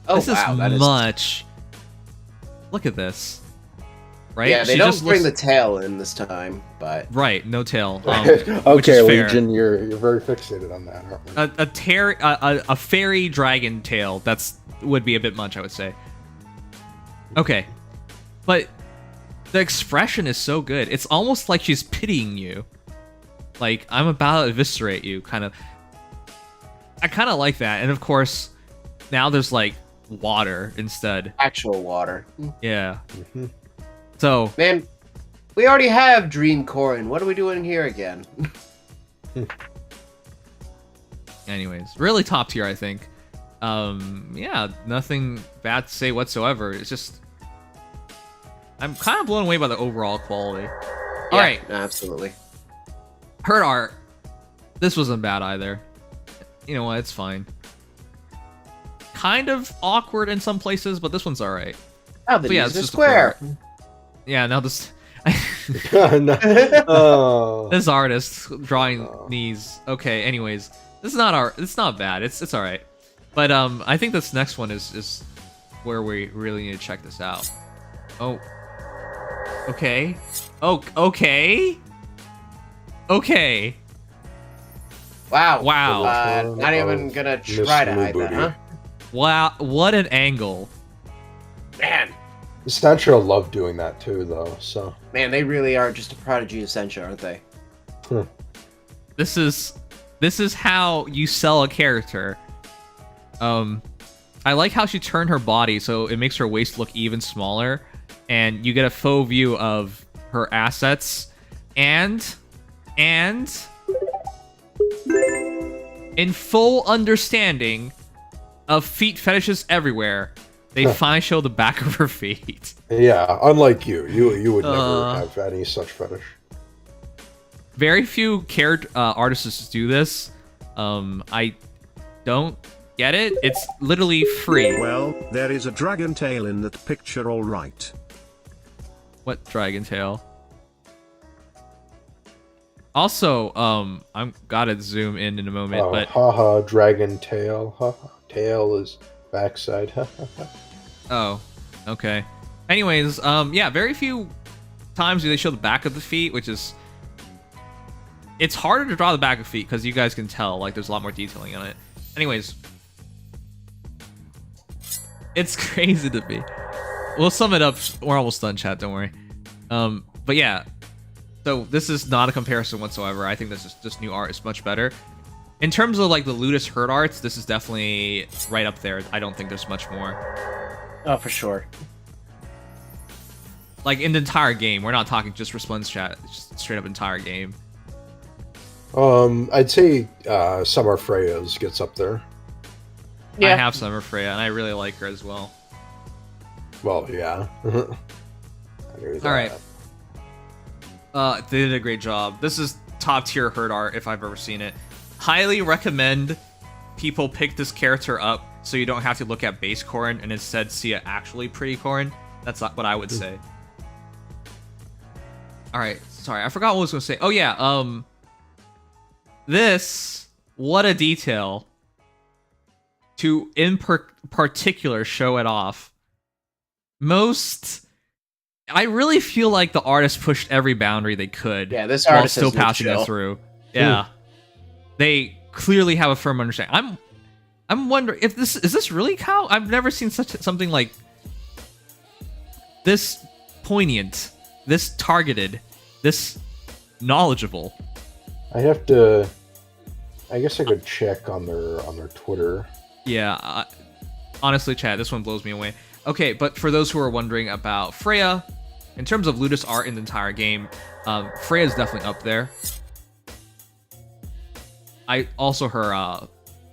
Oh, this wow, that is is... much. Look at this. Right? Yeah, they She don't just bring looks... the tail in this time, but... Right, no tail. Okay, which is fair. Legion, you're very fixated on that, aren't we? A fairy dragon tail. Would be a bit much, I would say. Okay, but the expression is so good. It's almost like she's pitying you. Like, I'm about to eviscerate you, kind of. I kind of like that, and of course, now there's like water instead. Actual water. Yeah. So, Man, we already have Dream Corin. What are we doing here again? anyways, really top tier, I think. Yeah, nothing bad to say whatsoever. It's just, I'm kind of blown away by the overall quality. All right, absolutely. herd art. This wasn't bad either. You know what? It's fine. Kind of awkward in some places, but this one's all right. Oh, the yeah, knees it's are just a square. Yeah, now this. Oh. This artist drawing knees. Okay, anyways, this is not it's not bad. It's all right. But I think this next one is where we really need to check this out. Oh. Okay. Oh, okay. Okay. Wow. Wow. Not even gonna try to hide that, huh? Wow, what an angle. Man. Sentra love doing that too, though. So. Man, they really are just a prodigy of Sencha, aren't they? This is how you sell a character. I like how she turned her body so it makes her waist look even smaller, and you get a faux view of her assets, and in full understanding of feet fetishes everywhere, they finally show the back of her feet. Yeah, unlike you would never have any such fetish. Very few artists do this. I don't get it. It's literally free. Well, there is a dragon tail in that picture, all right. What dragon tail? Also, I'm gotta zoom in a moment, Oh, but haha, dragon tail. Haha, tail is backside. oh, okay. Anyways, yeah, very few times do they show the back of the feet, which is, it's harder to draw the back of feet because you guys can tell, like, there's a lot more detailing on it. Anyways, it's crazy to me. We'll sum it up. We're almost done, chat. Don't worry. But yeah, so this is not a comparison whatsoever. I think this new art is much better. In terms of like the Ludus herd arts, this is definitely right up there. I don't think there's much more. Oh, for sure. Like in the entire game, we're not talking just Resplendent chat. It's just straight up entire game. I'd say Summer Freya's gets up there. Yeah. I have Summer Freya, and I really like her as well. Well, yeah. All right. They did a great job. This is top tier herd art if I've ever seen it. Highly recommend people pick this character up so you don't have to look at base Corin and instead see an actually pretty Corin. That's what I would say. All right, sorry, I forgot what I was going to say. Oh yeah, this, what a detail. To in particular show it off. I really feel like the artist pushed every boundary they could. Yeah, this while artist still has no passing chill. it through. Yeah, they clearly have a firm understanding. I'm wondering if is this really how I've never seen something like this poignant, this targeted, this knowledgeable. I guess I could check on their Twitter. Yeah, honestly, chat, this one blows me away. Okay, but for those who are wondering about Freya, in terms of Ludus art in the entire game, Freya's definitely up there. Also her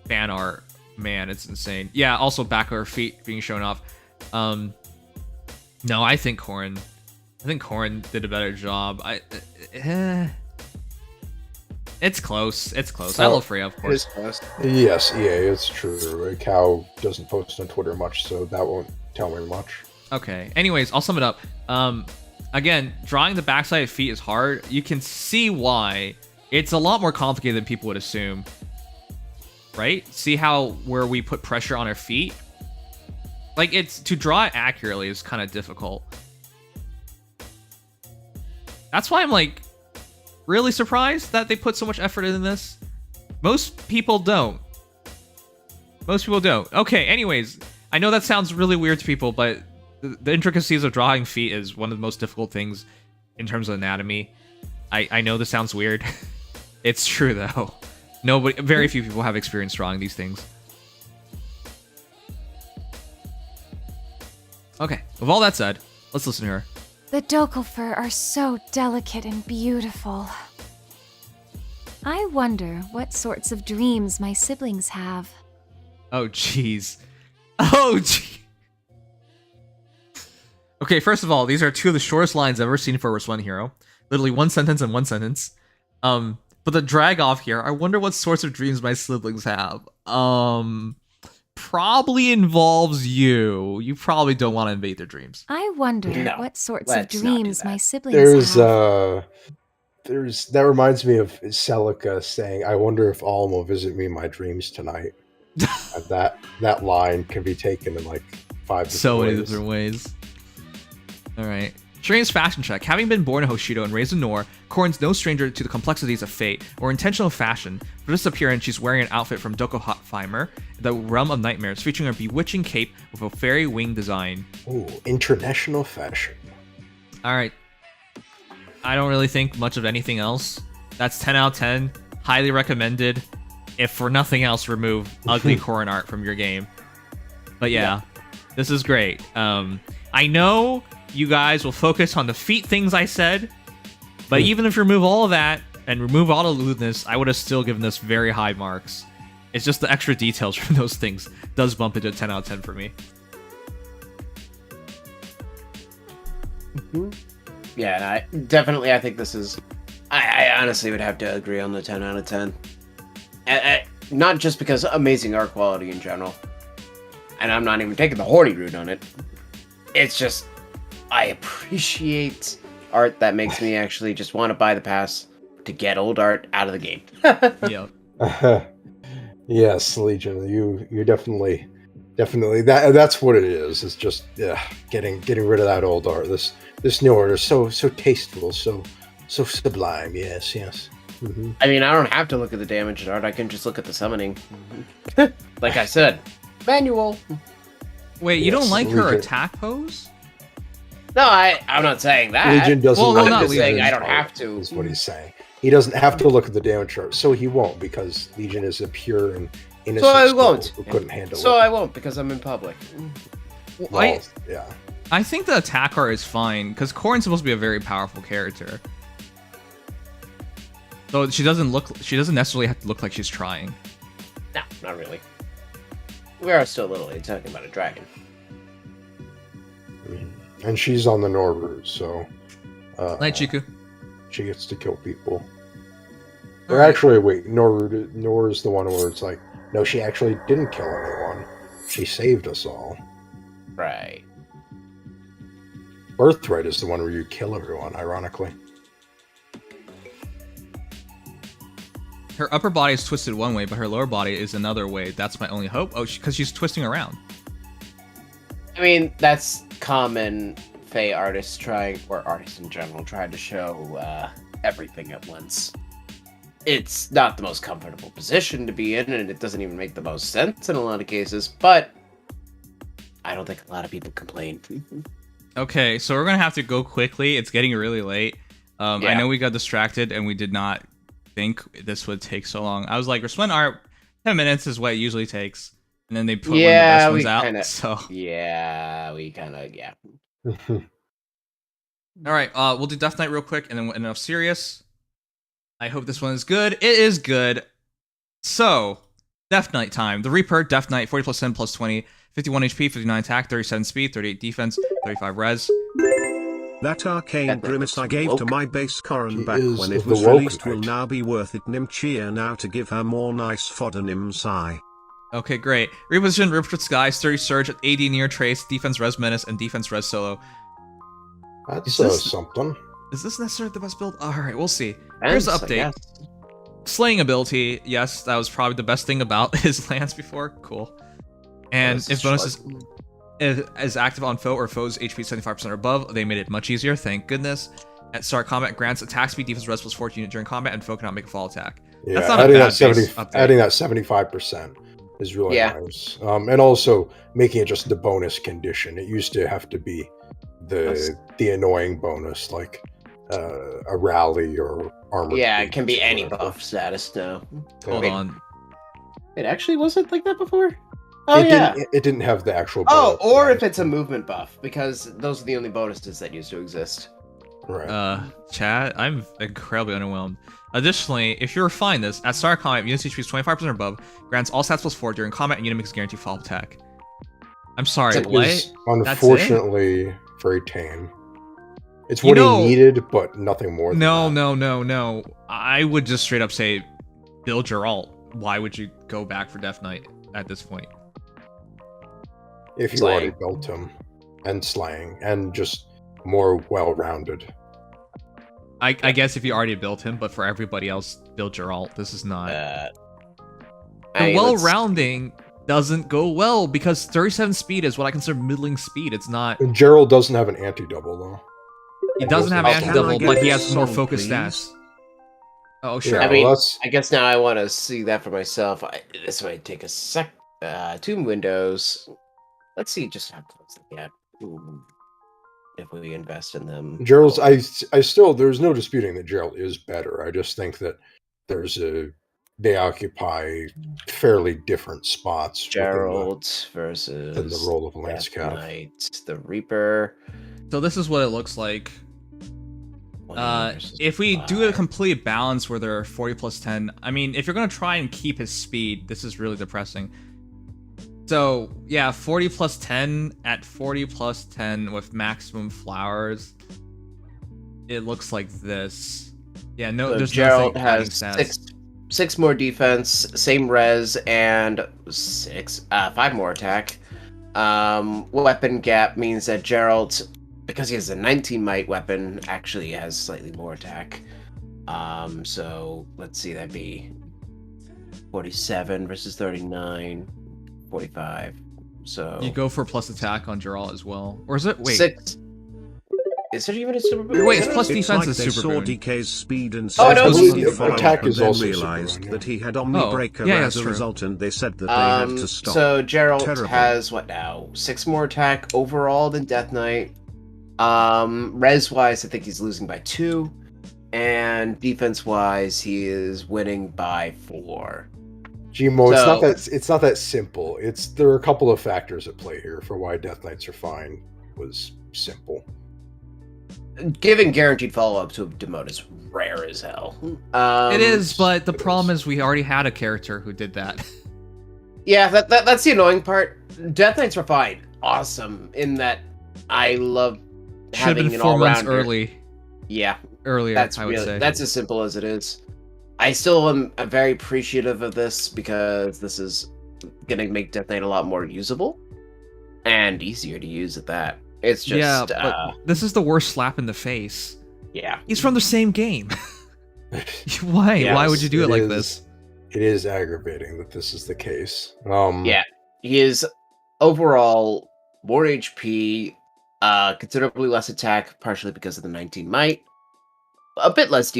fan art, man, it's insane. Yeah, also back of her feet being shown off. No, I think Corin did a better job. It's close. It's close. I love Freya, of It is course. close. Yes, yeah, it's true. Cow doesn't post on Twitter much, so that won't tell me much. Okay. Anyways, I'll sum it up. Again, drawing the backside of feet is hard. You can see why. It's a lot more complicated than people would assume. Right? See how where we put pressure on our feet? Like, it's to draw it accurately is kind of difficult. That's why I'm like really surprised that they put so much effort into this. Most people don't. Most people don't. Okay, anyways, I know that sounds really weird to people, but the intricacies of drawing feet is one of the most difficult things in terms of anatomy. I know this sounds weird. It's true though. Very few people have experience drawing these things. Okay, with all that said, let's listen to her. The Dokelfur are so delicate and beautiful. I wonder what sorts of dreams my siblings have. Oh, jeez. Oh, jeez. Okay, first of all, these are two of the shortest lines I've ever seen for a Resplendent hero. Literally one sentence and one sentence. But the drag off here, I wonder what sorts of dreams my siblings have. Probably involves you. You probably don't want to invade their dreams. I wonder No, what sorts of let's not do dreams that. my siblings have. That reminds me of Celica saying, "I wonder if Alm will visit me in my dreams tonight." And that line can be taken in like 5 So many ways. different ways. All right. Strange's fashion check. Having been born in Hoshido and raised in Nor, Corin's no stranger to the complexities of fate or intentional fashion. For this appearance, she's wearing an outfit from Dokoheimer, the realm of nightmares, featuring a bewitching cape with a fairy wing design. Ooh, international fashion. All right. I don't really think much of anything else. That's 10 out of 10. Highly recommended. If for nothing else, remove ugly Corin art from your game. But yeah, this is great. I know you guys will focus on the feet things I said, but even if you remove all of that and remove all the lewdness, I would have still given this very high marks. It's just the extra details from those things does bump into a 10 out of 10 for me. Yeah, and I think this is... I honestly would have to agree on the 10 out of 10. Not just because amazing art quality in general, and I'm not even taking the horny route on it. It's just, I appreciate art that makes me actually just want to buy the pass to get old art out of the game. Yep. Yes, Legion, you definitely that's what it is. It's just getting rid of that old art. This new art is so tasteful, so sublime. Yes. Mm-hmm. I mean, I don't have to look at the damaged art. I can just look at the summoning. Like I said, manual. Wait, you don't Yes, like her Legion. attack pose? No, I'm not saying that. Legion doesn't Well, look not at the Legion. saying I damage don't chart, have to. is what he's saying. He doesn't have to look at the damage chart, so he won't, because Legion is a pure and innocent So I soul won't. who couldn't handle So it. I won't, because I'm in public. Well, yeah. I think the attack art is fine, because Corin's supposed to be a very powerful character. So she doesn't necessarily have to look like she's trying. No, not really. We are still literally talking about a dragon. And she's on the Nor route, so Night, Chiku. she gets to kill people. All Or right. actually, wait, Nor is the one where it's like, no, she actually didn't kill anyone. She saved us all. Right. Birthright is the one where you kill everyone, ironically. Her upper body is twisted one way, but her lower body is another way. That's my only hope. Oh, because she's twisting around. I mean, that's common Fae artists trying, or artists in general, trying to show everything at once. It's not the most comfortable position to be in, and it doesn't even make the most sense in a lot of cases, but I don't think a lot of people complain. Okay, so we're going to have to go quickly. It's getting really late. I Yeah. know we got distracted, and we did not think this would take so long. I was like, Resplendent art, 10 minutes is what it usually takes. And then they put one of the best ones out. kinda, So, yeah, we kind of, yeah. all right, we'll do Death Knight real quick, and then we'll end off serious. I hope this one is good. It is good. So, Death Knight time. The Reaper, Death Knight, 40 plus 10 plus 20, 51 HP, 59 attack, 37 speed, 38 defense, 35 res. That arcane That grimace I looks gave to woke. my base Corin She back is when it the was woke released will knight. now be worth it. Nim cheer now to give her more nice fodder Nim sigh. Okay, great. Reposition Riptrid Skies, 30 Surge, AD Near Trace, Defense Res Menace, and Defense Res Solo. That's Is this- something. Is this necessarily the best build? Alright, we'll see. Here's the Lance, I update. guess. Slaying ability, yes, that was probably the best thing about his lance before. Cool. And This if is bonus short. is active on foe or foe's HP 75% or above, they made it much easier, thank goodness. At start combat, grants attack speed, defense, res plus 14 unit during combat, and foe cannot make a fall attack. Yeah, That's not a adding bad that 70, base update. adding that 75% is really Yeah. nice. And also making it just the bonus condition. It used to have to be the annoying bonus, like a rally or armor. Yeah, it can be any buff status now. Hold Wait, on. It actually wasn't like that before? Oh, yeah. It didn't have the actual. Oh, bonus or if status. it's a movement buff, because those are the only bonuses that used to exist. Right. Chat, I'm incredibly underwhelmed. Additionally, if you refine this, at start combat, unit HP is 25% or above, grants all stats plus 4 during combat, and unit makes a guaranteed fall attack. I'm sorry, It what? is That's unfortunately very tame. It's You what know- he needed, but nothing more than No, that. no. I would just straight up say, build your alt. Why would you go back for Death Knight at this point? If you Slaying. already built him, and slaying, and just more well-rounded. I guess if you already built him, but for everybody else, build your alt. This is not. I The mean, well let's- rounding doesn't go well because 37 speed is what I consider middling speed. It's not. And Gerald doesn't have an anti-double though. He doesn't have Can I anti-double, get but he a has more song, focused please? stats. Oh, sure. Yeah, I mean, well, that's I guess now I want to see that for myself. This might take a sec. Two windows. Let's see just how close they get. If we invest in them. Gerald's. I still there's no disputing that Gerald is better. I just think that they occupy fairly different spots Gerald versus within the role of Death Lance Cav. Knight, the Reaper. So this is what it looks like. versus If we do a 5. complete balance where they're 40 plus 10, I mean, if you're going to try and keep his speed, this is really depressing. So, yeah, 40 plus 10 at 40 plus 10 with maximum flowers, it looks like this. Yeah, no, So there's Gerald nothing adding has stats. six more defense, same res, and 5 more attack. Weapon gap means that Gerald, because he has a 19 might weapon, actually has slightly more attack. So let's see, that'd be 47 versus 39, 45. So You go for plus attack on Geralt as well. Or is it? Wait. 6. Is it even a super boon? Wait, it's plus It's defense like is they super saw boon. DK's speed and Oh, no, slightly the followed, attack and is then also super realized run, that he had yeah, Omnibreaker yeah, as that's a true. result, and they said that they had to stop. So Gerald Terrible. has what now? 6 more attack overall than Death Knight. Res wise, I think he's losing by 2, and defense wise, he is winning by 4. Gmo, So- it's not that simple. There are a couple of factors at play here for why Death Knights are fine. Was simple. Giving guaranteed follow up to a demote is rare as hell. It is, but the it problem is. is we already had a character who did that. Yeah, that's the annoying part. Death Knights are fine, awesome in that I love Should have having been an 4 months all-rounder. early. Yeah, Earlier, that's I would really say. that's as simple as it is. I still am very appreciative of this because this is gonna make Death Knight a lot more usable and easier to use at that. It's just yeah, but this is the worst slap in the face. yeah. He's from the same game. Why? Yes, Why would you do it like is- this? It is aggravating that this is the case. Yeah. He is overall more HP, considerably less attack, partially because of the 19 might. A bit less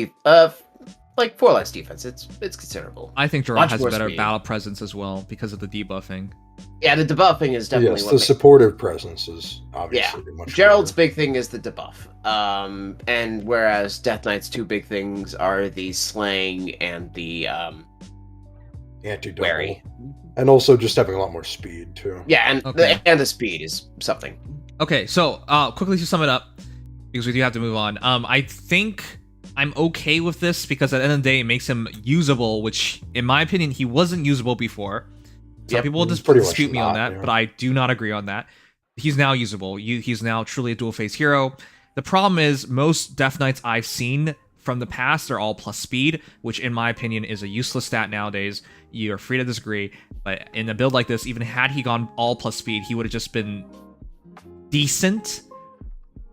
like 4 less defense. It's considerable. I think Geralt Much has more better speed. battle presence as well because of the debuffing. Yeah, the debuffing is definitely Yes, what the makes supportive presence is obviously much Gerald's better. big thing is the debuff. And whereas Death Knight's 2 big things are the slaying and the Anti-double. wary. And also just having a lot more speed too. Yeah, and Okay. and the speed is something. Okay, so quickly to sum it up, because we do have to move on. I think I'm okay with this because at the end of the day, it makes him usable, which, in my opinion, he wasn't usable before. Some Yep, people will he's pretty much dispute me on not, that, yeah. but I do not agree on that. He's now usable. He's now truly a dual-face hero. The problem is most Death Knights I've seen from the past are all plus speed, which in my opinion is a useless stat nowadays. You are free to disagree, but in a build like this, even had he gone all plus speed, he would have just been decent.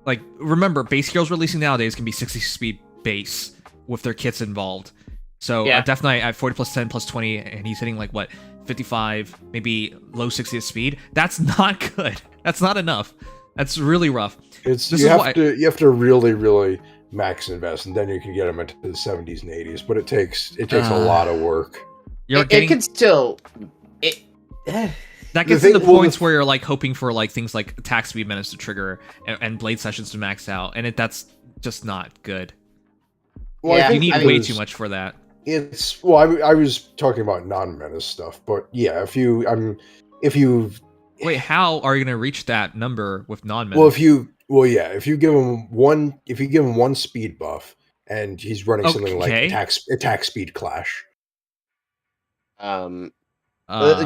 Like, remember, base heroes releasing nowadays can be 60 speed base with their kits involved. So a Death Knight at 40 plus 10 plus 20, and he's hitting like what, 55, maybe low 60th speed. That's not good. That's not enough. That's really rough. You have to really max invest, and then you can get them into the 70s and 80s. But it takes a lot of work. It can still. That gets to the points where you're like hoping for like things like attack speed menace to trigger and blade sessions to max out, and that's just not good. Well, you need way too much for that. I was talking about non-menace stuff, but yeah, if you wait, how are you going to reach that number with non-menace? If you give him one speed buff and he's running something like attack speed clash.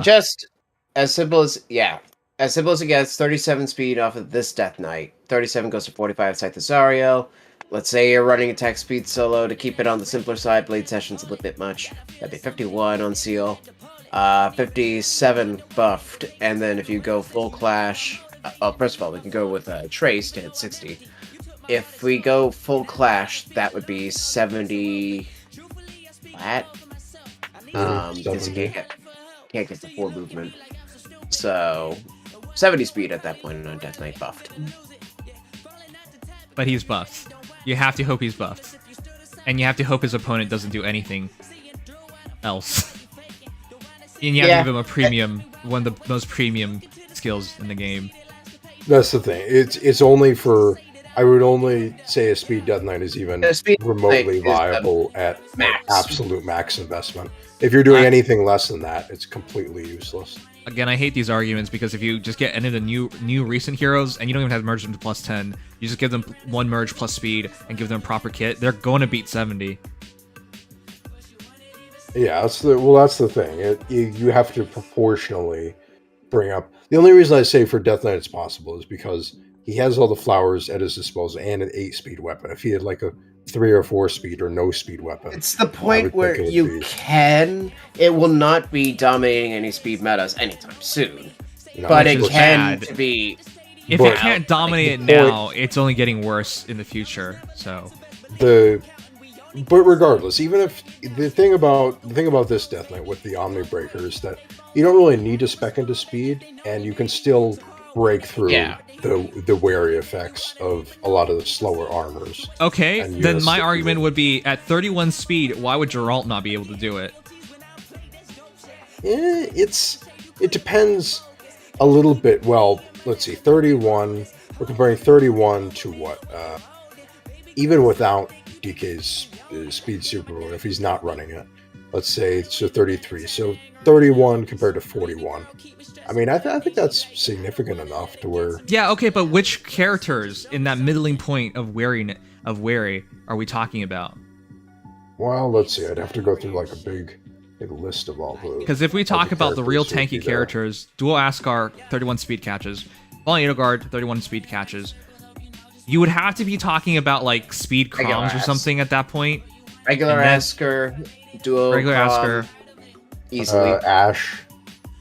Just as simple as it gets. 37 speed off of this Death Knight. 37 goes to 45 Scythosario. Let's say you're running attack speed solo to keep it on the simpler side. Blade session's a little bit much. That'd be 51 on Seal. 57 buffed, and then if you go full clash, first of all, we can go with Trace to hit 60. If we go full clash, that would be 70 flat. Because you can't get the 4 movement. So 70 speed at that point on Death Knight buffed. But he's buffed. You have to hope he's buffed. And you have to hope his opponent doesn't do anything else. And you have to give him a premium, one of the most premium skills in the game. That's the thing. It's only for. I would only say a speed Death Knight is even remotely viable at absolute max investment. If you're doing anything less than that, it's completely useless. Again, I hate these arguments because if you just get any of the new recent heroes and you don't even have to merge them to plus 10, you just give them one merge plus speed and give them a proper kit, they're going to beat 70. Yeah, that's the thing. You have to proportionally bring up. The only reason I say for Death Knight it's possible is because he has all the flowers at his disposal and an 8-speed weapon. If he had like a 3 or 4 speed or no speed weapon, it's the point where it will not be dominating any speed metas anytime soon. No, but it can be. If it can't dominate it now, it's only getting worse in the future. So but regardless, even if the thing about this Death Knight with the Omni Breaker is that you don't really need to spec into speed, and you can still break through the wary effects of a lot of the slower armors. Okay, then my argument would be at 31 speed, why would Geralt not be able to do it? It depends a little bit. Well, let's see, 31. We're comparing 31 to what? Even without DK's speed super if he's not running it. Let's say so 33. So 31 compared to 41. I mean, I think that's significant enough to where. Yeah, okay, but which characters in that middling point of wary are we talking about? Well, let's see. I'd have to go through like a big list of all those. Because if we talk about the real tanky characters, Dual Askar 31 speed catches, Fallen Edelgard 31 speed catches. You would have to be talking about like speed croms or something at that point. Regular Askar, dual regular Askar, easily.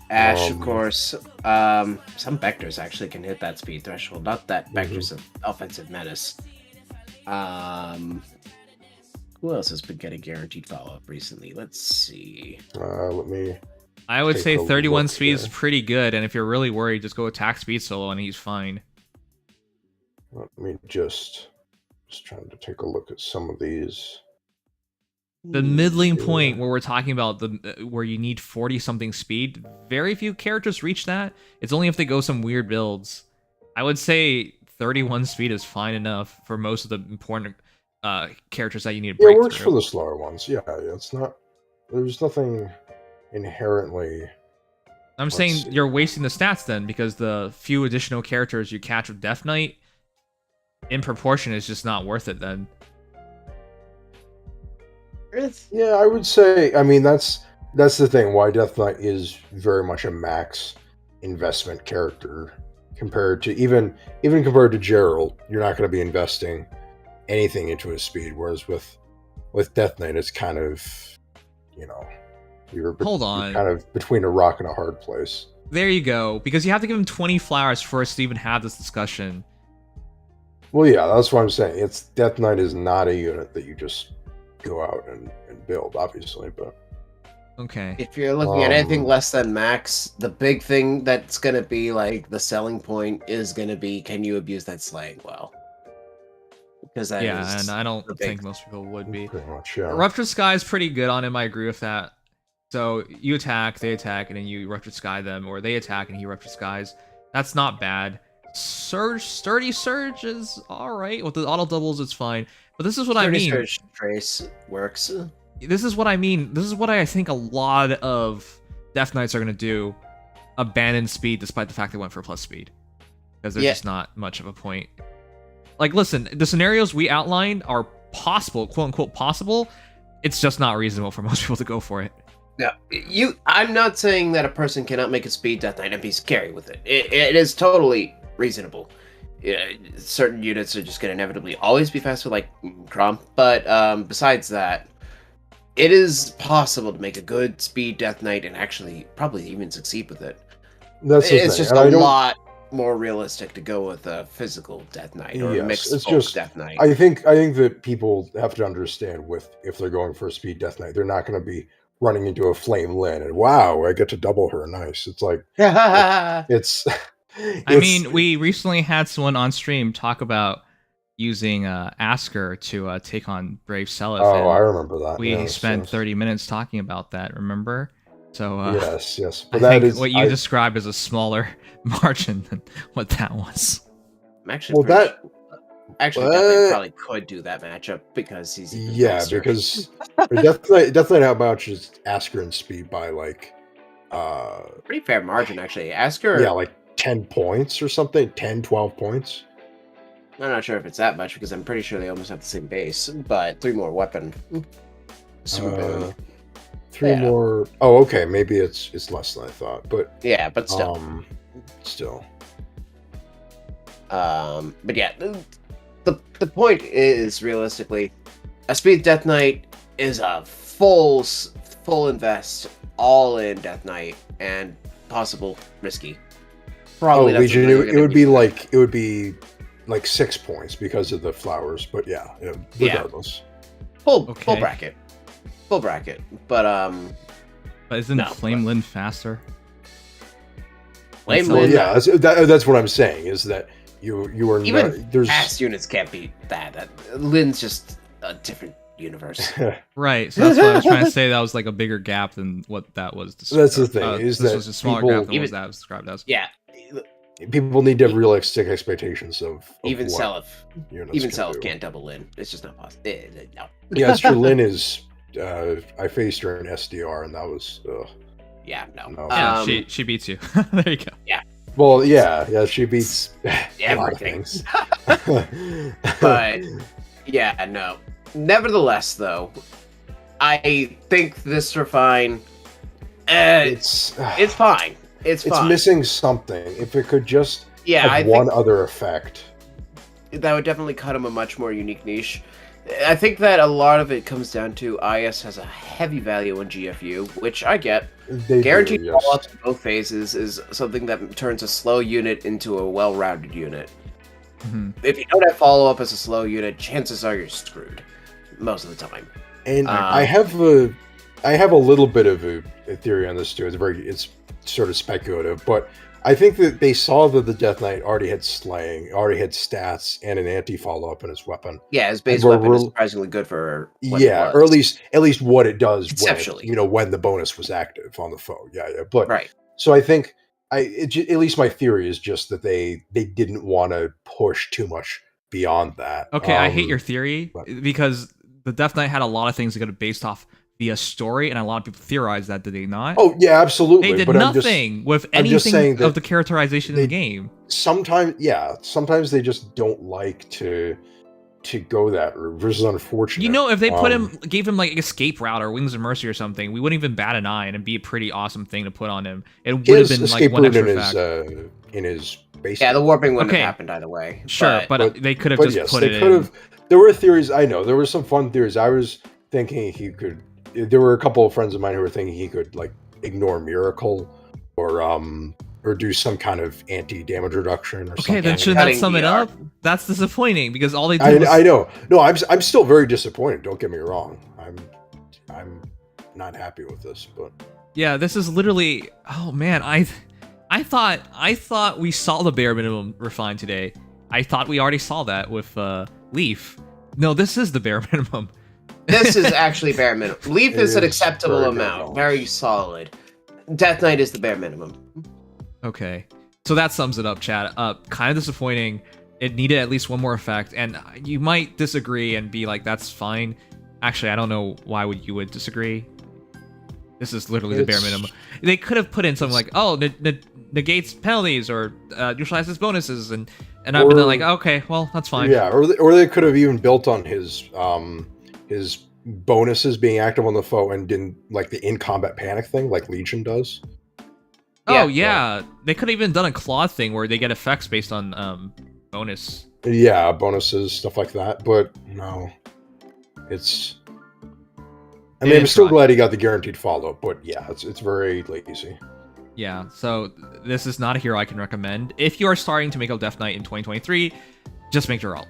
Ash, of course. Some vectors actually can hit that speed threshold. Not that vectors of offensive menace. Who else has been getting guaranteed follow-up recently? Let's see. I would say 31 speed is pretty good, and if you're really worried, just go attack speed solo, and he's fine. Let me just trying to take a look at some of these. The middling point where we're talking about where you need 40-something speed, very few characters reach that. It's only if they go some weird builds. I would say 31 speed is fine enough for most of the important characters that you need to break through. It works through. For the slower ones. Yeah, it's not. There's nothing inherently. I'm saying you're wasting the stats then, because the few additional characters you catch with Death Knight, in proportion, is just not worth it then. Yeah, I would say. I mean, that's the thing. Why Death Knight is very much a max investment character compared to even compared to Gerald, you're not going to be investing anything into his speed. Whereas with Death Knight, it's kind of, you know, you're kind of between a rock and a hard place. There you go, because you have to give him 20 flowers first to even have this discussion. Well, yeah, that's what I'm saying. It's Death Knight is not a unit that you just go out and build, obviously, but okay. If you're looking at anything less than max, the big thing that's gonna be like the selling point is gonna be, can you abuse that slaying well? Because that and I don't think most people would be. Pretty much, yeah. Ruptured Sky is pretty good on him. I agree with that. So you attack, they attack, and then you Ruptured Sky them, or they attack and he Ruptured Skies. That's not bad. Sturdy Surge is alright. With the auto doubles, it's fine. But this is what I mean. Surge Trace works. This is what I mean. This is what I think a lot of Death Knights are going to do. Abandon speed despite the fact they went for plus speed. Because there's just not much of a point. Like, listen, the scenarios we outlined are possible, quote-unquote possible. It's just not reasonable for most people to go for it. No, I'm not saying that a person cannot make a speed Death Knight and be scary with it. It is totally reasonable. Certain units are just going to inevitably always be faster, like Crom. But besides that, it is possible to make a good speed Death Knight and actually probably even succeed with it. It's just a lot more realistic to go with a physical Death Knight or a mixed Death Knight. I think that people have to understand if they're going for a speed Death Knight, they're not going to be running into a Flame Lyn and wow, I get to double her. Nice. It's like it's. I mean, we recently had someone on stream talk about using Asker to take on Brave Seliph. Oh, I remember that. We spent 30 minutes talking about that, remember? So yes. But I think what you described as a smaller margin than what that was. I'm actually Death probably could do that matchup because he's faster. Because Death Knight outmatches Asker in speed by like pretty fair margin actually. Asker like 10 points or something, 10, 12 points. I'm not sure if it's that much because I'm pretty sure they almost have the same base, but 3 more weapon. Three more. Oh, okay. Maybe it's less than I thought, but yeah, but still. But yeah, the point is realistically, a speed Death Knight is a full invest, all in Death Knight, and possible risky. Probably Legion. It would be like 6 points because of the flowers, but regardless. Full bracket. But isn't Flame Lyn faster? Flame Lyn. Yeah, that's what I'm saying. Is that you are even not, there's fast units can't beat that. Lyn's just a different universe. Right. So that's what I was trying to say. That was like a bigger gap than what that was. That's the thing. This was a smaller gap than what that was described as. Yeah. People need to have realistic expectations of even Seliph. Even Seliph can't double Lyn. It's just not possible. No. Yeah, it's true. Lyn is. I faced her in SDR, and that was. No. Yeah, she beats you. There you go. Yeah. Well, yeah, she beats everything. But yeah, no. Nevertheless, though, I think this Refine. It's fine. It's fine. Missing something. If it could just have one other effect, that would definitely cut him a much more unique niche. I think that a lot of it comes down to IS has a heavy value in GFU, which I get. Guaranteed follow-ups in both phases is something that turns a slow unit into a well-rounded unit. Mm-hmm. If you don't have follow-up as a slow unit, chances are you're screwed most of the time. And I have a little bit of a theory on this too. It's sort of speculative, but I think that they saw that the Death Knight already had slaying, already had stats, and an anti follow-up in his weapon. Yeah, his base weapon is surprisingly good for or at least what it does when the bonus was active on the foe. Yeah. But right. So I think at least my theory is just that they didn't want to push too much beyond that. Okay, I hate your theory because the Death Knight had a lot of things that got based off via story, and a lot of people theorize that, did they not? Oh, yeah, absolutely. They did nothing with anything of the characterization in the game. Sometimes they just don't like to go that route, which is unfortunate. You know, if they gave him like Escape Route or Wings of Mercy or something, we wouldn't even bat an eye, and it'd be a pretty awesome thing to put on him. It would have been like one extra fact. In his basically. Yeah, the warping wouldn't Okay. have happened either way. Sure, but they could have just yes, put they it could in. have. There were theories. I know there were some fun theories. I was thinking he could. There were a couple of friends of mine who were thinking he could like ignore Miracle, or do some kind of anti-damage reduction or Okay, something. then shouldn't that Cutting sum it VR. up? That's disappointing because all they did was... I know. No, I'm still very disappointed. Don't get me wrong. I'm not happy with this, but Yeah, this is literally... Oh man, I thought we saw the bare minimum refined today. I thought we already saw that with Leaf. No, this is the bare minimum. This is actually bare minimum. Leaf It is an is acceptable very amount. minimal. Very solid. Death Knight is the bare minimum. Okay, so that sums it up, chat. Kind of disappointing. It needed at least one more effect, and you might disagree and be like, "That's fine." Actually, I don't know why you would disagree. This is literally the bare minimum. They could have put in something like, "Oh, negates penalties or neutralizes bonuses," and I've been like, "Okay, well, that's fine." yeah, or they could have even built on his bonuses being active on the foe and didn't like the in combat panic thing like Legion does. Oh yeah, they could have even done a Claude thing where they get effects based on bonus. Yeah, bonuses, stuff like that. But no, it's. I mean, I'm still glad he got the guaranteed follow, but yeah, it's very lazy. Yeah, so this is not a hero I can recommend. If you are starting to make a Death Knight in 2023, just make Geralt.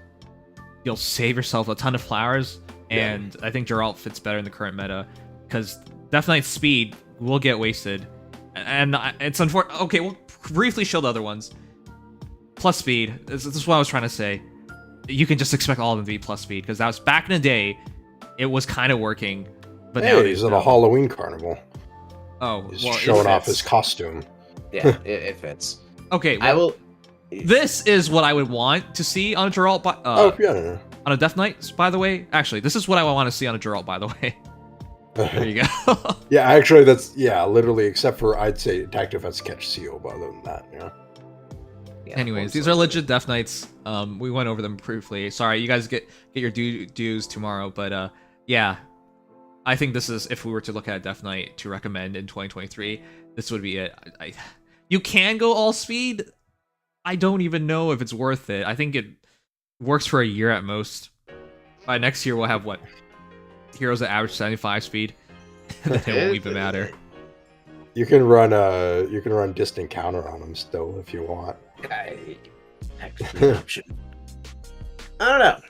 You'll save yourself a ton of flowers, and I think Geralt fits better in the current meta, because Death Knight's speed will get wasted. And it's unfortunate. Okay, we'll briefly show the other ones. Plus speed. This is what I was trying to say. You can just expect all of them to be plus speed, because that was back in the day, it was kind of working. But Hey, nowadays, he's at no. a Halloween carnival. Oh, He's well, it showing off fits. his costume. Yeah, it fits. Okay, I well, will. this is what I would want to see on a Geralt. Yeah. On a Death Knight, by the way. Actually, this is what I want to see on a Geralt, by the way. There you go. Yeah, actually, that's literally, except for I'd say attack, defense, catch, seal. But other than that, Yeah, Anyways, these are legit Death Knights. We went over them briefly. Sorry, you guys get your dues tomorrow, but yeah, I think this is, if we were to look at Death Knight to recommend in 2023, this would be it. You can go all speed. I don't even know if it's worth it. I think it works for a year at most. By next year, we'll have what? Heroes that average 75 speed. And then it won't even matter. you can run distant counter on him still if you want. Actually, an option. I don't know.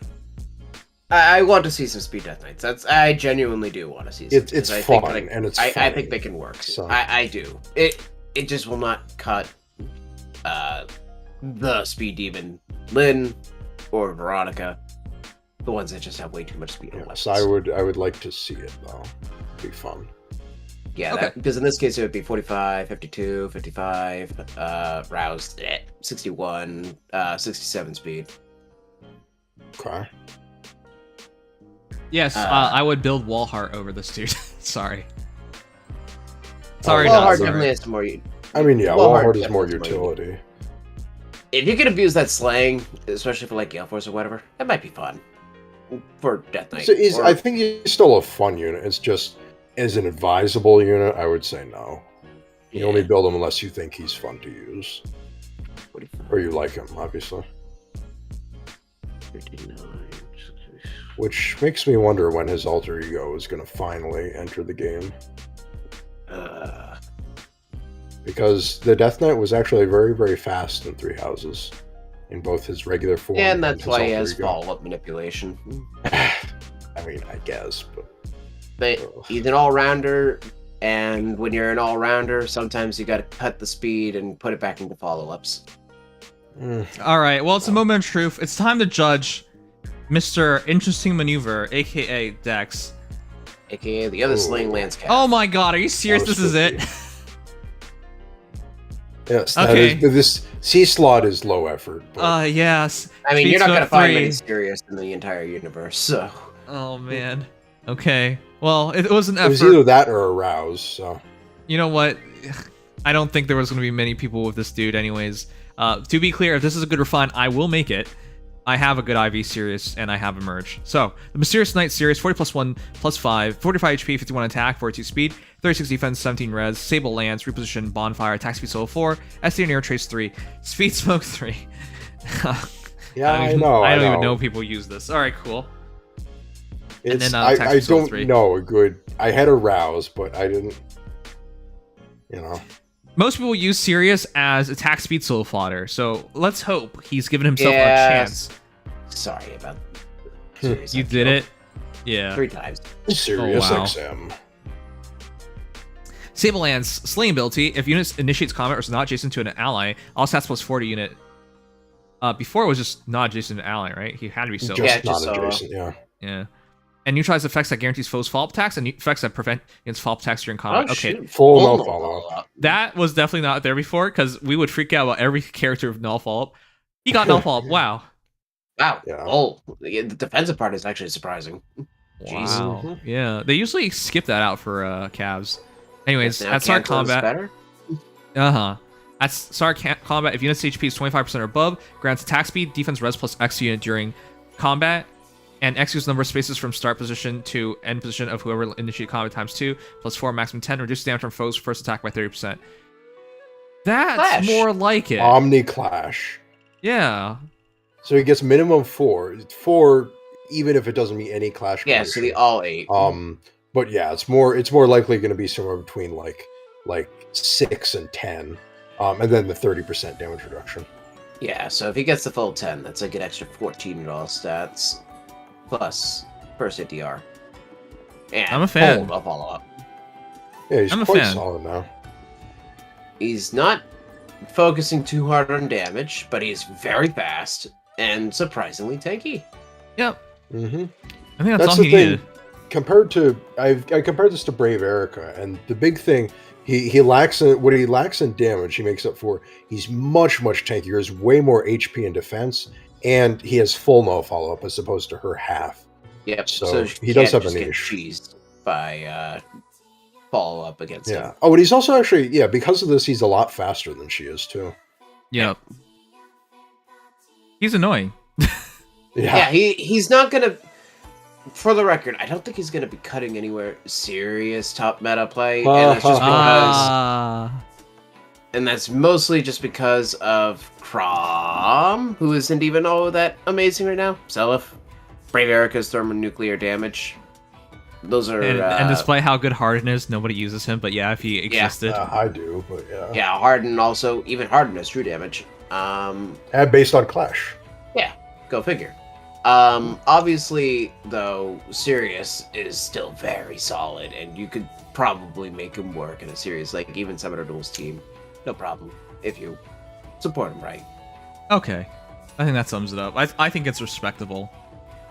I want to see some speed Death Knights. I genuinely do want to see some. It's I fun think, and it's. I funny, think they can work. so. I do. It just will not cut the speed demon Lynn or Veronica, the ones that just have way too much speed. And Yes, weapons. I would like to see it though. It'd be fun. Yeah, Okay. because in this case it would be 45, 52, 55, roused, 61, 67 speed. Okay. Yes, I would build Wallheart over this dude. Sorry. Well, not Hard sorry. definitely has some more. I mean, yeah, Well, Wallheart hard is more definitely. utility. If you could abuse that slaying, especially for like Gale Force or whatever, that might be fun for Death Knight. So or- I think he's still a fun unit. It's just as an advisable unit, I would say no. You Yeah. only build him unless you think he's fun to use 45, or you like him, obviously. 59. Which makes me wonder when his alter ego is going to finally enter the game. Because the Death Knight was actually very, very fast in Three Houses, in both his regular form And that's his why he alter has ego. follow-up manipulation. I mean, I guess, but But he's an all-rounder, and when you're an all-rounder, sometimes you gotta cut the speed and put it back into follow-ups. All right, well, it's a moment of truth. It's time to judge Mr. Interesting Maneuver, aka Dex. AKA the other Oh. Slaying Lance Cat. Oh my god, are you serious? That was This is it? yes, that Okay. is, this C slot is low effort. But Yes. I mean, you're not Speed gonna Smoke find 3. many serious in the entire universe, so... Oh man. Okay. Well, it was an it was effort. either that or a rouse. So You know what? I don't think there was going to be many people with this dude anyways. To be clear, if this is a good refine, I will make it. I have a good IV Sirius, and I have Emerge. So, the Mysterious Knight Sirius, 40 plus 1 plus 5, 45 HP, 51 attack, 42 speed, 36 defense, 17 res, Sable Lance, Reposition, Bonfire, attack speed solo 4, SD and Air Trace 3, Speed Smoke 3. Yeah, I don't even know people use this. Alright, cool. It's, and then I don't 3. know. Good. I had a rouse, but I didn't. You know. Most people use Sirius as attack speed solo fodder, so let's hope he's given himself a chance. Sorry about You did it? Yeah. 3 times. Sirius Oh, wow. XM. Sable Lance, Slaying ability. If unit initiates combat or is not adjacent to an ally, all stats plus 40 unit. Before it was just not adjacent to an ally, right? He had to be solo. Just Yeah, not just adjacent, yeah. Yeah. And neutralize effects that guarantees foes follow-up attacks and effects that prevent against follow-up attacks during combat. Oh, Okay. shoot. Full Oh, no follow-up. That was definitely not there before, because we would freak out about every character with null follow-up. He got null follow-up. Wow. Wow. Yeah. Oh, the defensive part is actually surprising. Jeez. Wow. Mhm. Yeah. They usually skip that out for Cavs. Anyways, Now at start Kanto is combat. better? Uh-huh. At start combat, if unit's HP is 25% or above, grants attack speed, defense res plus X unit during combat, and X use number of spaces from start position to end position of whoever initiated combat times 2, plus 4, maximum 10, reduce damage from foes first attack by 30%. That's Clash. more like it. Omni Clash. Yeah. So he gets minimum 4. 4, even if it doesn't meet any clash. Yeah, so the condition. all 8. But yeah, it's more likely going to be somewhere between like 6 and 10, and then the 30% damage reduction. Yeah, so if he gets the full 10, that's like an extra 14 in all stats, plus first hit DR. And I'm a fan. Hold, I'll follow up. Yeah, he's I'm a quite fan. solid now. He's not focusing too hard on damage, but he's very fast and surprisingly tanky. Yep. Mm-hmm. I think that's all the he thing. needed. Compared to, I compared this to Brave Erica, and the big thing, he lacks in, what he lacks in damage, he makes up for. He's much tankier. Has way more HP and defense, and he has full no follow up as opposed to her half. Yep. So she he does can't have a just get niche. cheesed by follow up against Yeah. him. Oh, and he's also actually, yeah, because of this, he's a lot faster than she is too. Yep. He's annoying. Yeah, he's not gonna. For the record, I don't think he's gonna be cutting anywhere serious top meta play, and that's just because. And that's mostly just because of Crom, who isn't even all that amazing right now. Zelif, Brave Erica's thermonuclear damage. Those are and despite how good Harden is, nobody uses him. But yeah, if he existed, I do, but yeah. yeah, Harden also, even Harden has true damage. And based on Clash. Yeah, go figure. Obviously, though, Sirius is still very solid, and you could probably make him work in a series, like even Summoner Duels team. No problem, if you support him right. okay, I think that sums it up. I think it's respectable.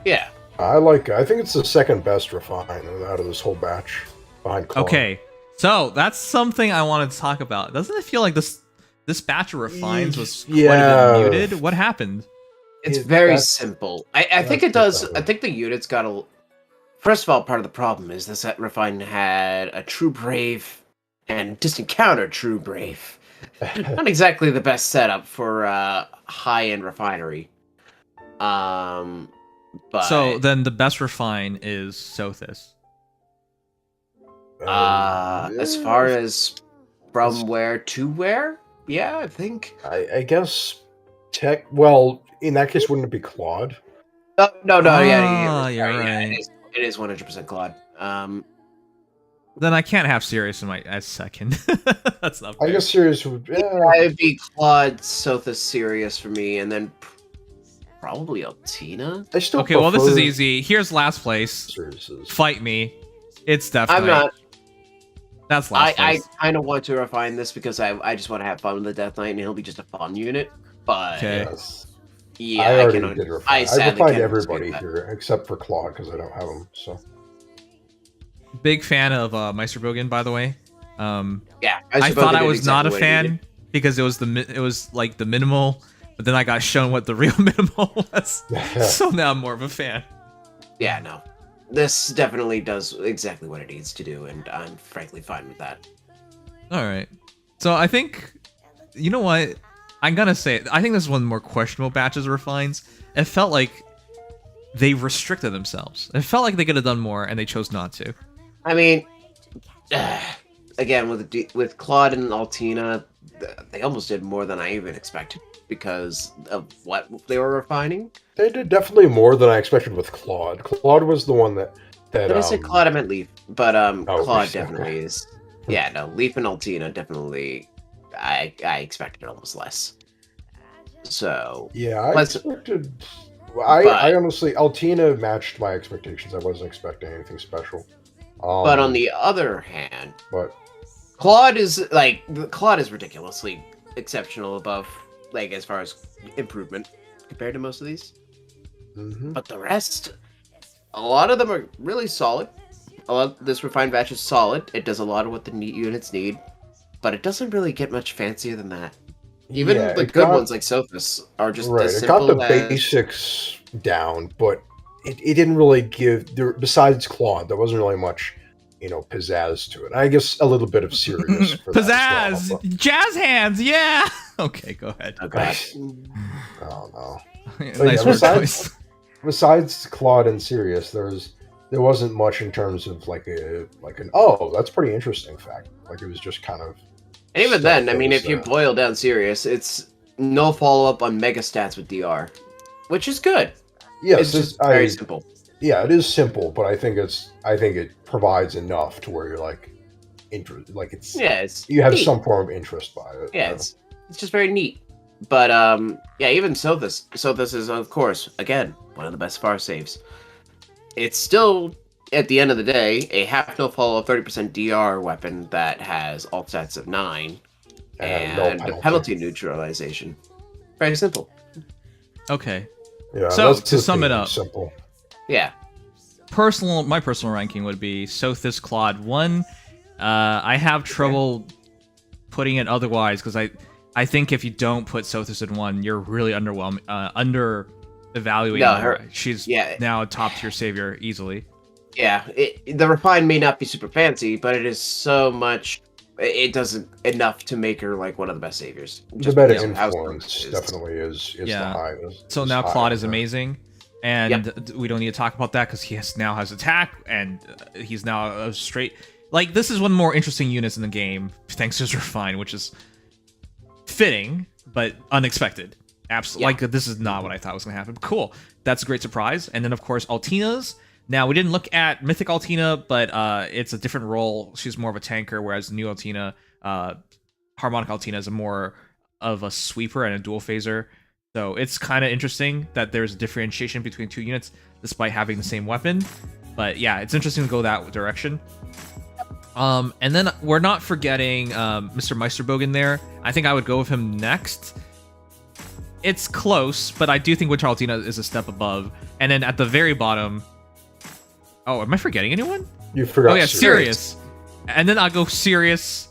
Yeah. I think it's the second best refine out of this whole batch behind Claude. Okay, so that's something I wanted to talk about. Doesn't it feel like this batch of refines was quite a bit muted? What happened? It's very simple. I think it does. I think the units got a. First of all, part of the problem is this set Refine had a True Brave and Distant Counter True Brave. Not exactly the best setup for high-end refinery. But So then the best refine is Sothis. as far as from where to where, yeah, I think. I guess well, in that case, wouldn't it be Claude? No, yeah, you're right. It is 100% Claude. Then I can't have Sirius in my as second. That's not fair. I guess Sirius would. It'd be Claude, Sothis, Sirius for me, and then probably Altina. I still Okay, well this is prefer easy. Here's last place. Sirius's. Fight me. It's definitely. I'm not. That's last I place. kind of want to refine this because I just want to have fun with the Death Knight, and he'll be just a fun unit. But Okay. Yes. yeah, I already cannot. did refine. I I sadly refined can't everybody dispute here except for Claude because I don't have him. So Big fan of Meisterbogen, by the way. that. Yeah, I suppose thought they I did was not a exactly what he fan needed. because it was like the minimal, but then I got shown what the real minimal was. So now I'm more of a fan. Yeah, no, this definitely does exactly what it needs to do, and I'm frankly fine with that. All right. So I think, you know what? I'm gonna say I think this is one of the more questionable batches of refines. It felt like they restricted themselves. It felt like they could have done more, and they chose not to. I mean, again, with Claude and Altina, they almost did more than I even expected because of what they were refining. They did definitely more than I expected with Claude. Claude was the one that When I said Claude, I meant Leaf, but Claude okay. definitely is. Yeah, no, Leaf and Altina definitely. I expected almost less. So yeah, I expected. I honestly, Altina matched my expectations. I wasn't expecting anything special. But on the other hand, but Claude is ridiculously exceptional above, like, as far as improvement compared to most of these. But the rest, a lot of them are really solid. This refined batch is solid. It does a lot of what the units need, but it doesn't really get much fancier than that. Even the good ones like Sophis are just as simple. It got the basics down, but it didn't really give. Besides Claude, there wasn't really much, pizzazz to it. I guess a little bit of serious for pizzazz, that as well, jazz hands, yeah. Okay, go ahead. Okay. Oh no. Nice choice. Besides Claude and Sirius, there wasn't much in terms of like an that's pretty interesting fact. Like it was just kind of. And even then, I mean, if you boil down Sirius, it's no follow up on mega stats with DR, which is good. Yes, it's just very simple. Yeah, it is simple, but I think it provides enough to where you're like you have neat. some form of interest by it. Yeah, it's just very neat. But even Sophis is, of course, again, one of the best far saves. It's still, at the end of the day, a half no follow 30% DR weapon that has alt stats of 9 and no penalty neutralization. Very simple. Okay. Yeah, so to sum it up, simple. Yeah. My personal ranking would be Sophis, Claude 1. I have trouble putting it otherwise because I think if you don't put Sophis in 1, you're really under evaluating her. She's now a top tier savior easily. Yeah, the refine may not be super fancy, but it is so much. It doesn't enough to make her like one of the best saviors. The better influence definitely is the highest. So now Claude is amazing, and we don't need to talk about that because he now has attack, and he's now a straight. Like, this is one of the more interesting units in the game, thanks to his refine, which is fitting but unexpected. Absolutely, like this is not what I thought was gonna happen. But cool, that's a great surprise. And then of course Altina's. Now, we didn't look at Mythic Altina, but it's a different role. She's more of a tanker, whereas New Altina, Harmonic Altina is more of a sweeper and a dual phaser. So it's kind of interesting that there's a differentiation between two units, despite having the same weapon. But yeah, it's interesting to go that direction. And then we're not forgetting Mr. Meisterbogen there. I think I would go with him next. It's close, but I do think Winter Altina is a step above. And then at the very bottom... Oh, am I forgetting anyone? You forgot. Oh yeah, Sirius. And then I'll go Sirius.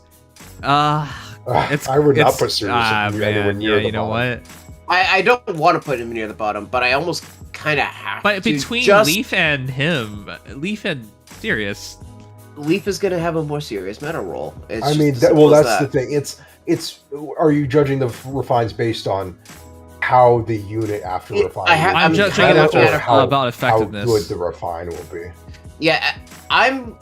I would not put Sirius anywhere near the bottom. What? I don't want to put him near the bottom, but I almost kind of have to. But between Leaf and him, Leaf and Sirius, Leaf is going to have a more serious meta role. That's the thing. It's. Are you judging the refines based on how the unit after refine? I'm judging it about effectiveness. How good the refine will be. Yeah, I'm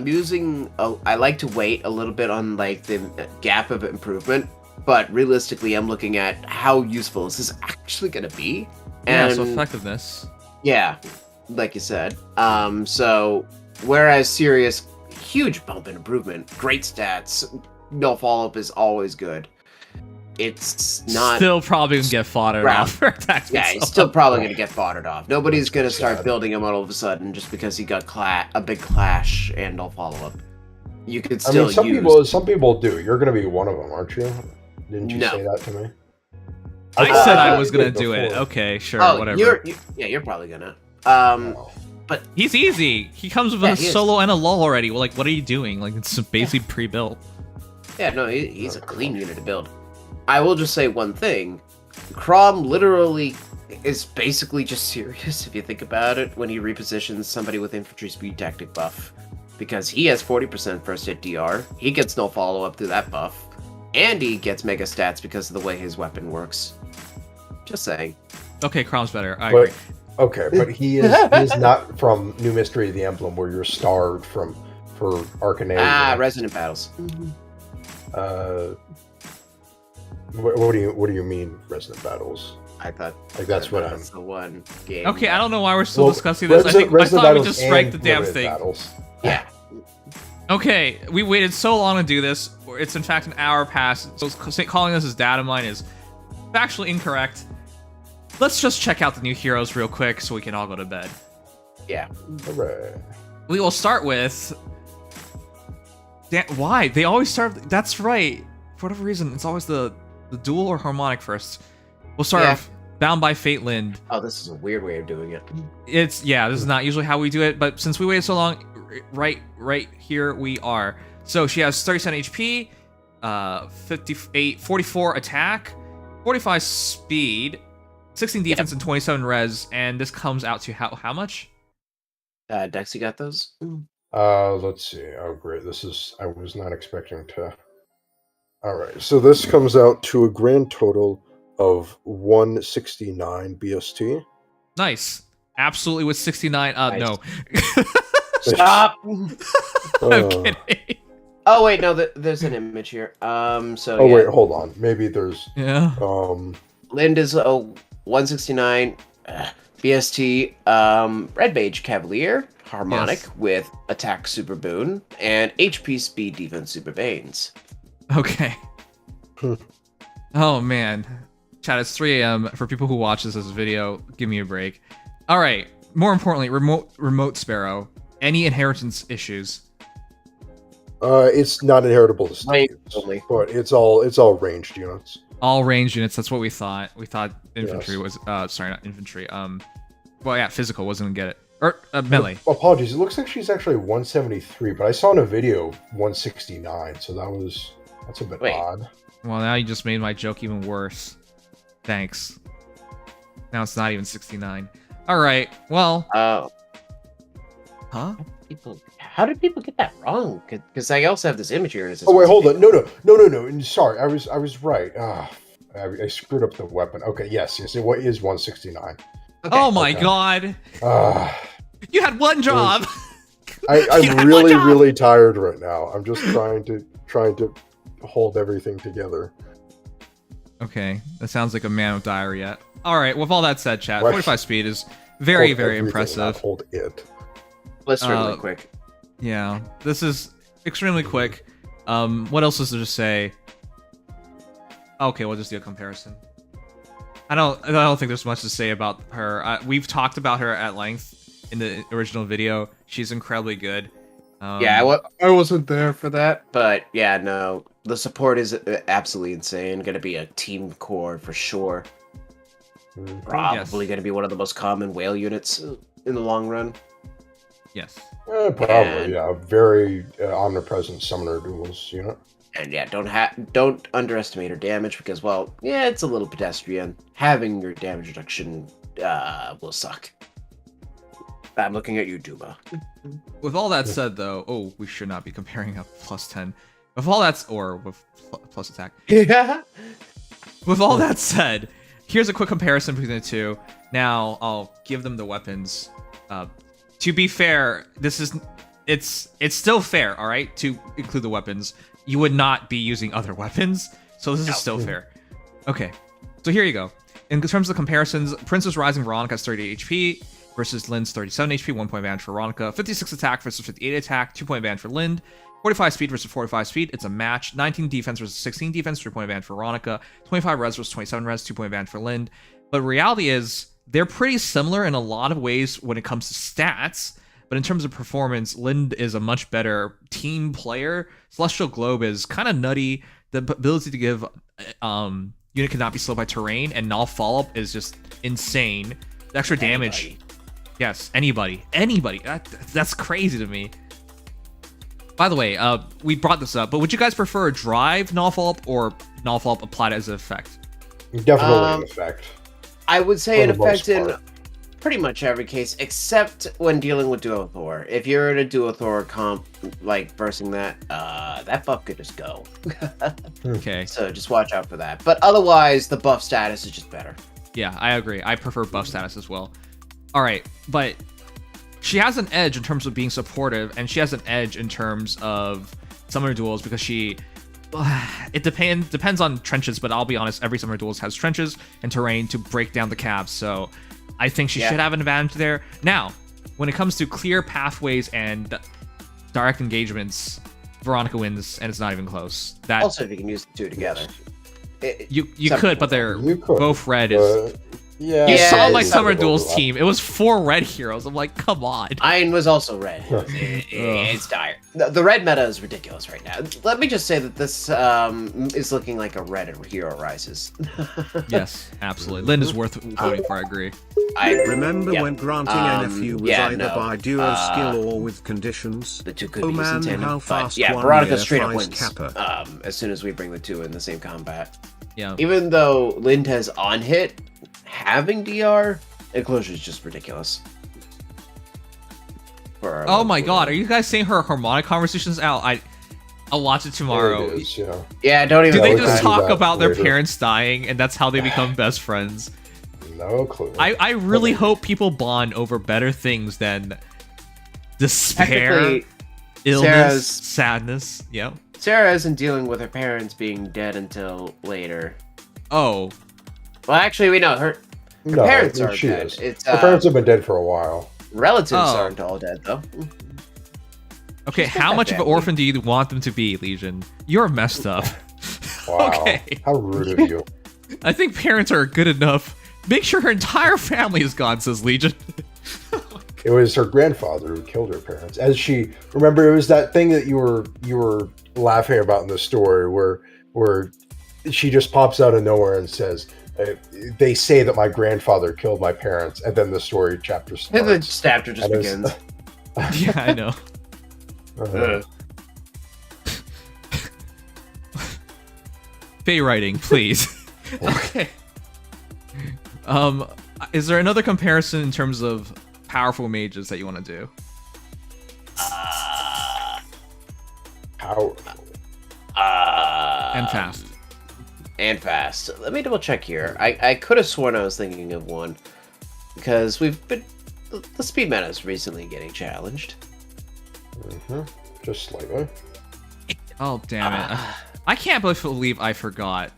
using. I like to wait a little bit on like the gap of improvement, but realistically, I'm looking at how useful is this actually going to be. And, so effectiveness. Yeah, like you said. So whereas Sirius, huge bump in improvement, great stats, no follow up is always good. It's not still probably gonna get foddered off for attacks. Yeah, he's still probably gonna get foddered off. Nobody's gonna start building him all of a sudden just because he got a big clash and no follow up. You could still some people do. You're gonna be one of them, aren't you? Didn't you say that to me? I said I was gonna do it. Okay, sure, whatever. You're probably gonna. But he's easy. He comes with a solo and a lull already. Well, like, what are you doing? Like, it's basically pre-built. Yeah, no, he's a clean unit to build. I will just say one thing. Crom literally is basically just Sirius, if you think about it, when he repositions somebody with infantry speed tactic buff. Because he has 40% first hit DR. He gets no follow-up through that buff. Andy gets mega stats because of the way his weapon works. Just saying. Okay, Crom's better. I agree. Okay, but he is not from New Mystery of the Emblem, where you're starved for Arknights. Resonant battles. What do you mean resonant battles? I thought like that's what that's the one game. Okay, I don't know why we're still discussing this. I thought we just strike the damn thing. Battles. Yeah. Okay, we waited so long to do this. It's in fact an hour past. So calling this as Datamine is factually incorrect. Let's just check out the new heroes real quick so we can all go to bed. Yeah. Hooray. We will start with... Why? They always start... That's right. For whatever reason, it's always the dual or harmonic first. We'll start with Bound by Fate Lind. Oh, this is a weird way of doing it. This is not usually how we do it, but since we waited so long, right here we are. So she has 37 HP, 44 attack, 45 speed, 16 defense, and 27 res, and this comes out to how much? Dex, you got those? Let's see. Oh, great. I was not expecting to... All right, so this comes out to a grand total of 169 BST. Nice. Absolutely with 69. Nice. No. Stop! I'm kidding. Oh, wait, no, there's an image here. Wait, hold on. Maybe there's... Yeah. Lind is 169 BST, Red Mage Cavalier, Harmonic with Attack Super Boon, and HP Speed Defense Super Banes. Okay. Oh, man. Chat, it's 3 a.m. For people who watch this as a video, give me a break. All right. More importantly, remote Sparrow. Any inheritance issues? It's not inheritable to Steve, but it's all ranged units. All ranged units. That's what we thought. We thought infantry was sorry, not infantry. Well, yeah, physical wasn't gonna get it. Or melee. Apologies. It looks like she's actually 173, but I saw in a video 169, so that's a bit odd. Well, now you just made my joke even worse. Thanks. Now it's not even 69. All right. Well. Huh? How did people get that wrong? Because I also have this image here. Oh wait, hold on. No. Sorry, I was right. I screwed up the weapon. Okay, yes, it is 169. Okay, oh my god. You had one job. I'm really tired right now. I'm just trying to hold everything together. Okay, that sounds like a man with diarrhea. All right, with all that said, chat, 45 speed is very impressive. Hold it. Let's really quick. Yeah, this is extremely quick. What else is there to say? Okay, we'll just do a comparison. I don't think there's much to say about her. We've talked about her at length in the original video. She's incredibly good. I wasn't there for that, but yeah, no, the support is absolutely insane. Going to be a team core for sure. Probably going to be one of the most common whale units in the long run. Yes. Probably, yeah. Very omnipresent summoner duels unit. And yeah, don't underestimate her damage because, well, yeah, it's a little pedestrian. Having your damage reduction will suck. I'm looking at you, Duba. With all that said, though, we should not be comparing up +10. With all that's with plus attack. Yeah. With all that said, here's a quick comparison between the two. Now I'll give them the weapons. To be fair, it's still fair, all right, to include the weapons. You would not be using other weapons, so this is still fair. Okay, so here you go. In terms of comparisons, Princess Rising Veronica has 30 HP versus Lind's 37 HP, 1 point advantage for Veronica. 56 attack versus 58 attack, 2 point advantage for Lind. 45 speed versus 45 speed, it's a match. 19 defense versus 16 defense, 3 point advantage for Veronica. 25 res versus 27 res, 2 point advantage for Lind. But reality is, they're pretty similar in a lot of ways when it comes to stats, but in terms of performance, Lind is a much better team player. Celestial Globe is kind of nutty. The ability to give unit cannot be slowed by terrain, and null follow-up is just insane. The extra damage. Yes, anybody. That's crazy to me. By the way, we brought this up, but would you guys prefer a drive null follow-up or null follow-up applied as an effect? Definitely an effect. I would say an effect in pretty much every case, except when dealing with Duo Thor. If you're in a Duo Thor comp, like, versing that buff could just go. Okay. So just watch out for that. But otherwise, the buff status is just better. Yeah, I agree. I prefer buff status as well. All right, but she has an edge in terms of being supportive, and she has an edge in terms of summoner duels because she... It depends on trenches, but I'll be honest, every summoner duels has trenches and terrain to break down the cabs, so I think she should have an advantage there. Now, when it comes to clear pathways and direct engagements, Veronica wins, and it's not even close. That Also, if you can use the two together. you could, but they're both red. Yeah, You saw my it's summer duels team. It was 4 red heroes. I'm like, come on. Mine was also red. It's dire. The red meta is ridiculous right now. Let me just say that this is looking like a red hero rises. Yes, absolutely. Lynn is worth voting for. I agree. I Remember when granting NFU was either by duo skill or with conditions? The two could Oh be used in man, tandem, how but fast yeah, one Veronica year straight up flies wins. Kappa. As soon as we bring the two in the same combat. Yeah. Even though Lind has on hit, having DR enclosure is just ridiculous. Oh my god, are you guys saying her harmonic conversations out? I'll watch it tomorrow. It is, yeah. Yeah, don't even. Do they we just can do talk that about their later. parents dying and that's how they become best friends? No clue. I really hope people bond over better things than despair, Technically, illness, Sarah's- sadness. Yeah. Sarah isn't dealing with her parents being dead until later. Oh, Well, actually, we know her no, parents are she dead. is. It's Her parents have been dead for a while. relatives Oh. aren't all dead though. okay. She's How not much of that an orphan do you want them to be, Legion? You're messed up. Wow. Okay. How rude of you. I think parents are good enough. Make sure her entire family is gone, says Legion. It was her grandfather who killed her parents. As she remember, it was that thing that you were laughing about in the story where she just pops out of nowhere and says, "They say that my grandfather killed my parents," and then the story chapter And the starts. chapter just And it's- begins. Yeah, I know. Fey writing, please. Okay. Is there another comparison in terms of powerful mages that you want to do? How? And fast. And fast. Let me double check here. I could have sworn I was thinking of one because we've been the speed meta is recently getting challenged. Just slightly. Oh, damn it. I can't believe I forgot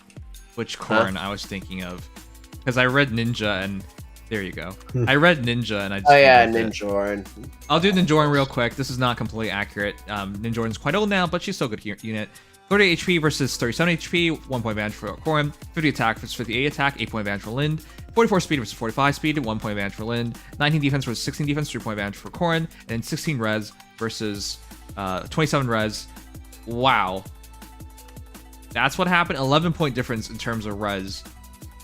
which Corrin I was thinking of. Because I read Ninja and... There you go. I read Ninja and I just... Oh yeah, removed it. Ninjorin. I'll do Ninjorin real quick. This is not completely accurate. Ninjorin's quite old now, but she's still a good unit. 30 HP versus 37 HP, 1 point advantage for Corrin. 50 attack versus 58 attack, 8 point advantage for Lind. 44 speed versus 45 speed, 1 point advantage for Lind. 19 defense versus 16 defense, 3 point advantage for Corrin. And 16 res versus 27 res. Wow. That's what happened. 11 point difference in terms of res.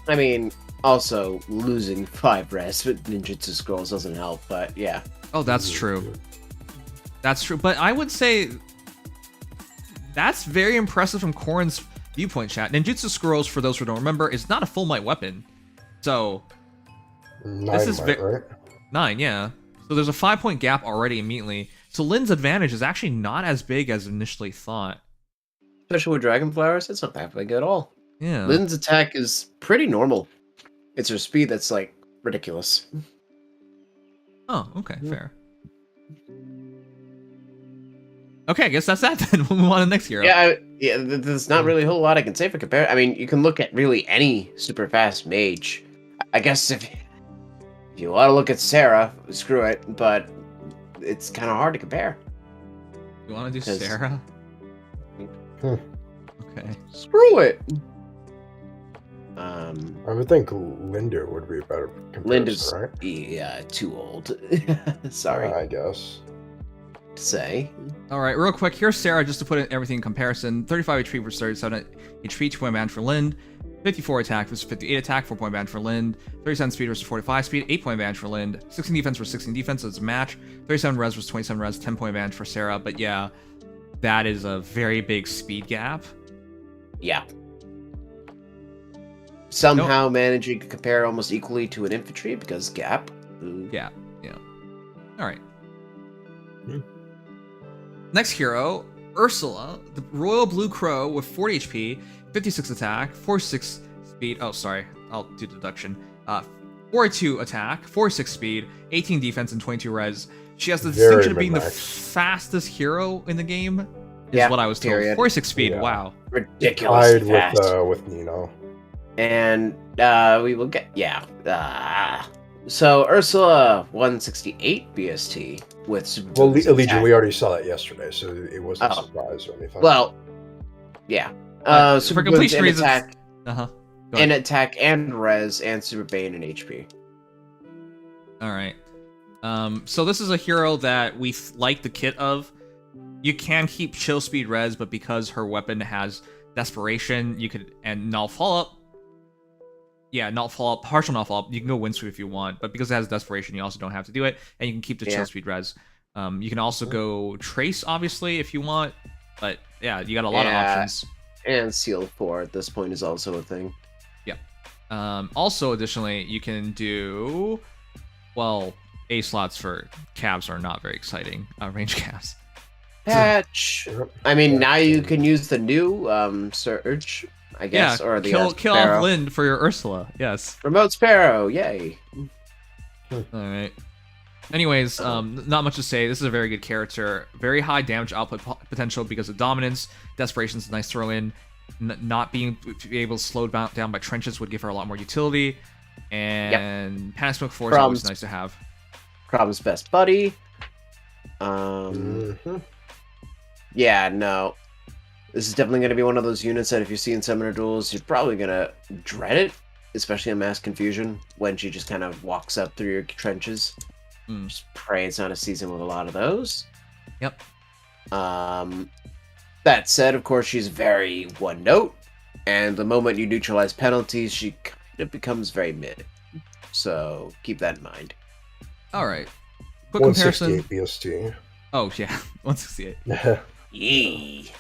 I mean, also losing 5 res with ninjutsu scrolls doesn't help, but yeah. Oh, that's true. That's true. But I would say that's very impressive from Corrin's viewpoint, chat. Ninjutsu scrolls, for those who don't remember, is not a full might weapon. So 9 this is right? 9, yeah. So there's a 5-point gap already immediately. So Lynn's advantage is actually not as big as initially thought. Especially with Dragon Flowers, it's not that big at all. Yeah. Lynn's attack is pretty normal. It's her speed that's like ridiculous. Oh, okay, fair. Okay, I guess that's that then. We'll move on to the next hero. Yeah, there's not really a whole lot I can say for compare. I mean, you can look at really any super fast mage. I guess if you want to look at Sarah, screw it, but it's kind of hard to compare. You want to do 'Cause- Sarah? Hmm. Okay. Screw it. I would think Linda would be a better comparison, Linda's right? too old. Sorry I guess. to say. All right, real quick. Here's Sarah, just to put everything in comparison. 35 HP versus 37 HP, 2 point advantage for Lind. 54 attack versus 58 attack, 4 point advantage for Lind. 37 speed versus 45 speed, 8 point advantage for Lind. 16 defense versus 16 defense, so it's a match. 37 res versus 27 res, 10 point advantage for Sarah. But yeah, that is a very big speed gap. Yeah. Somehow managing to compare almost equally to an infantry because gap. Yeah. All right. Hmm. Next hero, Ursula, the Royal Blue Crow with 40 HP, 56 attack, 46 speed. Oh, sorry. I'll do deduction. 42 attack, 46 speed, 18 defense, and 22 res. She has the Very distinction of being the min-max. fastest hero in the game, is Yeah, what I was told. period. 46 speed, Yeah. wow. Ridiculously Tied fast. with Nino. And we will get so Ursula 168 BST with Well, boost Legion, attack. we already saw that yesterday, so it wasn't a Oh. surprise or anything. Well, yeah. For Super completion in reasons- attack, Uh-huh. Go in ahead. attack and res, and super bane and HP. All right. So this is a hero that we like the kit of. You can keep chill speed res, but because her weapon has desperation, you could and null follow up. Yeah, null follow up, partial null follow up. You can go wind sweep if you want, but because it has desperation, you also don't have to do it, and you can keep the Yeah. chill speed res. You can also go trace, obviously, if you want, but yeah, you got a lot of Yeah. options. And seal 4 at this point is also a thing. Also, additionally, you can do, well, A slots for cabs are not very exciting, range cabs. Patch. Yep. I mean, Yeah. now you can use the new Surge, I guess, Yeah, or the kill off Sparrow. Lind for your Ursula. Yes. Remote Sparrow, yay. All right. Anyways, not much to say. This is a very good character. Very high damage output potential because of dominance. Desperation's a nice throw in. Not being able to slow down by trenches would give her a lot more utility. And Panic Smoke 4 is always Crumbs. nice to have. Crom's best buddy. Mhm. Yeah, no. This is definitely going to be one of those units that if you see in Summoner Duels, you're probably going to dread it, especially in Mass Confusion, when she just kind of walks up through your trenches. Just pray it's not a season with a lot of those. Yep. That said, of course, she's very one note, and the moment you neutralize penalties, she kind of becomes very mid. So keep that in mind. All right. Quick comparison. 168 BST. Oh, yeah. 168. Yee.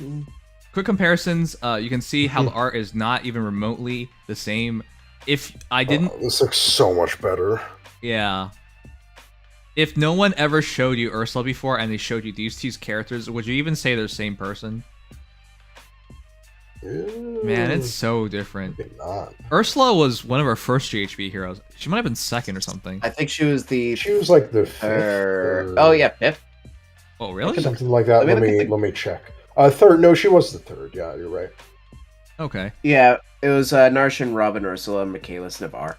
Quick comparisons. You can see how the art is not even remotely the same. If I didn't... This looks so much better. Yeah. If no one ever showed you Ursula before and they showed you these two characters, would you even say they're the same person? Man, it's so different. Maybe not. Ursula was one of our first GHB heroes. She might have been second or something. I think she was the She was like the fifth. Oh yeah, fifth. Oh, really? Something like that. Let me Let me check. Third. No, she was the third. Yeah, you're right. Okay. Yeah, it was Narshan, Robin, Ursula, Michaelis, Navarre.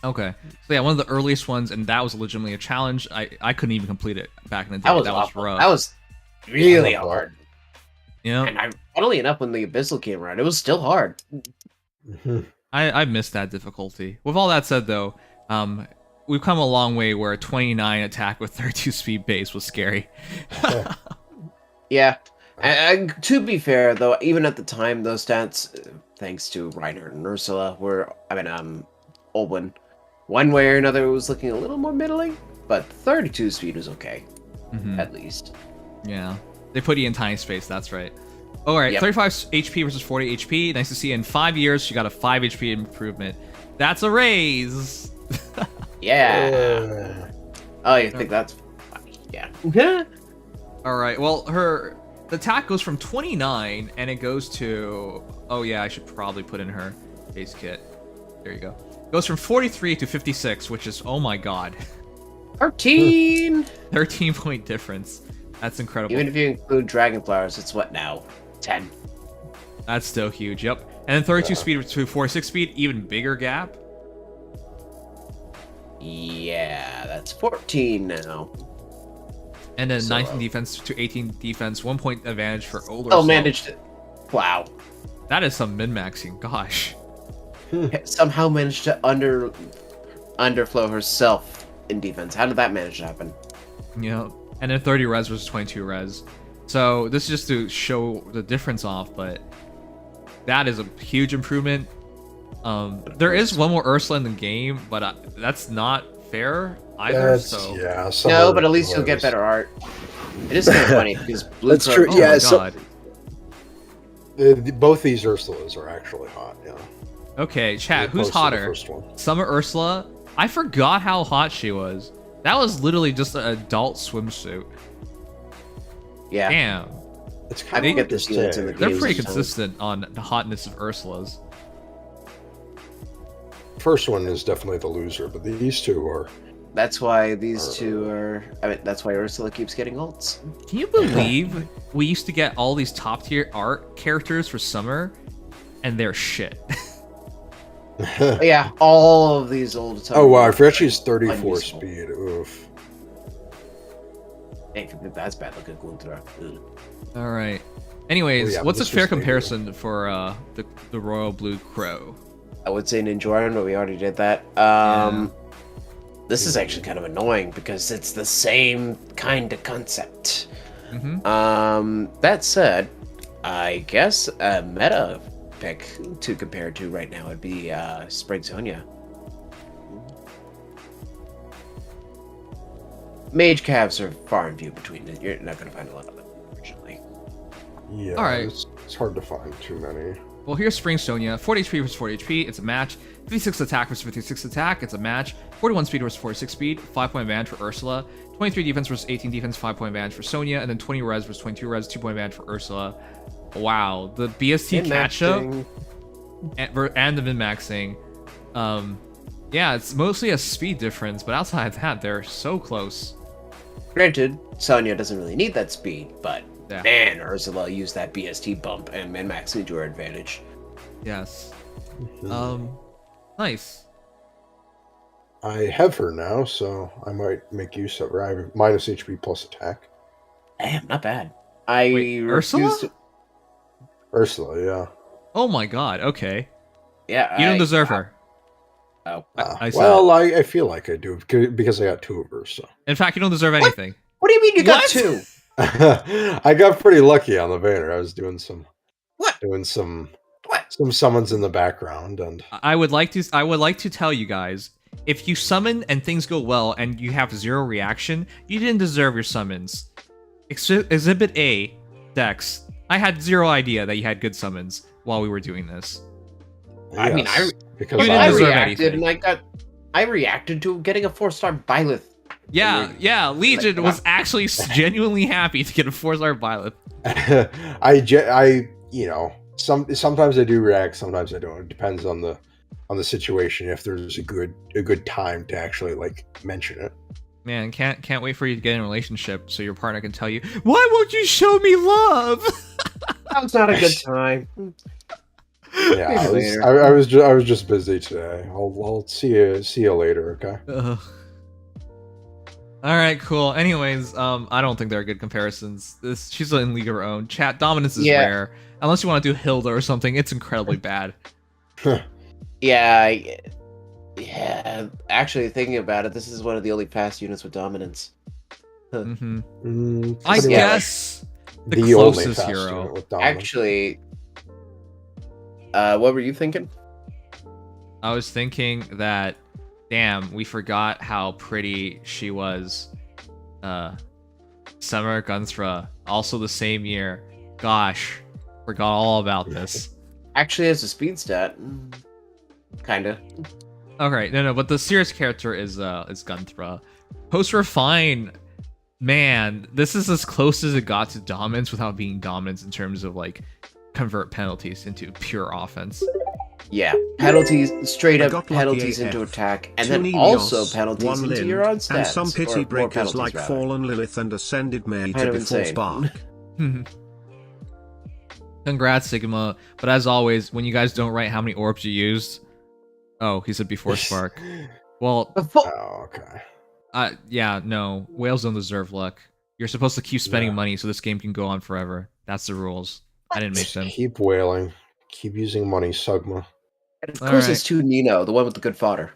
Okay. So yeah, one of the earliest ones, and that was legitimately a challenge. I couldn't even complete it back in the day. That was rough. awful. That was really I love hard. Yeah. And funnily enough, when the Abyssal came around, it was still hard. Mhm. I missed that difficulty. With all that said, though, we've come a long way where a 29 attack with 32 speed base was scary. Yeah. And to be fair, though, even at the time, those stats, thanks to Reinhardt and Ursula, were, Olwyn, one way or another, it was looking a little more middling, but 32 speed was okay, Mhm. at least. Yeah. They put you in tiny space, that's right. Alright, Yep. 35 HP versus 40 HP. Nice to see. In 5 years, she got a 5 HP improvement. That's a raise! Yeah. Oh, you think that's funny? Yeah. Alright, well, her the attack goes from 29, and it goes to... Oh yeah, I should probably put in her base kit. There you go. Goes from 43 to 56, which is, oh my god. 13! 13-point difference. That's incredible. Even if you include Dragonflowers, it's what now? 10. That's still huge, yep. And then 32 Yeah. speed to 46 speed, even bigger gap. Yeah, that's 14 now. And then So, 19 defense to 18 defense, 1 point advantage for older. Oh, managed it. Wow. That is some min-maxing, gosh. Somehow managed to underflow herself in defense. How did that manage to happen? You know, and then 30 res versus 22 res. So this is just to show the difference off, but that is a huge improvement. There is one more Ursula in the game, but that's not fair either. That's, So yeah. No, but at least you'll get better art. It is kind of funny because Blue That's Crow- true, oh yeah, my so- god. Both these Ursulas are actually hot. Yeah. Okay, chat. As Who's opposed to the hotter? first one. Summer Ursula, I forgot how hot she was. That was literally just an adult swimsuit. Yeah. Damn. It's I kind didn't of get the like feelings in the They're games pretty this time. consistent on the hotness of Ursula's. First one is definitely the loser, but these two are. That's why these two are. I mean, that's why Ursula keeps getting ults. Can you believe we used to get all these top tier art characters for summer, and they're shit? Yeah, all of these old. Oh wow! I forgot she's 34 unuseful. speed. Oof. Hey, that's bad looking Guntra. All right. Anyways, Oh, yeah, what's a this fair was maybe- comparison for the Royal Blue Crow? I would say Ninjarin, but we already did that. This is actually kind of annoying because it's the same kind of concept. That said, I guess a meta pick to compare to right now would be Spring Sonya. Mage calves are far and few between. You're not going to find a lot of them, unfortunately. Yeah. All right. It's hard to find too many. Well, here's Spring Sonya. 40 HP versus 40 HP. It's a match. 56 attack versus 56 attack. It's a match. 41 speed versus 46 speed. 5-point advantage for Ursula. 23 defense versus 18 defense. 5-point advantage for Sonya. And then 20 res versus 22 res. 2-point advantage for Ursula. Wow. The BST catch-up and the min-maxing. Yeah, it's mostly a speed difference, but outside of that, they're so close. Granted, Sonya doesn't really need that speed, but Yeah. man, Ursula used that BST bump and min-maxing to her advantage. Yes. Nice. I have her now, so I might make use of her. I have minus HP plus attack. Damn, not bad. I Wait, refuse Ursula? to- Ursula, yeah. Oh my god, okay. Yeah, You don't deserve her. Oh. I said Well, I feel like I do because I got two of her. So In fact, you don't deserve anything. What do you mean you got What? two? I got pretty lucky on the banner. I was doing some What? some What? summons in the background, and I would like to tell you guys, if you summon and things go well and you have 0 reaction, you didn't deserve your summons. Exhibit A, Dex. I had 0 idea that you had good summons while we were doing this. I mean, because You didn't I deserve reacted anything. and I reacted to getting a 4-star Byleth. Yeah, Legion was actually genuinely happy to get a 4-star Byleth. I sometimes I do react, sometimes I don't. It depends on the situation. If there's a good time to actually like mention it. Man, can't wait for you to get in a relationship so your partner can tell you, why won't you show me love? That was not a good time. Yeah, Maybe later. I was just busy today. I'll see you later. Okay. Ugh. All right, cool. Anyways, I don't think they're good comparisons. She's in league of her own. Chat dominance is Yeah. rare. Unless you want to do Hilda or something, it's incredibly bad. Yeah. Actually, thinking about it, this is one of the only fast units with dominance. Hmm Mm, I pretty much guess the only closest fast hero. unit with dominance. Actually, what were you thinking? I was thinking that, damn, we forgot how pretty she was. Summer Gunthra, also the same year. Gosh, forgot all about this. Actually, as a speed stat, kinda. Okay, no, but the serious character is Gunthra. Post Refine, man, this is as close as it got to dominance without being dominance in terms of like convert penalties into pure offense. Yeah, penalties, straight I up got lucky penalties AF. into attack, and 2 then Nimios, also penalties 1 into Lin, your own stats. and some or pity more breakers penalties, like rather. Fallen Lilith and Ascended Mage Kind of before insane. Spark. Congrats, Sigma. But as always, when you guys don't write how many orbs you used, oh, he said before Spark. Well, Oh, okay. yeah, no, whales don't deserve luck. You're supposed to keep spending Yeah. money so this game can go on forever. That's the rules. I didn't make them. Keep wailing. Keep using money, Sugma. And of All course, right. it's to Nino, the one with the good fodder.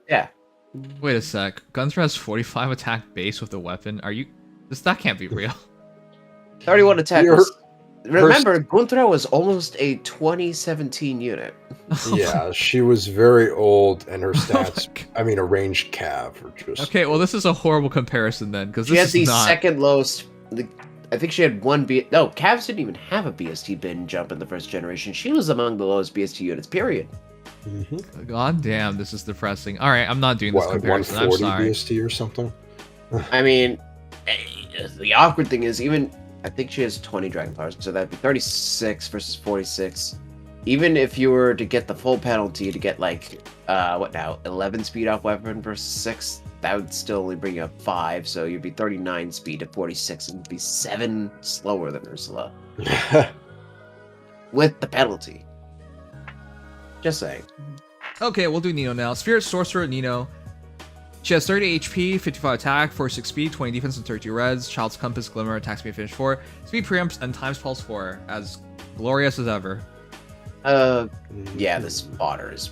Yeah. Wait a sec. Gunthra has 45 attack base with a weapon. Are you? That can't be real. 31 attack. Her- Remember, Gunthra was almost a 2017 unit. Yeah, she was very old, and her Oh my stats, God. I mean, a ranged cav, are just... Okay, well, this is a horrible comparison then, because She had this the is not. second lowest. I think she had one No, Cavs didn't even have a BST bin jump in the first generation. She was among the lowest BST units, period. God damn, this is depressing. All right, I'm not doing this What, like comparison. I'm 140 sorry. BST or something? I mean, the awkward thing is I think she has 20 Dragon Powers, so that'd be 36 versus 46. Even if you were to get the full penalty to get like, 11 speed off weapon versus 6, that would still only bring you up 5, so you'd be 39 speed to 46 and be 7 slower than Ursula. With the penalty. Just saying. Okay, we'll do Nino now. Spirit Sorcerer Nino. She has 30 HP, 55 attack, 46 speed, 20 defense, and 32 res. Child's Compass, Glimmer, attack speed, finish 4. Speed preempts, and times pulse 4. As glorious as ever. Yeah, this fodder is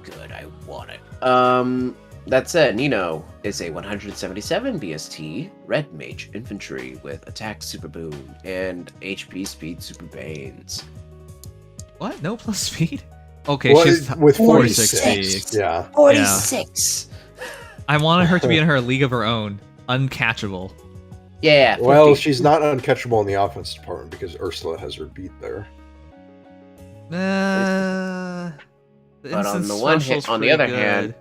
good. I want it. That said, Nino is a 177 BST Red Mage Infantry with attack Super Boon and HP Speed Super Banes. What? No plus speed? Okay, Well, she's with 46 46. speed. Yeah. 46! I wanted her to be in her league of her own. Uncatchable. Yeah, Well, 50. she's not uncatchable in the offense department because Ursula has her beat there. The But on instant the one special's hand, on the pretty other good. hand,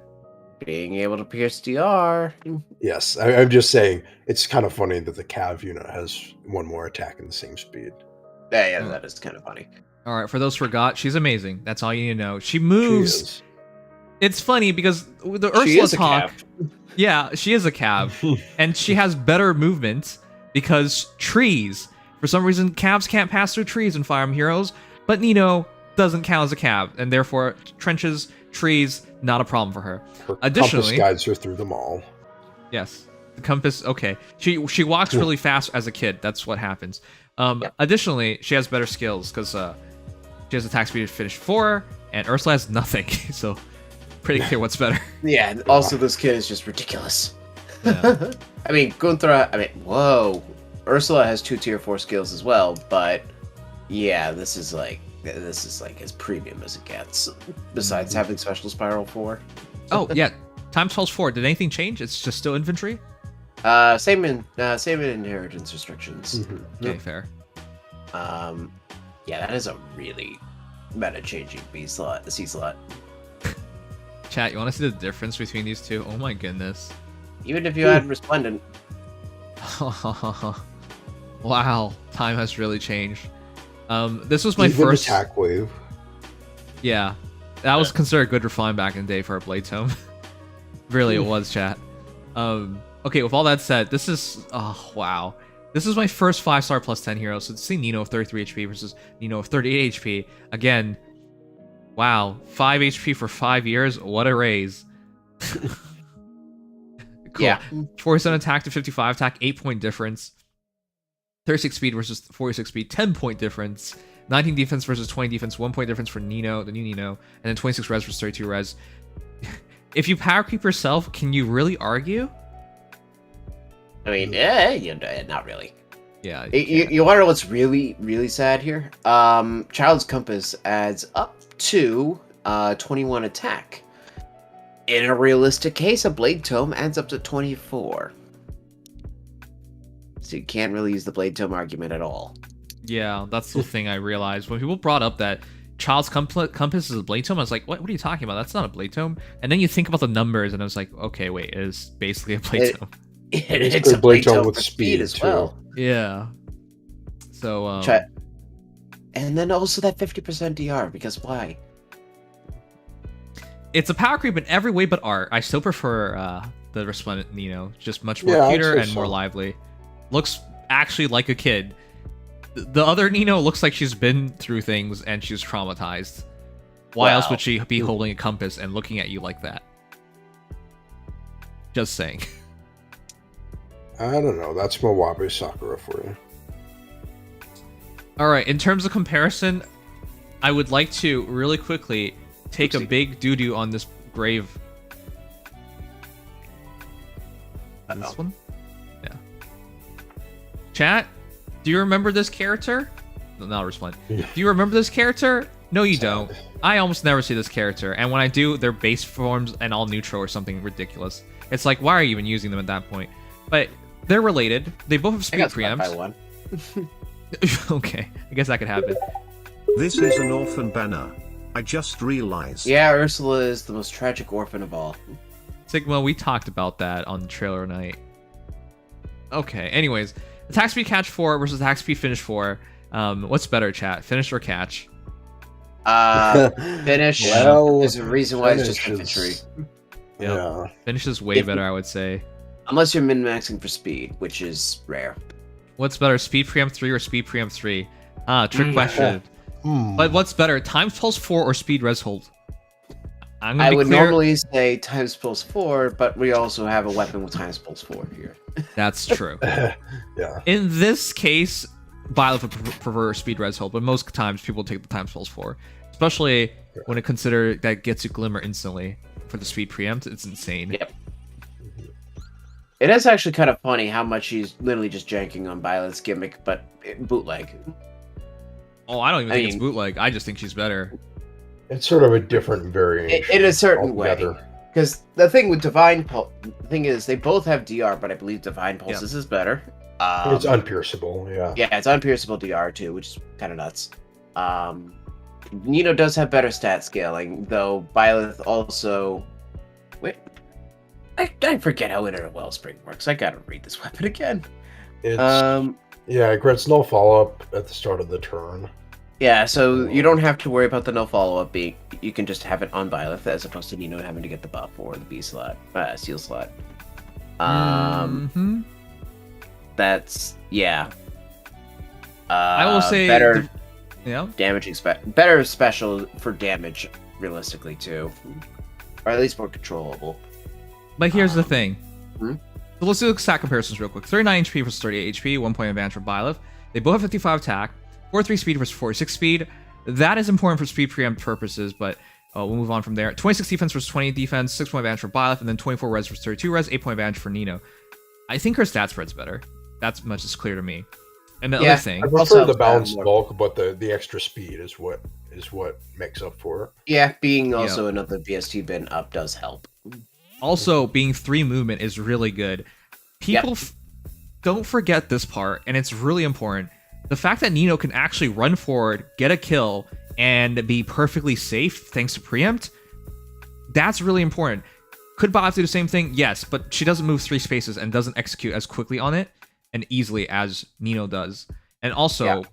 being able to pierce DR. Yes, I'm just saying it's kind of funny that the Cav unit has one more attack in the same speed. Yeah, that is kind of funny. All right, for those who forgot, she's amazing. That's all you need to know. She She moves. is. It's funny because the She Ursula is a talk. Cav. Yeah, she is a Cav, and she has better movement because trees. For some reason, Cavs can't pass through trees in Fire Emblem Heroes, but Nino doesn't count as a Cav, and therefore trenches, trees, not a problem for her. Her Additionally- compass guides her through them all. Yes, the compass. Okay, she walks really fast as a kid. That's what happens. Yep. Additionally, she has better skills because she has attack speed to finish 4, and Ursula has nothing. So pretty clear what's better. Yeah, and also this kid is just ridiculous. Yeah. I mean, whoa. Ursula has 2 tier 4 skills as well, but yeah, this is like as premium as it gets. Besides having special spiral 4. Oh yeah, times pulse 4. Did anything change? It's just still infantry. Same in inheritance restrictions. Okay, fair. Yeah, that is a really meta-changing C slot. Chat, you want to see the difference between these two? Oh my goodness. Even if you had Resplendent. Wow, time has really changed. This was my Even first attack wave. Yeah, that was considered a good refine back in the day for a Blade Tome. Really, it was, chat. Okay, with all that said, this is wow. This is my first 5-star plus 10 hero. So to see Nino of 33 HP versus Nino of 38 HP again. Wow, 5 HP for 5 years. What a raise. Cool. Yeah. 47 attack to 55 attack, 8-point difference. 36 speed versus 46 speed, 10-point difference. 19 defense versus 20 defense, 1-point difference for Nino, the new Nino, and then 26 res versus 32 res. If you power creep yourself, can you really argue? I mean, not really. Yeah. You want to know what's really, really sad here? Child's Compass adds up to 21 attack. In a realistic case, a Blade Tome adds up to 24. So you can't really use the Blade Tome argument at all. Yeah, that's the thing I realized. When people brought up that Child's Compass is a Blade Tome, I was like, what are you talking about? That's not a Blade Tome. And then you think about the numbers, and I was like, okay, wait, it is basically a Blade Tome. It's a Blade Tome with speed as too. well. Yeah. So, and then also that 50% DR, because why? it's a power creep in every way but art. I still prefer the Resplendent Nino. Just much more Yeah, I'd cuter say and more so. lively. Looks actually like a kid. The other Nino looks like she's been through things and she's traumatized. Why else Wow. would she be holding a compass and looking at you like that? Just saying. I don't know. That's Mowabe Sakura for you. Alright, in terms of comparison, I would like to really quickly take a big doo-doo on this grave. This one? Yeah. Chat, do you remember this character? No, not Resplendent. Yeah. Do you remember this character? No, you don't. I almost never see this character, and when I do, they're base forms and all neutral or something ridiculous. It's like, why are you even using them at that point? But they're related. They both have I speed got slapped by preempts. one. Okay, I guess that could happen. This is an orphan banner. I just realized. Yeah, Ursula is the most tragic orphan of all. Sigma, we talked about that on the trailer night. Okay, anyways. Attack speed catch 4 versus attack speed finish 4. What's better, chat? Finish or catch? Finish. Well, There's a reason why it's just finish infantry. is- Yep. Yeah. Finish is way better, I would say. Unless you're min-maxing for speed, which is rare. What's better, speed preempt 3 or speed preempt 3? Trick question. Hmm. But what's better, times pulse 4 or speed res hold? I'm gonna I be would clear. normally say times pulse 4, but we also have a weapon with times pulse 4 here. That's true. Yeah. In this case, Byleth would prefer speed res hold, but most times people take the times pulse 4. Especially when it consider that gets you glimmer instantly for the speed preempt. It's insane. Yep. It is actually kind of funny how much he's literally just janking on Violet's gimmick, but bootleg. Oh, I don't even think it's mean- bootleg. I just think she's better. It's sort of a different variation. In a certain way. altogether. Because the thing with Divine Pulse, the thing is, they both have DR, but I believe Divine Pulses is better. It's unpierceable, yeah. Yeah, it's unpierceable DR too, which is kind of nuts. Nino does have better stat scaling, though Byleth also... Wait, I forget how Inner Wellspring works. I gotta read this weapon again. It's Um, it grants no follow-up at the start of the turn. yeah, so you don't have to worry about the no follow-up being... You can just have it on Byleth, as opposed to Nino having to get the buff or the B slot, seal slot. Mhm. That's... yeah. I will say better... Yeah. damaging better special for damage realistically too, or at least more controllable. But here's the thing. Hmm? So let's do the stat comparisons real quick. 39 HP versus 38 HP, 1 point advantage for Byleth. They both have 55 attack, 43 speed versus 46 speed. That is important for speed preempt purposes, but we'll move on from there. 26 defense versus 20 defense, 6 point advantage for Byleth, and then 24 res versus 32 res, 8 point advantage for Nino. I think her stat spread's better. That's much is clear to me. And the Yeah. other thing, I prefer Also, the balanced more- bulk, but the extra speed is what makes up for it. Yeah, being also another BST bin up does help. also being 3 movement is really good. People don't forget this part, and it's really important. The fact that Nino can actually run forward, get a kill, and be perfectly safe thanks to preempt, that's really important. Could Byleth do the same thing? Yes, but she doesn't move 3 spaces and doesn't execute as quickly on it and easily as Nino does. And also,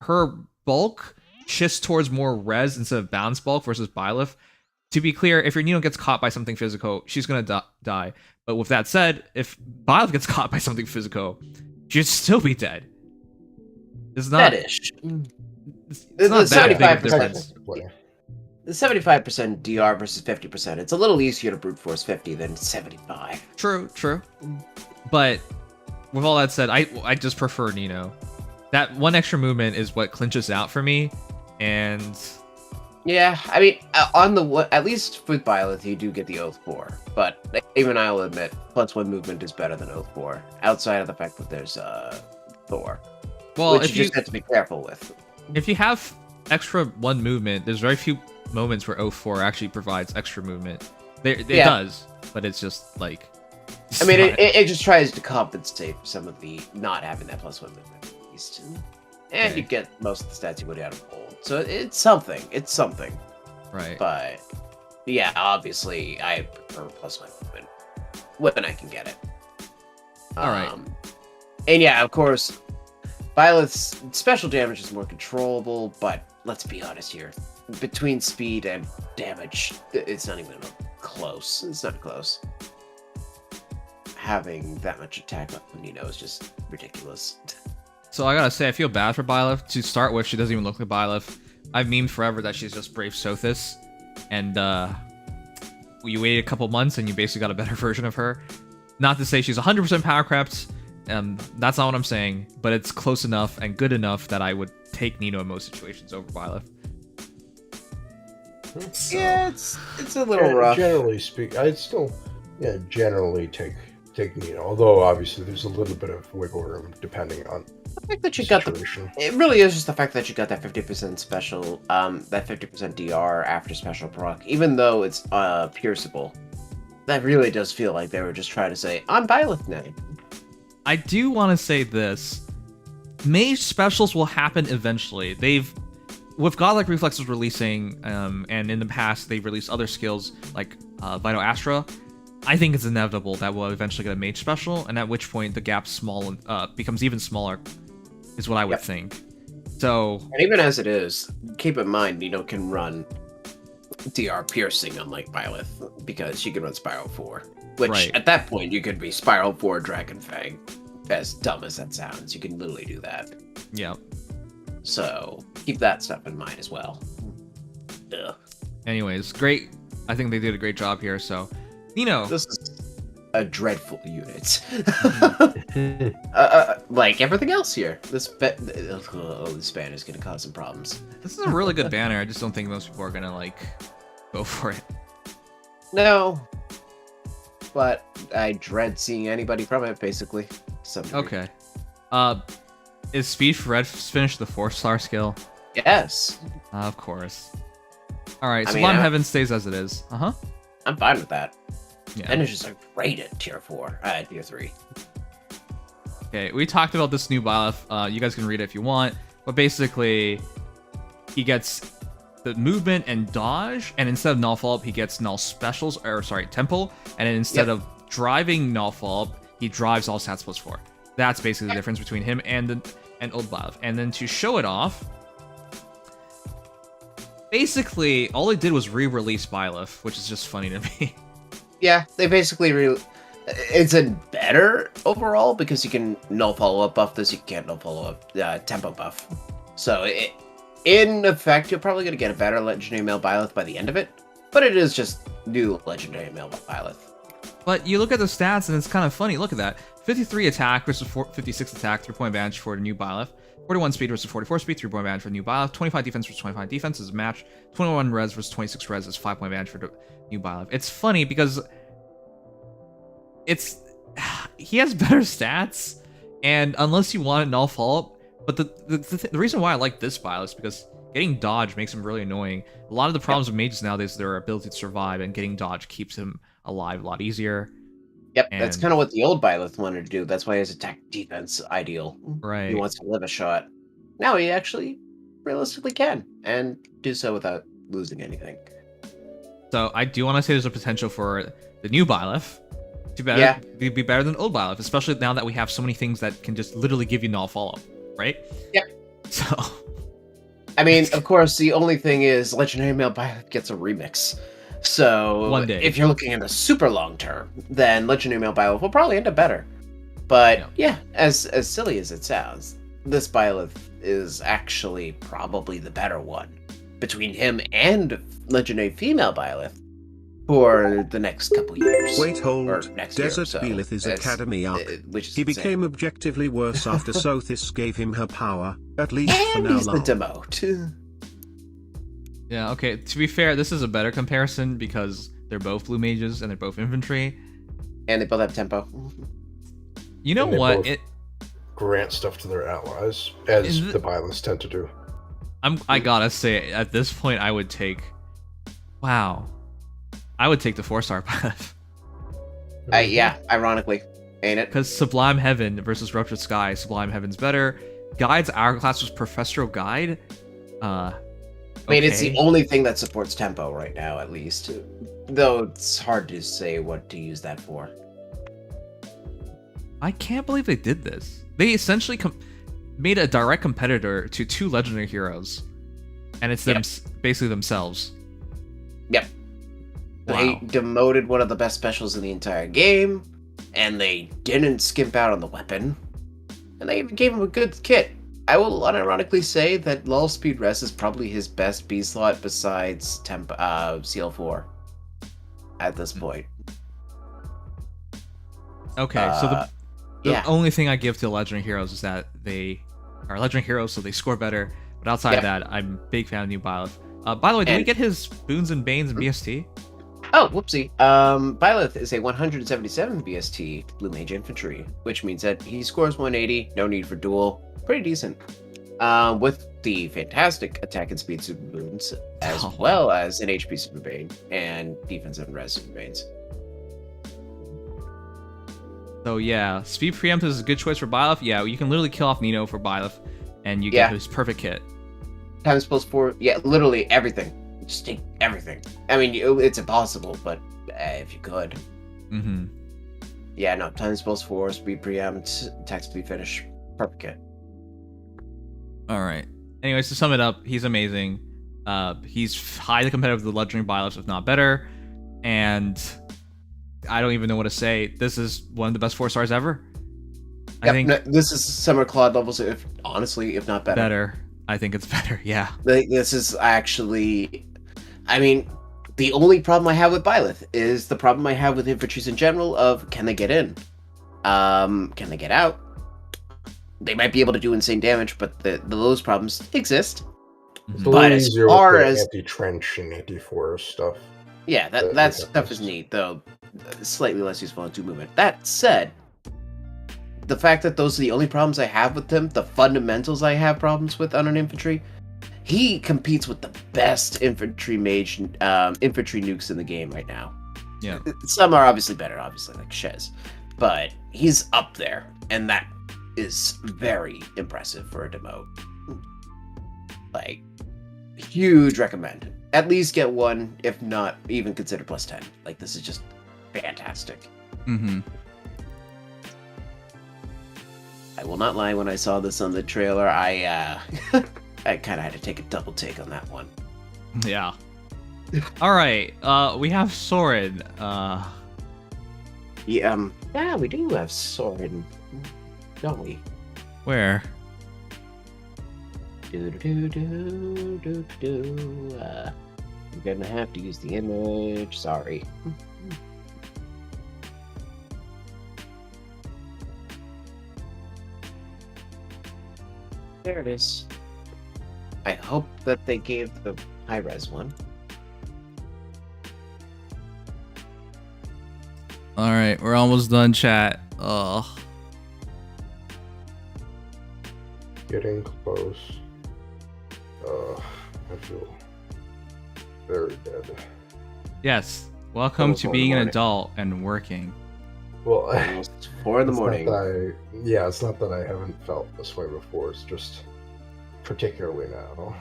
her bulk shifts towards more res instead of balance bulk versus Byleth. To be clear, if your Nino gets caught by something physical, she's going to die. But with that said, if Byleth gets caught by something physical, she'd still be dead. It's not... That-ish. It's The not that big of a 75%. difference. Technically. The 75% DR versus 50%. It's a little easier to brute force 50 than 75. True. But with all that said, I just prefer Nino. That one extra movement is what clinches out for me, and Yeah, I mean, at least with Byleth, you do get the Oath 4, but even I'll admit, +1 movement is better than Oath 4, outside of the fact that there's Thor, well, which you just have to be careful with. if you have extra 1 movement, there's very few moments where O4 actually provides extra movement. It does, but it's just like... I mean, it just tries to compensate for some of the not having that +1 movement, at least. And you get most of the stats you would out of Bold. So it's something. Right. But, yeah, obviously, I prefer +1 movement when I can get it. Alright. And yeah, of course, Violet's special damage is more controllable, but let's be honest here. Between speed and damage, it's not even close. It's not close. Having that much attack on Nino is just ridiculous. So I gotta say, I feel bad for Byleth. To start with, she doesn't even look like Byleth. I've memed forever that she's just Brave Sothis, and you waited a couple months and you basically got a better version of her. Not to say she's 100% power crept, that's not what I'm saying, but it's close enough and good enough that I would take Nino in most situations over Byleth. So, Yeah, it's a little rough. Generally speaking, I'd still generally take Nino, although obviously there's a little bit of wiggle room depending on The fact that the you got situation. it really is just the fact that you got that 50% special, that 50% DR after special proc, even though it's pierceable. That really does feel like they were just trying to say, I'm Byleth now. I do want to say this. Mage specials will happen eventually. They've with Godlike Reflexes releasing, and in the past they've released other skills like Vital Astra, I think it's inevitable that we'll eventually get a mage special, and at which point the gap becomes even smaller, is what I would think. So, and even as it is, keep in mind Nino can run DR Piercing unlike Byleth, because she can run Spiral 4. Which, at that point, you could be Spiral 4 Dragon Fang. As dumb as that sounds, you can literally do that. Yeah. So, keep that stuff in mind as well. Ugh. Anyways, great. I think they did a great job here, so... Nino! This is a dreadful unit. Like everything else here. This ban is going to cause some problems. This is a really good banner, I just don't think most people are going to, like, go for it. No. But I dread seeing anybody from it, basically. Okay. Is Speed for Red finished the 4-star skill? Yes. Of course. Alright, Sublime Heaven stays as it is. I'm fine with that. Yeah. Finishes are great at tier 4, tier 3. Okay, we talked about this new Byleth. You guys can read it if you want. But basically, he gets the movement and dodge, and instead of null follow-up, he gets null specials, tempo, and then instead of driving null follow-up, he drives all stats plus 4. That's basically the difference between him and old Byleth. And then to show it off, basically, all they did was re-release Byleth, which is just funny to me. Yeah, they basically it's a better overall because you can null follow-up buff this, you can't null follow-up tempo buff. So in effect, you're probably going to get a better Legendary Male Byleth by the end of it, but it is just new Legendary Male Byleth. But you look at the stats and it's kind of funny. Look at that. 53 attack versus 56 attack, 3-point advantage for the new Byleth. 41 speed versus 44 speed, 3-point advantage for the new Byleth. 25 defense versus 25 defense is a match. 21 res versus 26 res is 5-point advantage for the new Byleth. It's funny because he has better stats, and unless you want it null follow-up, but the reason why I like this Byleth is because getting dodge makes him really annoying. A lot of the problems with mages nowadays is their ability to survive, and getting dodge keeps him alive a lot easier. Yep, that's kind of what the old Byleth wanted to do. That's why his attack defense ideal. Right. He wants to live a shot. Now he actually realistically can, and do so without losing anything. So I do want to say there's a potential for the new Byleth to be better than old Byleth, especially now that we have so many things that can just literally give you null follow, right? Yep. So, I mean, of course, the only thing is Legendary Male Byleth gets a remix. So one day, if you're looking at a super long term, then Legendary Male Byleth will probably end up better. But yeah, as silly as it sounds, this Byleth is actually probably the better one between him and Legendary Female Byleth for the next couple years. Wait, hold. Next Desert year, Byleth is Academy arc. He became objectively worse after Sothis gave him her power, at least for and now. He's the demote. Yeah, okay, to be fair, this is a better comparison because they're both blue mages and they're both infantry. And they both have tempo. You know what? Grant stuff to their allies, as the Byleths tend to do. I gotta say, at this point, I would take... Wow. I would take the 4-star Byleth. Yeah, ironically. Ain't it? Because Sublime Heaven versus Ruptured Sky, Sublime Heaven's better. Guide's Hourglass was Professorial Guide. I mean, it's the only thing that supports tempo right now, at least. Though it's hard to say what to use that for. I can't believe they did this. They essentially made a direct competitor to 2 legendary heroes. And it's them basically themselves. Yep. Wow. They demoted one of the best specials in the entire game. And they didn't skimp out on the weapon. And they even gave him a good kit. I will unironically say that Lull Speed Rest is probably his best B slot besides CL4 at this point. Okay, so the only thing I give to Legendary Heroes is that they are Legendary Heroes, so they score better. But outside of that, I'm a big fan of new Byleth. By the way, did we get his Boons and Banes and BST? Oh, whoopsie. Byleth is a 177 BST Blue Mage Infantry, which means that he scores 180, no need for duel. Pretty decent. With the fantastic attack and speed super boons, as well as an HP super bane and defense and res super banes. So yeah, speed preempt is a good choice for Byleth. Yeah, you can literally kill off Nino for Byleth, and you get his perfect kit. times plus 4. Yeah, literally everything. Just take everything. I mean, it's impossible, but if you could. Mm-hmm. Yeah, no, times plus 4, speed preempt, attack speed finish. Perfect kit. All right. Anyways, to sum it up, he's amazing. He's highly competitive with the legendary Byleths, if not better. And I don't even know what to say. This is one of the best 4 stars ever. I think this is summer Claude levels, if not better. Better. I think it's better, yeah. This is actually... I mean, the only problem I have with Byleth is the problem I have with infantries in general of, can they get in? Can they get out? They might be able to do insane damage, but those problems exist. It's a But little as easier far with the as... anti-trench and anti-forest stuff. Yeah, that stuff is neat, though slightly less useful in 2 movement. That said, the fact that those are the only problems I have with him, the fundamentals I have problems with on an infantry, he competes with the best infantry mage, infantry nukes in the game right now. Yeah. Some are obviously better, like Shez, but he's up there, and that is very impressive for a demote. Like, huge recommend. At least get 1, if not even consider plus 10. Like, this is just fantastic. Mm-hmm. I will not lie, when I saw this on the trailer, I I kind of had to take a double take on that one. Yeah. All right. We have Soren. Yeah, we do have Soren, don't we? Where? I'm gonna have to use the image. Sorry. There it is. I hope that they gave the high-res one. All right, we're almost done, chat. Ugh. Getting close. I feel very dead. Yes. Welcome to being an adult and working. Well, Almost 4 in the morning. It's not that I haven't felt this way before. It's just particularly now.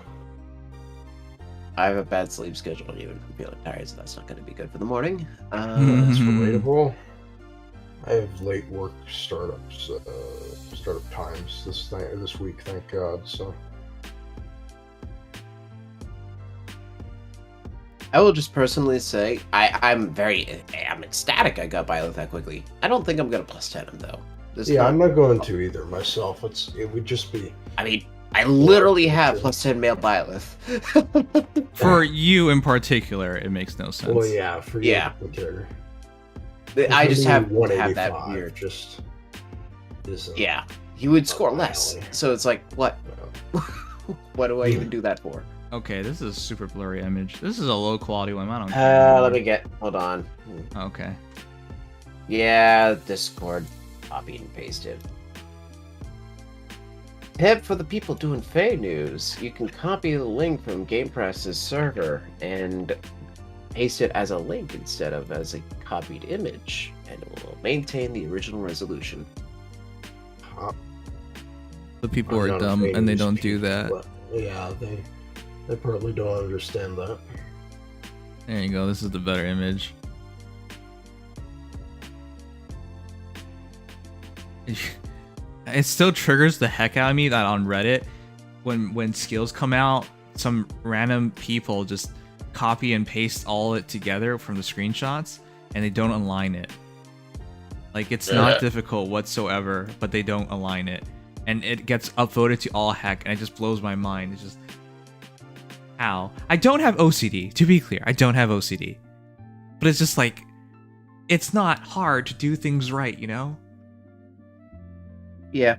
I have a bad sleep schedule, and even if I'm feeling tired, so that's not going to be good for the morning. That's relatable. I have late work startup times this week, thank God. So I will just personally say I'm ecstatic I got Byleth that quickly. I don't think I'm going to plus 10 him though. I'm not going to either myself. It would just be. I mean, I literally have plus 10 male Byleth. For you in particular, it makes no sense. Well, yeah, for you. Yeah. Particular. I just have that 185, weird. Just yeah, he would score less. So it's like, what? What do I even do that for? Okay, this is a super blurry image. This is a low quality one. I don't care. Let me get. Hold on. Okay. Yeah, Discord. Copy and pasted. Tip for the people doing FEH news. You can copy the link from GamePress's server and paste it as a link instead of as a copied image, and it will maintain the original resolution. The people are dumb and they don't do that. Yeah, they probably don't understand that. There you go. This is the better image. It still triggers the heck out of me that on Reddit, when skills come out, some random people just copy and paste all it together from the screenshots, and they don't align it. Like, it's not difficult whatsoever, but they don't align it, and it gets upvoted to all heck, and it just blows my mind. It's just, how? I don't have OCD, to be clear. I don't have OCD, but it's just like, it's not hard to do things right, you know? Yeah.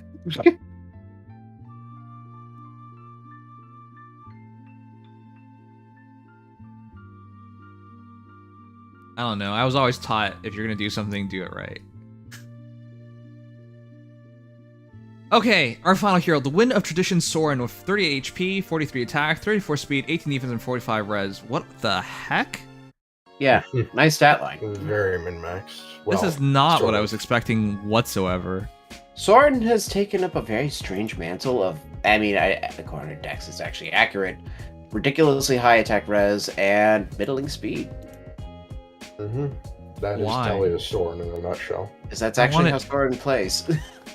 I don't know. I was always taught if you're gonna do something, do it right. Okay, our final hero, the Wind of Tradition Soren with 38 HP, 43 attack, 34 speed, 18 defense, and 45 res. What the heck? Yeah, nice stat line. Very min-maxed. This is not what I was expecting whatsoever. Soren has taken up a very strange mantle of I mean, according to Dex, it's actually accurate. Ridiculously high attack res and middling speed. That is Why? Talia Soren in a nutshell. Because that's I actually want how it- Soren plays.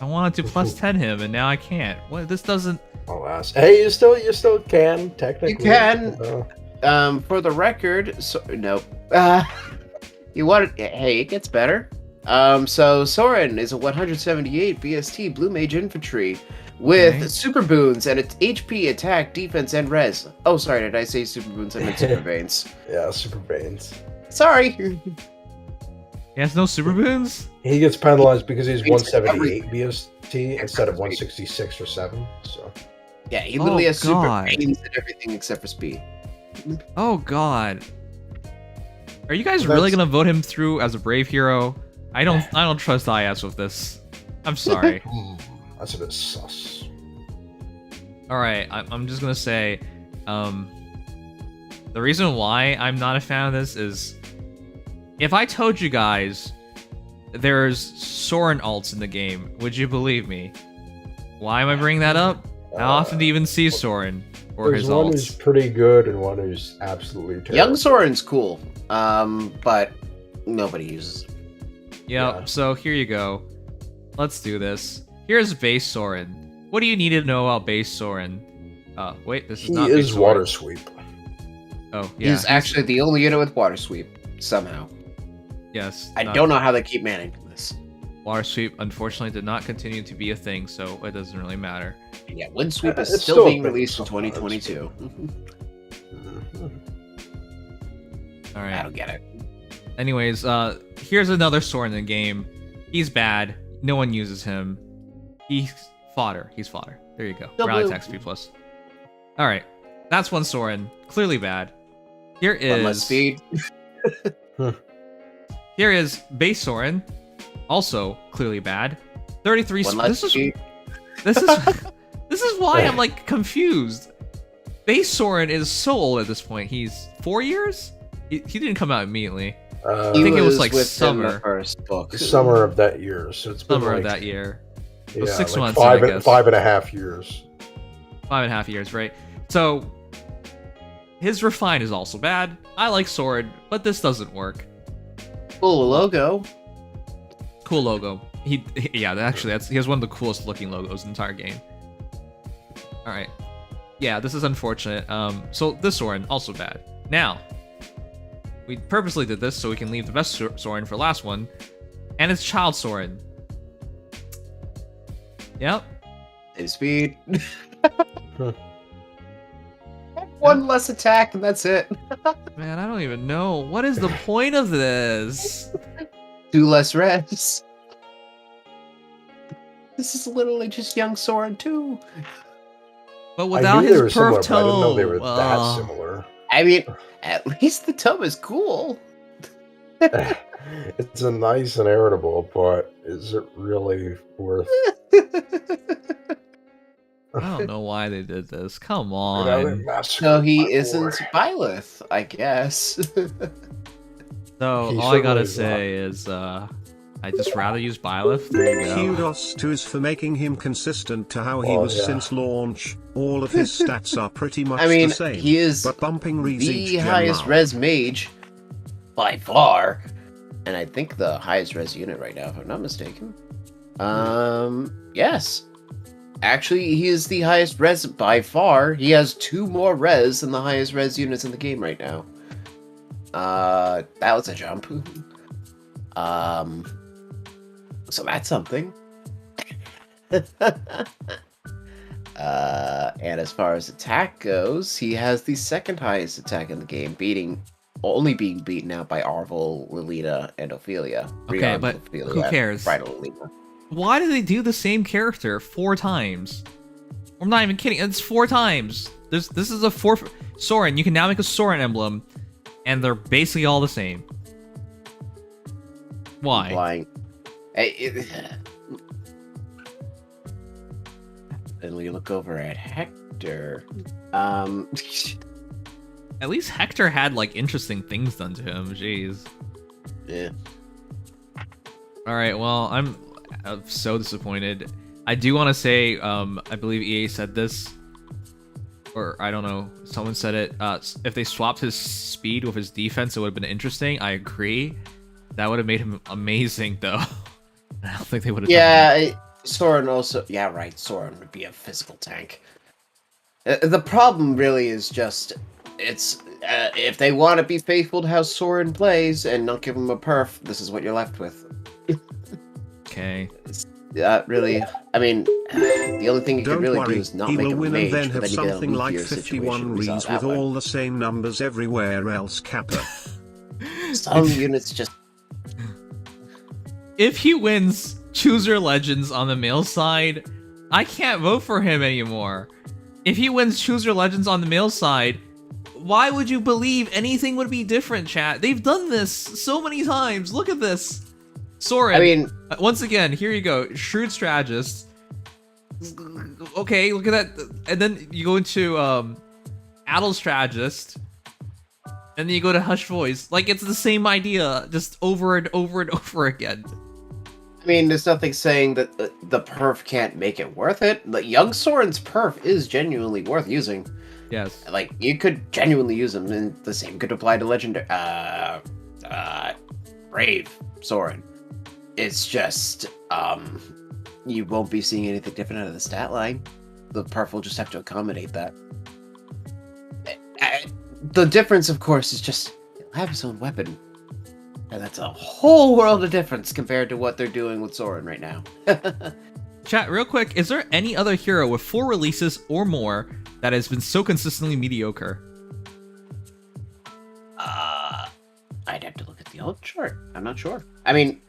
I wanted to plus 10 him, and now I can't. What? This doesn't. Alas. Hey, you still can technically. You can. For the record, nope. You want it? Hey, it gets better. So Soren is a 178 BST Blue Mage Infantry with Okay. super boons and its HP, attack, defense, and res. Oh, sorry, did I say super boons? I meant super veins. Yeah, super veins. Sorry. He has no super boons? He gets penalized because he's Veins for 178 BST instead of 166 or 7. So Yeah, he literally Oh, has super God. veins and everything except for speed. Oh, God. Are you guys That's- really gonna vote him through as a brave hero? I don't trust IS with this. I'm sorry. that's a bit sus. Alright, I'm just gonna say, the reason why I'm not a fan of this is, if I told you guys there's Soren alts in the game, would you believe me? Why am I bringing that up? How often do you even see Soren or There's his one who's alts? pretty good and one who's absolutely terrible. Young Soren's cool, but nobody uses him. Yep, Yeah. so here you go. Let's do this. Here's base Soren. What do you need to know about base Soren? Wait, this is He not is base water Soren. sweep. Oh, yeah. He's actually the only unit with water sweep, somehow. Yes. I not- don't know how they keep managing this. Water sweep, unfortunately, did not continue to be a thing, so it doesn't really matter. Yeah, wind sweep is It's still still a being thing released in sometimes. 2022. All I right. don't get it. Anyways, here's another Soren in the game. He's bad. No one uses him. He's fodder. He's fodder. There you go. Double. Rally attack speed plus. All right, that's one Soren. Clearly bad. Here One less is speed. here is base Soren. Also clearly bad. 33. One less This is speed. this is this is why I'm like confused. Base Soren is so old at this point. He's 4 years. He didn't come out immediately. I think it was like within summer. the first book. Summer of that year, so it's been Summer like, of that year. Yeah, 6 like months, five, I guess. 5.5 years. 5.5 years, right? So his refine is also bad. I like sword, but this doesn't work. Cool logo. Cool logo. He he has one of the coolest looking logos in the entire game. All right, yeah, this is unfortunate. So this Soren also bad. Now, we purposely did this so we can leave the best Soren for last one, and it's Child Soren. Yep. Same speed. One less attack and that's it. Man, I don't even know. What is the point of this? 2 less res. This is literally just young Soren too. But I without knew they were his similar, perf but I didn't know they were tome. that similar. I mean, at least the tome is cool. It's a nice and irritable, but is it really worth? I don't know why they did this. Come You know, they on. massacred So he my isn't boy. Byleth, I guess. So He all I gotta certainly is say is, I just rather use Byleth. There you go. Kudos to us for making him consistent to how he Oh, was yeah. since launch. All of his stats are pretty much I mean, the same. he is but bumping reads the each gen highest now. res mage by far, and I think the highest res unit right now, if I'm not mistaken. Yes, actually, he is the highest res by far. He has 2 more res than the highest res units in the game right now. That was a jump. So that's something. And as far as attack goes, he has the 2nd highest attack in the game, only being beaten out by Arvel, Lilita, and Ophelia. Okay, Re-Arvel, but Ophelia, who and cares? Bridal Lilita. Why do they do the same character 4 times? I'm not even kidding. It's 4 times. This is a 4 Soren. You can now make a Soren emblem, and they're basically all the same. Why? Flying. Then we look over at Hector. At least Hector had like interesting things done to him. Jeez. Yeah. All right. Well, I'm so disappointed. I do want to say, I believe EA said this, or I don't know, someone said it. If they swapped his speed with his defense, it would have been interesting. I agree. That would have made him amazing, though. I don't think they would have. Yeah, Soren also. Yeah, right. Soren would be a physical tank. The problem really is just it's if they want to be faithful to how Soren plays and not give him a perf, this is what you're left with. Okay. Really, I mean, the only thing you Don't can really worry, do is not he make will him win mage, and then but have then you get a something like loopier 51 situation. We saw reads that with one. all the same numbers everywhere else, Kappa. Some units just. If he wins Chooser Legends on the male side, I can't vote for him anymore. If he wins Chooser Legends on the male side, why would you believe anything would be different, chat? They've done this so many times. Look at this. Soren. I mean, once again, here you go. Shrewd strategist. Okay, look at that. And then you go into Adult strategist. And then you go to Hush Voice. Like, it's the same idea, just over and over and over again. I mean, there's nothing saying that the perf can't make it worth it. Like, young Soren's perf is genuinely worth using. Yes. Like, you could genuinely use them, and the same could apply to Legendary. Brave Soren. It's just, you won't be seeing anything different out of the stat line. The perf will just have to accommodate that. The difference, of course, is just he'll have his own weapon. And that's a whole world of difference compared to what they're doing with Soren right now. Chat, real quick, is there any other hero with 4 releases or more that has been so consistently mediocre? I'd have to look at the old chart. I'm not sure. I mean,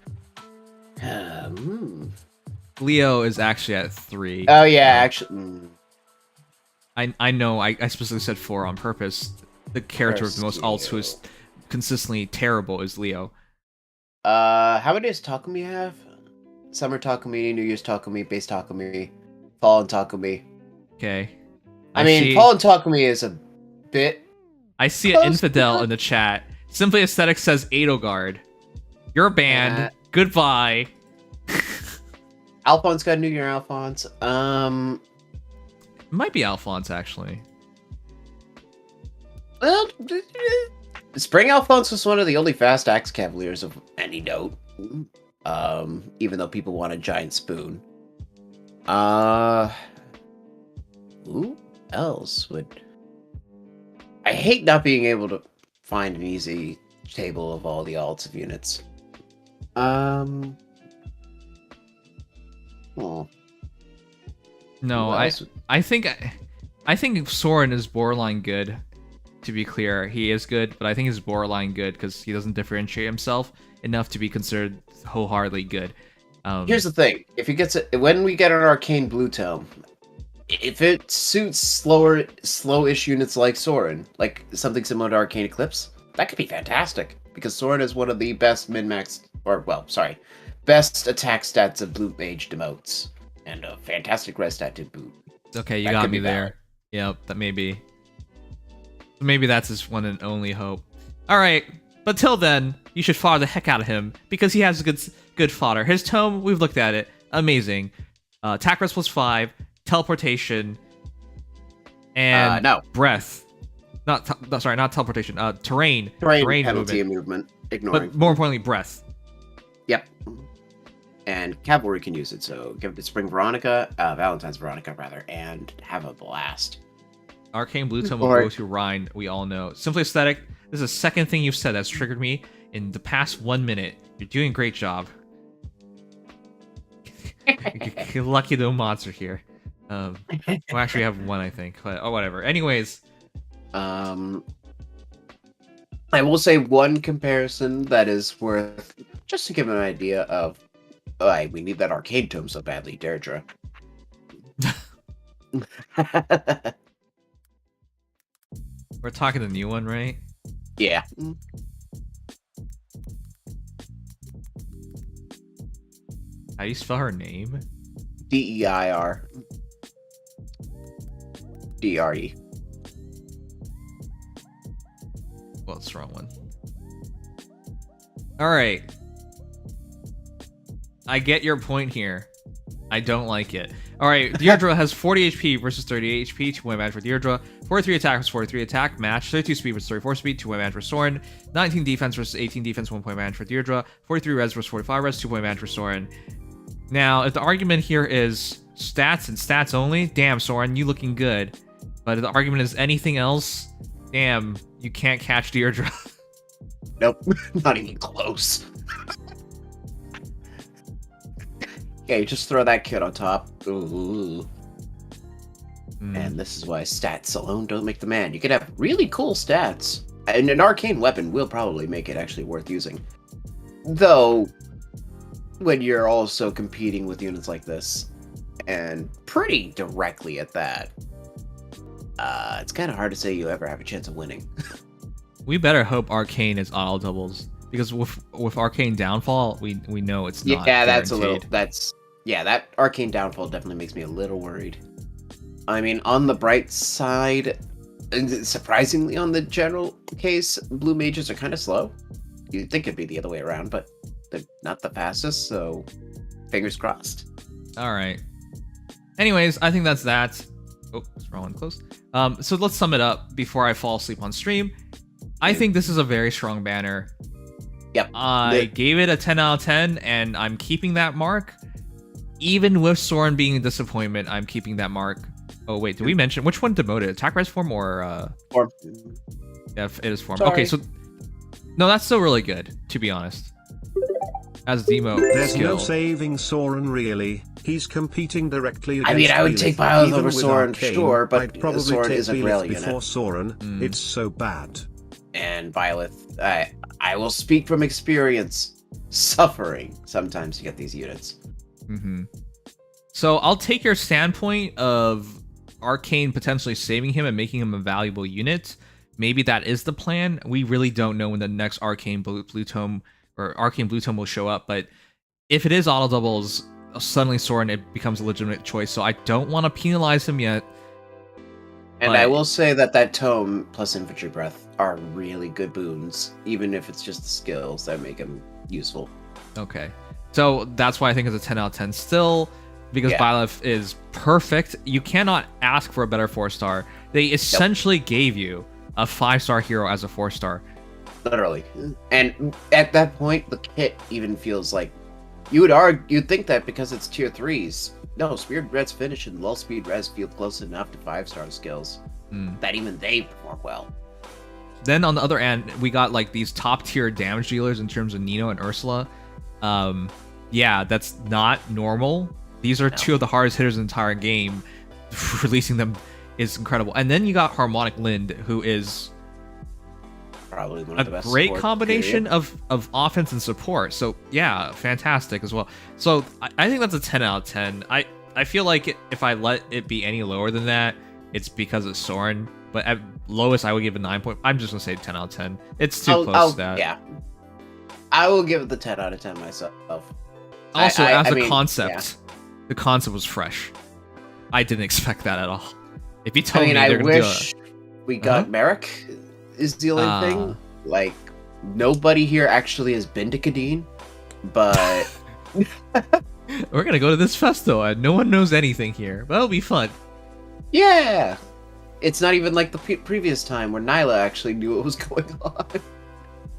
Leo is actually at 3. Oh yeah, actually. I know. I specifically said 4 on purpose. The character with the most alts who is consistently terrible is Leo. How many does Takumi have? Summer Takumi, New Year's Takumi, Base Takumi, Fallen Takumi. Okay. I mean, Fallen Takumi is a bit. I see an infidel in the chat. Simply Aesthetic says Edelgard. You're banned. Goodbye. Alphonse got New Year Alphonse. It might be Alphonse, actually. Well, Spring Alphonse was one of the only fast axe cavaliers of any note. Even though people want a giant spoon. Who else would? I hate not being able to find an easy table of all the alts of units. No, I think Soren is borderline good. To be clear, he is good, but I think he's borderline good because he doesn't differentiate himself enough to be considered wholeheartedly good. Here's the thing: if he gets it, when we get an arcane blue tome, if it suits slow-ish units like Soren, like something similar to Arcane Eclipse, that could be fantastic because Soren is one of the best best attack stats of Blue Mage demotes, and a fantastic res stat to boot. Okay, you got me there. Yep, that may be. Maybe that's his one and only hope. All right, but till then, you should fodder the heck out of him because he has good fodder. His tome, we've looked at it, amazing. Attack res +5, teleportation, and breath. Not teleportation. Terrain penalty movement. Ignoring. But more importantly, breath. Yep. And cavalry can use it, so give it to Spring Veronica, Valentine's Veronica rather, and have a blast. Arcane Blue Tome will go to Rhine, we all know. Simply Aesthetic, this is the second thing you've said that's triggered me in the past 1 minute. You're doing a great job. You're lucky no monster here. Well, actually, we have one, I think. But, oh, whatever. Anyways. I will say one comparison that is worth, just to give an idea of, we need that Arcane Tome so badly, Deirdre. We're talking the new one, right? Yeah. How do you spell her name? Deir. Dre. Well, it's the wrong one. Alright. I get your point here. I don't like it. All right, Deirdre has 40 HP versus 38 HP, 2-point advantage for Deirdre. 43 attack versus 43 attack, match. 32 speed versus 34 speed, 2-point advantage for Soren. 19 defense versus 18 defense, 1-point advantage for Deirdre. 43 res versus 45 res, 2-point advantage for Soren. Now, if the argument here is stats and stats only, damn, Soren, you looking good. But if the argument is anything else, damn, you can't catch Deirdre. Nope, not even close. Okay, just throw that kid on top. Ooh. And this is why stats alone don't make the man. You could have really cool stats, and an arcane weapon will probably make it actually worth using. Though, when you're also competing with units like this, and pretty directly at that, it's kind of hard to say you ever have a chance of winning. We better hope arcane is auto doubles, because with arcane downfall, we know it's not. Yeah, that's guaranteed. That arcane downfall definitely makes me a little worried. I mean, on the bright side, and surprisingly on the general case, blue mages are kind of slow. You'd think it'd be the other way around, but they're not the fastest, so fingers crossed. All right. Anyways, I think that's that. Oh, it's wrong one close. So let's sum it up before I fall asleep on stream. I think this is a very strong banner. Yep. I gave it a 10 out of 10, and I'm keeping that mark. Even with Soren being a disappointment, I'm keeping that mark. Oh, wait, did we mention which one demoted? Attack res form or Form. Yeah, it is form. Sorry. Okay, so no, that's still really good, to be honest. As demo There's skill. no saving Soren really. He's competing directly against I mean, I would Byleth. take Byleth Even over with Soren, Arcane, sure, but I'd probably Soren take is a Byleth Grail before unit. Soren. It's so bad. And Byleth, I will speak from experience, suffering sometimes to get these units. Mm-hmm. So I'll take your standpoint of Arcane potentially saving him and making him a valuable unit. Maybe that is the plan. We really don't know when the next Arcane Blue Tome or Arcane Blue Tome will show up, but if it is auto doubles, suddenly Soren, it becomes a legitimate choice. So I don't want to penalize him yet. And but I will say that tome plus infantry breath are really good boons, even if it's just the skills that make them useful. Okay. So that's why I think it's a 10 out of 10 still, because Byleth is perfect. You cannot ask for a better 4-star. They essentially gave you a 5-star hero as a 4-star. Literally. And at that point, the kit even feels like you'd think that because it's tier 3s. No, Speared Red's finish and low speed res feel close enough to 5-star skills that even they perform well. Then on the other end, we got like these top tier damage dealers in terms of Nino and Ursula. Yeah, that's not normal. These are two of the hardest hitters in the entire game. Releasing them is incredible. And then you got Harmonic Lind, who is probably one of the best great support, combination of offense and support. So yeah, fantastic as well. So I think that's a 10 out of 10. I feel like if I let it be any lower than that, it's because it's Soren. But at lowest, I would give it 9 point. I'm just gonna say 10 out of 10. It's too close to that. Yeah, I will give it the 10 out of 10 myself. Also, as a concept, the concept was fresh. I didn't expect that at all. If you told me they're gonna wish we got Merrick is the only thing. Like, nobody here actually has been to Kadeen, but we're gonna go to this festo and no one knows anything here. But it'll be fun. Yeah, it's not even like the previous time where Nyla actually knew what was going on.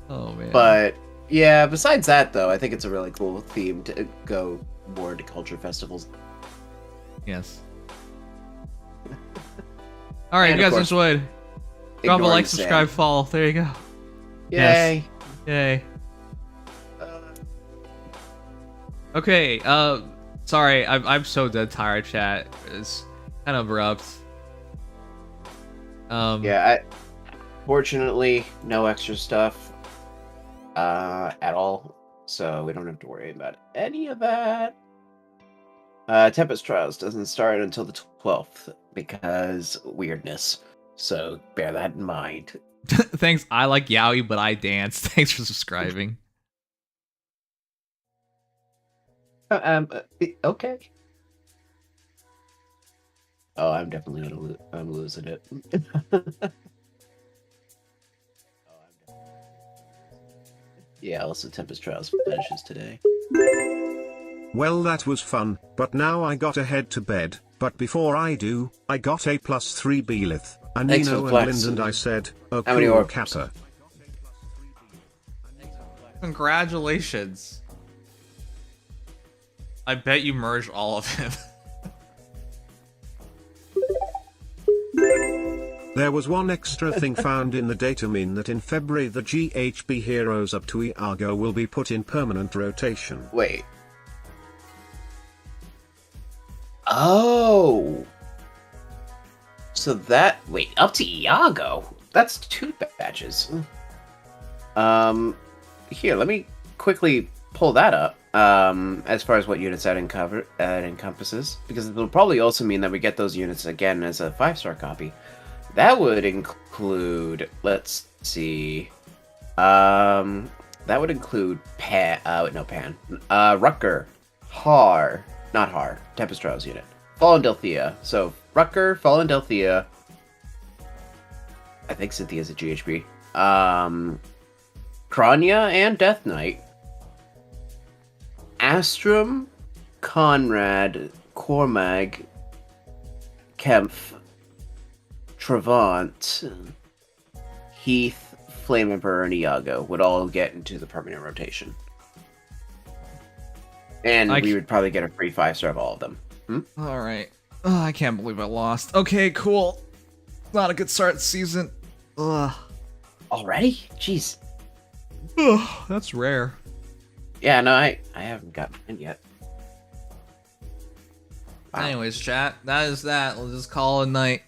Oh man. But yeah, besides that though, I think it's a really cool theme to go more to culture festivals. Yes. All right, you guys enjoyed. Drop a like, subscribe, follow. There you go. Yay! Yes. Yay! Okay. Sorry, I'm so dead tired. Chat is kind of abrupt. Yeah. Fortunately, no extra stuff. At all. So we don't have to worry about any of that. Tempest Trials doesn't start until the 12th because weirdness. So bear that in mind. Thanks. I like Yaoi, but I dance. Thanks for subscribing. Okay. Oh, I'm definitely I'm losing it. Yeah, also Tempest Trials finishes today. Well, that was fun, but now I gotta head to bed. But before I do, I got a +3 Belith. Thanks for Anino the and flex. Lind, and I said, oh, How many cool orbs? Kappa. Congratulations. I bet you merged all of him. There was one extra thing found in the Datamine that in February the GHB heroes up to Iago will be put in permanent rotation. Wait. Oh. So that... Wait, up to Iago? That's 2 badges. Here, let me quickly pull that up. As far as what units that encompasses. Because it'll probably also mean that we get those units again as a 5-star copy. That would include... Let's see... that would include Pan... Rucker. Har... Not Har. Tempest Trials unit. Fallen Delthea. So, Rucker, Fallen Delthea. I think Cynthia's a GHB. Kranya and Death Knight. Astrum, Conrad, Cormag, Kempf, Travant, Heath, Flame Emperor, and Iago would all get into the permanent rotation. And we would probably get a free 5-star of all of them. Alright. Oh, I can't believe I lost. Okay, cool. Not a good start to the season. Ugh. Already? Jeez. Ugh, that's rare. Yeah, no, I haven't gotten in yet. Wow. Anyways, chat, that is that. We'll just call it a night.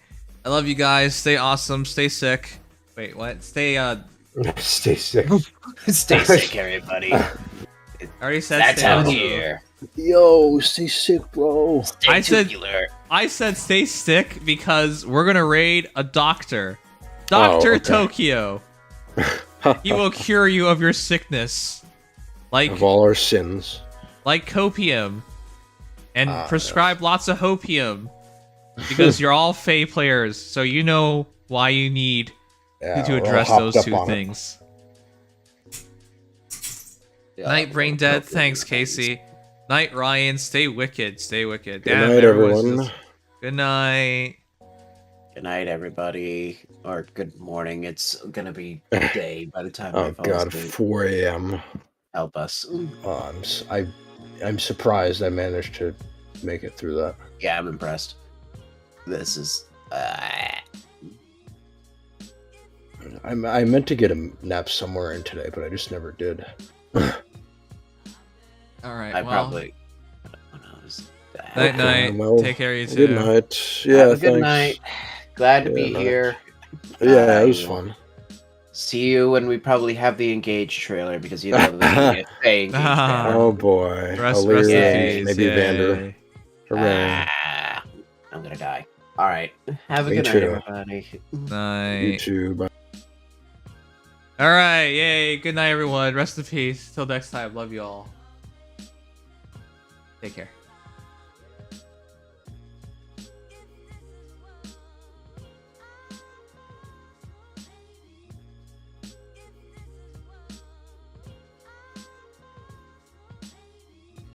I love you guys. Stay awesome. Stay sick. Wait, what? Stay, Stay sick. Stay sick, everybody. I already said That's stay out awesome. here. Yo, stay sick, bro. I said- Tubular. I said stay sick because we're gonna raid a doctor. Dr. okay. Tokyo. He will cure you of your sickness. Of all our sins. Like copium. And prescribe lots of hopium. Because you're all Fae players, so you know why you need Yeah, to we're all address hopped those up 2 on it. things. Yeah. Night Brain Dead, thanks Casey. Night Ryan, stay wicked, stay wicked. Good night, everyone's everyone. Good night. Good night, everybody. Or good morning. It's gonna be day by the time I Oh fall god, asleep. 4 a.m. Help us. I'm surprised I managed to make it through that. Yeah, I'm impressed. This is... I meant to get a nap somewhere in today, but I just never did. Alright, I well. probably... Who knows? Night night. well, Take care of you too. Good night. Yeah, Have a good thanks. night. Glad to Yeah, be night. here. Yeah, it was fun. See you when we probably have the Engage trailer, because you know the Engage banner. Oh boy. Rest Alira, in peace, maybe yay. Vander. Hooray. I'm gonna die. Alright. Have a Me good too. night, everybody. You Night. too. Bye. Alright, yay. Good night, everyone. Rest in peace. Till next time. Love you all. Take care.